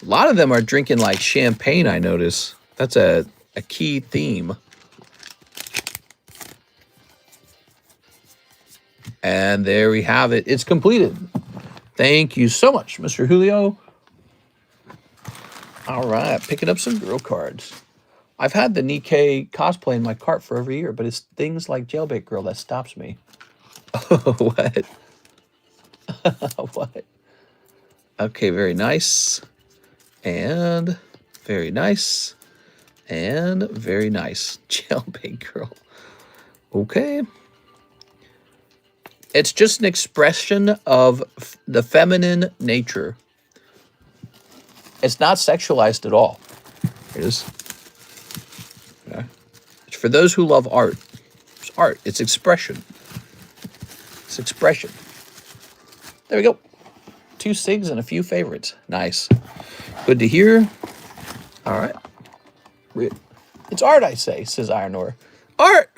A lot of them are drinking like champagne, I notice. That's a key theme. And there we have it. It's completed. Thank you so much, Mr. Julio. All right, picking up some girl cards. I've had the Nikkei cosplay in my cart for over a year, but it's things like Jailbait Girl that stops me. Oh, what? What? Okay, very nice. And very nice. And very nice. Jailbait Girl. Okay. It's just an expression of the feminine nature. It's not sexualized at all. It is. Okay. It's for those who love art. It's art. It's expression. It's expression. There we go. 2 SIGs and a few favorites. Nice. Good to hear. All right. It's art, I say, says Iron Ore. Art!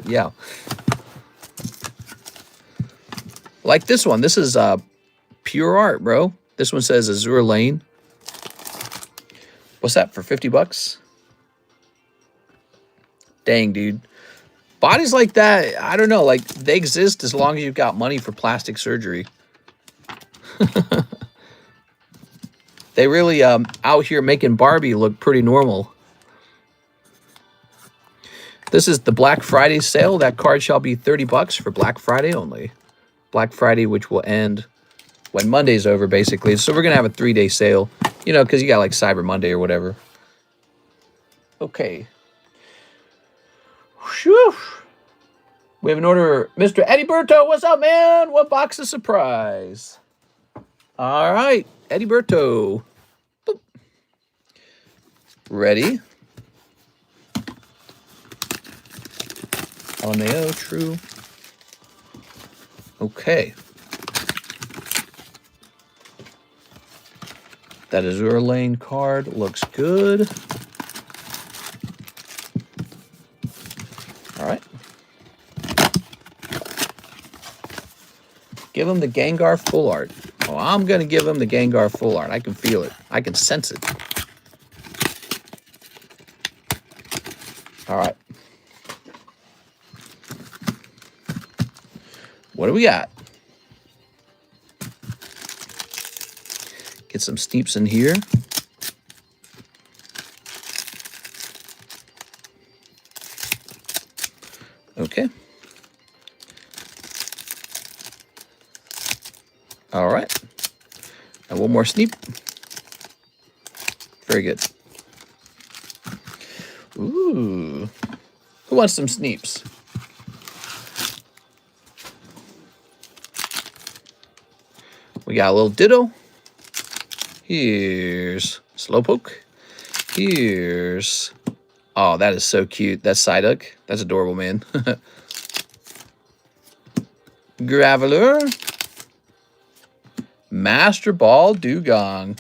Yeah. Like this one. This is pure art, bro. This one says Azure Lane. What's that, for 50 bucks? Dang, dude. Bodies like that, I don't know. Like, they exist as long as you've got money for plastic surgery. They really out here making Barbie look pretty normal. This is the Black Friday sale. That card shall be 30 bucks for Black Friday only. Black Friday, which will end when Monday's over, basically. So we're going to have a 3-day sale, you know, because you got like Cyber Monday or whatever. Okay. Whew. We have an order. Mr. Eddie Berto, what's up, man? What box of surprise? All right, Eddie Berto. Boop. Ready. LMAO, true. Okay. That Azure Lane card looks good. All right. Give him the Gengar full art. Oh, I'm going to give him the Gengar full art. I can feel it. I can sense it. All right. What do we got? Get some Steeps in here. Okay. All right. And one more Sneep. Very good. Ooh. Who wants some Sneeps? We got a little Ditto. Here's Slowpoke. Here's... Oh, that is so cute. That's Psyduck. That's adorable, man. Graveler. Master Ball Dugong.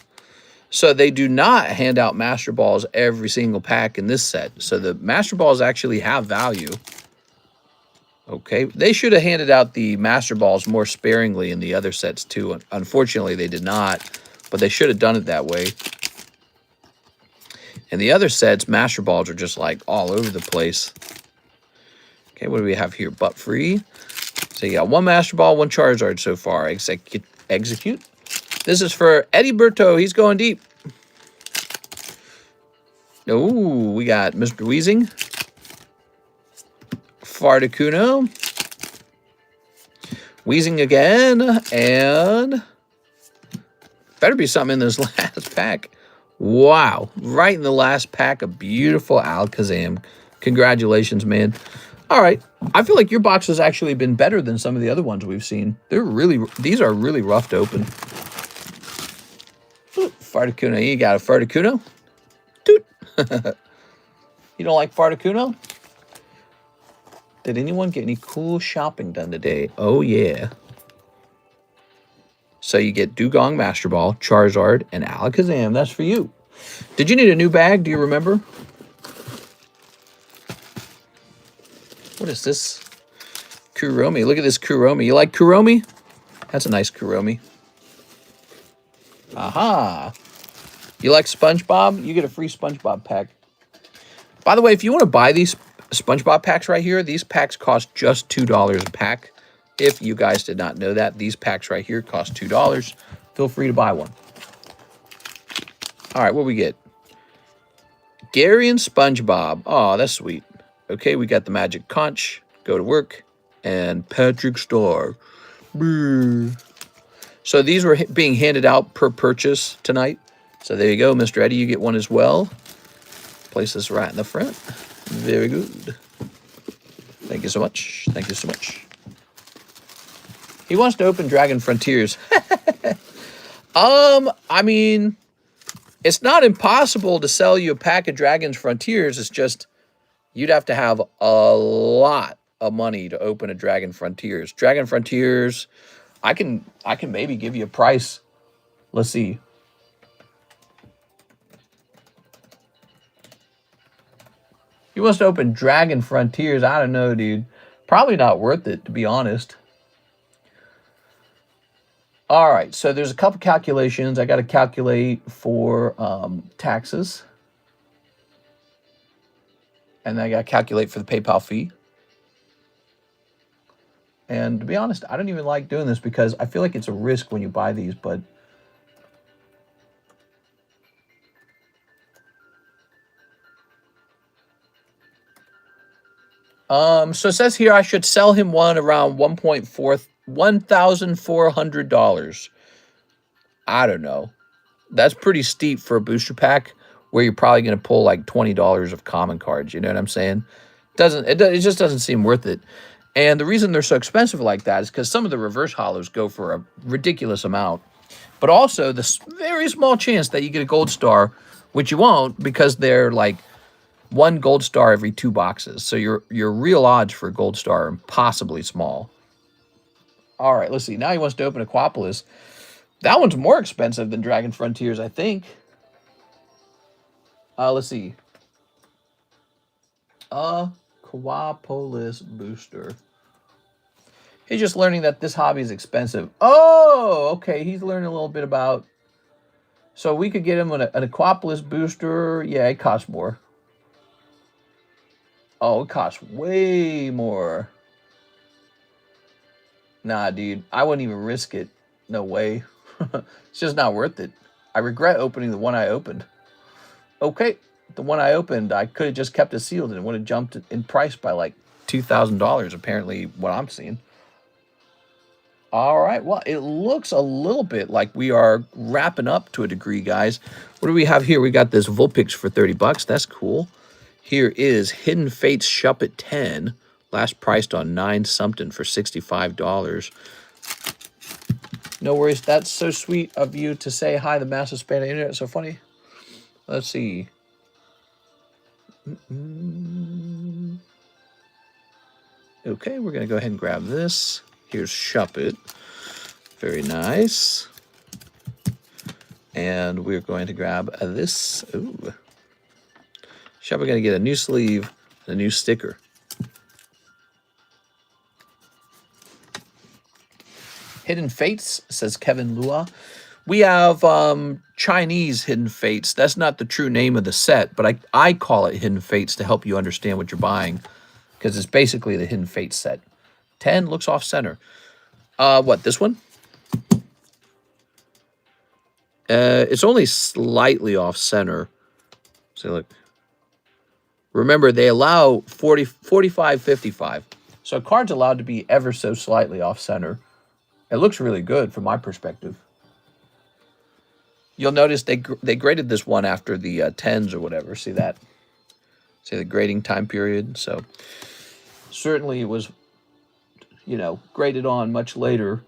So they do not hand out Master Balls every single pack in this set. So the Master Balls actually have value. Okay. They should have handed out the Master Balls more sparingly in the other sets too. Unfortunately, they did not. But they should have done it that way. And the other sets, Master Balls are just like all over the place. Okay, what do we have here? Butt Free. So you got 1 Master Ball, 1 Charizard so far. Execute. This is for Eddie Berto. He's going deep. Oh, we got Mr. Weezing. Fardakuno. Weezing again. And better be something in this last pack. Wow. Right in the last pack, a beautiful Alakazam. Congratulations, man. All right. I feel like your box has actually been better than some of the other ones we've seen. These are really rough to open. Ooh, Fardakuno. You got a Fardakuno? Toot. You don't like Fardakuno? Did anyone get any cool shopping done today? Oh, yeah. So you get Dugong Master Ball, Charizard, and Alakazam. That's for you. Did you need a new bag? Do you remember? What is this? Kuromi. Look at this Kuromi. You like Kuromi? That's a nice Kuromi. Aha. You like SpongeBob? You get a free SpongeBob pack. By the way, if you want to buy these SpongeBob packs right here, these packs cost just $2 a pack. If you guys did not know that, these packs right here cost $2. Feel free to buy one. All right, what we get? Gary and SpongeBob. Oh, that's sweet. Okay, we got the Magic Conch. Go to work. And Patrick Star. Brr. So these were being handed out per purchase tonight. So there you go, Mr. Eddie. You get one as well. Place this right in the front. Very good. Thank you so much. Thank you so much. He wants to open Dragon Frontiers. I mean, it's not impossible to sell you a pack of Dragon's Frontiers. It's just you'd have to have a lot of money to open a Dragon Frontiers. Dragon Frontiers, I can maybe give you a price. Let's see. He wants to open Dragon Frontiers. I don't know, dude. Probably not worth it, to be honest. All right, so there's a couple calculations. I got to calculate for taxes. And then I got to calculate for the PayPal fee. And to be honest, I don't even like doing this because I feel like it's a risk when you buy these, but so it says here I should sell him one around $1,400. I don't know. That's pretty steep for a booster pack where you're probably going to pull like $20 of common cards. You know what I'm saying? It just doesn't seem worth it. And the reason they're so expensive like that is because some of the reverse hollows go for a ridiculous amount. But also, the very small chance that you get a gold star, which you won't because they're like one gold star every 2 boxes. So your real odds for a gold star are impossibly small. All right, let's see. Now he wants to open Aquapolis. That one's more expensive than Dragon Frontiers, I think. Let's see. Aquapolis booster. He's just learning that this hobby is expensive. Oh, okay. He's learning a little bit about... So we could get him an Aquapolis booster. Yeah, it costs more. Oh, it costs way more. Nah, dude. I wouldn't even risk it. No way. It's just not worth it. I regret opening the one I opened. Okay. The one I opened, I could have just kept it sealed and it would have jumped in price by like $2,000, apparently, what I'm seeing. All right. Well, it looks a little bit like we are wrapping up to a degree, guys. What do we have here? We got this Vulpix for 30 bucks. That's cool. Here is Hidden Fates Shuppet 10. Last priced on 9-something for $65. No worries. That's so sweet of you to say hi, the massive span of internet. So funny. Let's see. Okay, we're going to go ahead and grab this. Here's Shuppet. Very nice. And we're going to grab this. Ooh. Shuppet going to get a new sleeve and a new sticker. Hidden Fates, says Kevin Lua. We have Chinese Hidden Fates. That's not the true name of the set, but I call it Hidden Fates to help you understand what you're buying, because it's basically the Hidden Fates set. 10 looks off center. What, this one? It's only slightly off center. So look. Remember, they allow 40, 45, 55. So a card's allowed to be ever so slightly off center. It looks really good from my perspective. You'll notice they graded this one after the 10s or whatever. See that? See the grading time period? So certainly it was, you know, graded on much later.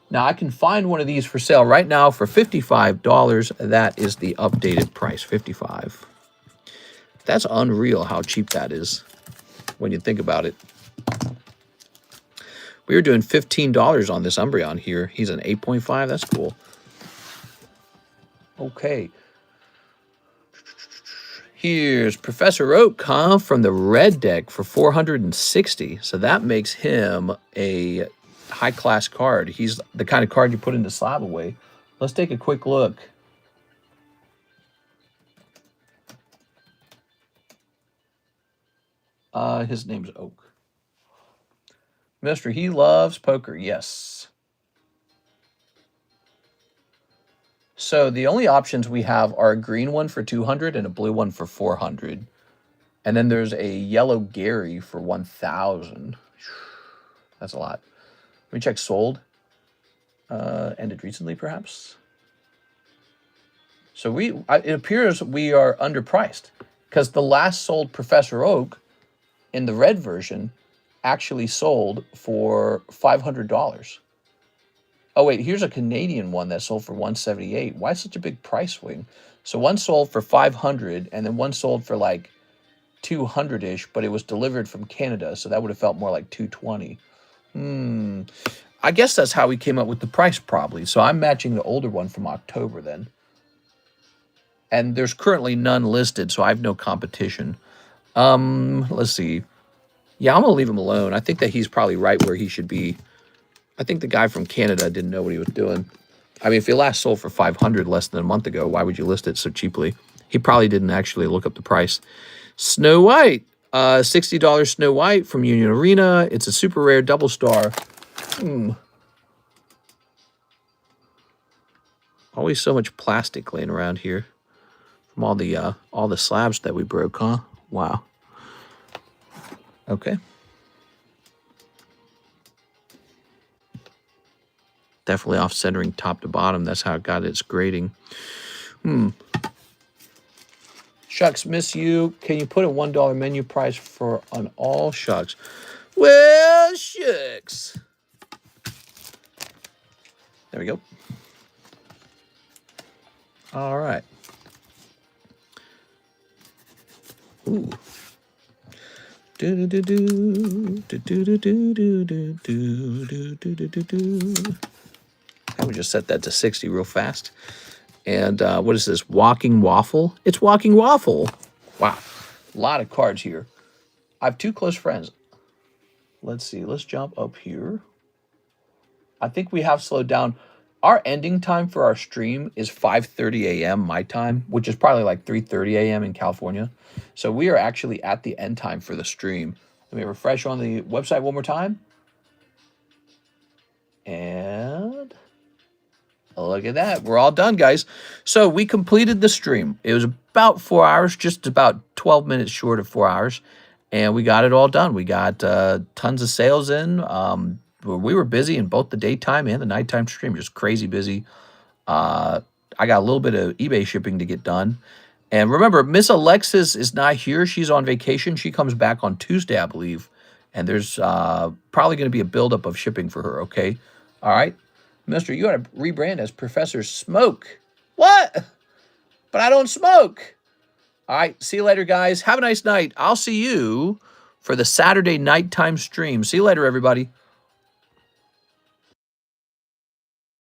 Now I can find one of these for sale right now for $55. That is the updated price, $55. That's unreal how cheap that is. when you think about it. We were doing $15 on this Umbreon here. He's an 8.5. That's cool. Okay. Here's Professor Oak, huh, from the red deck for 460. So that makes him a high-class card. He's the kind of card you put into slab away. Let's take a quick look. His name's Oak. Mister, he loves poker, yes. So the only options we have are a green one for 200 and a blue one for 400. And then there's a yellow Gary for 1,000. That's a lot. Let me check sold. Ended recently, perhaps. So it appears we are underpriced because the last sold Professor Oak in the red version actually sold for $500. Oh, wait, here's a Canadian one that sold for $178. Why such a big price swing? So one sold for $500 and then one sold for like $200-ish, but it was delivered from Canada, so that would have felt more like $220. I guess that's how we came up with the price, probably. So I'm matching the older one from October then. And there's currently none listed, so I have no competition. Let's see. Yeah, I'm going to leave him alone. I think that he's probably right where he should be. I think the guy from Canada didn't know what he was doing. I mean, if he last sold for $500 less than a month ago, why would you list it so cheaply? He probably didn't actually look up the price. Snow White. $60 Snow White from Union Arena. It's a super rare double star. Always so much plastic laying around here from all the slabs that we broke, huh? Wow. Okay. Definitely off-centering top to bottom. That's how it got its grading. Shucks, miss you. Can you put a $1 menu price for on all Shucks? Well, shucks. There we go. All right. Ooh. Do do do do do do do do do do do do do do. I would just set that to 60 real fast. And what is this? Walking Waffle? It's Walking Waffle. Wow. A lot of cards here. I have two close friends. Let's see. Let's jump up here. I think we have slowed down. Our ending time for our stream is 5:30 a.m. my time, which is probably like 3:30 a.m. in California. So we are actually at the end time for the stream. Let me refresh on the website one more time. And look at that. We're all done, guys. So we completed the stream. It was about 4 hours, just about 12 minutes short of 4 hours. And we got it all done. We got tons of sales in. We were busy in both the daytime and the nighttime stream, just crazy busy. I got a little bit of eBay shipping to get done. And remember, Miss Alexis is not here. She's on vacation. She comes back on Tuesday, I believe. And there's probably going to be a buildup of shipping for her, okay? All right? Mister, you got to rebrand as Professor Smoke. What? But I don't smoke. All right, see you later, guys. Have a nice night. I'll see you for the Saturday nighttime stream. See you later, everybody.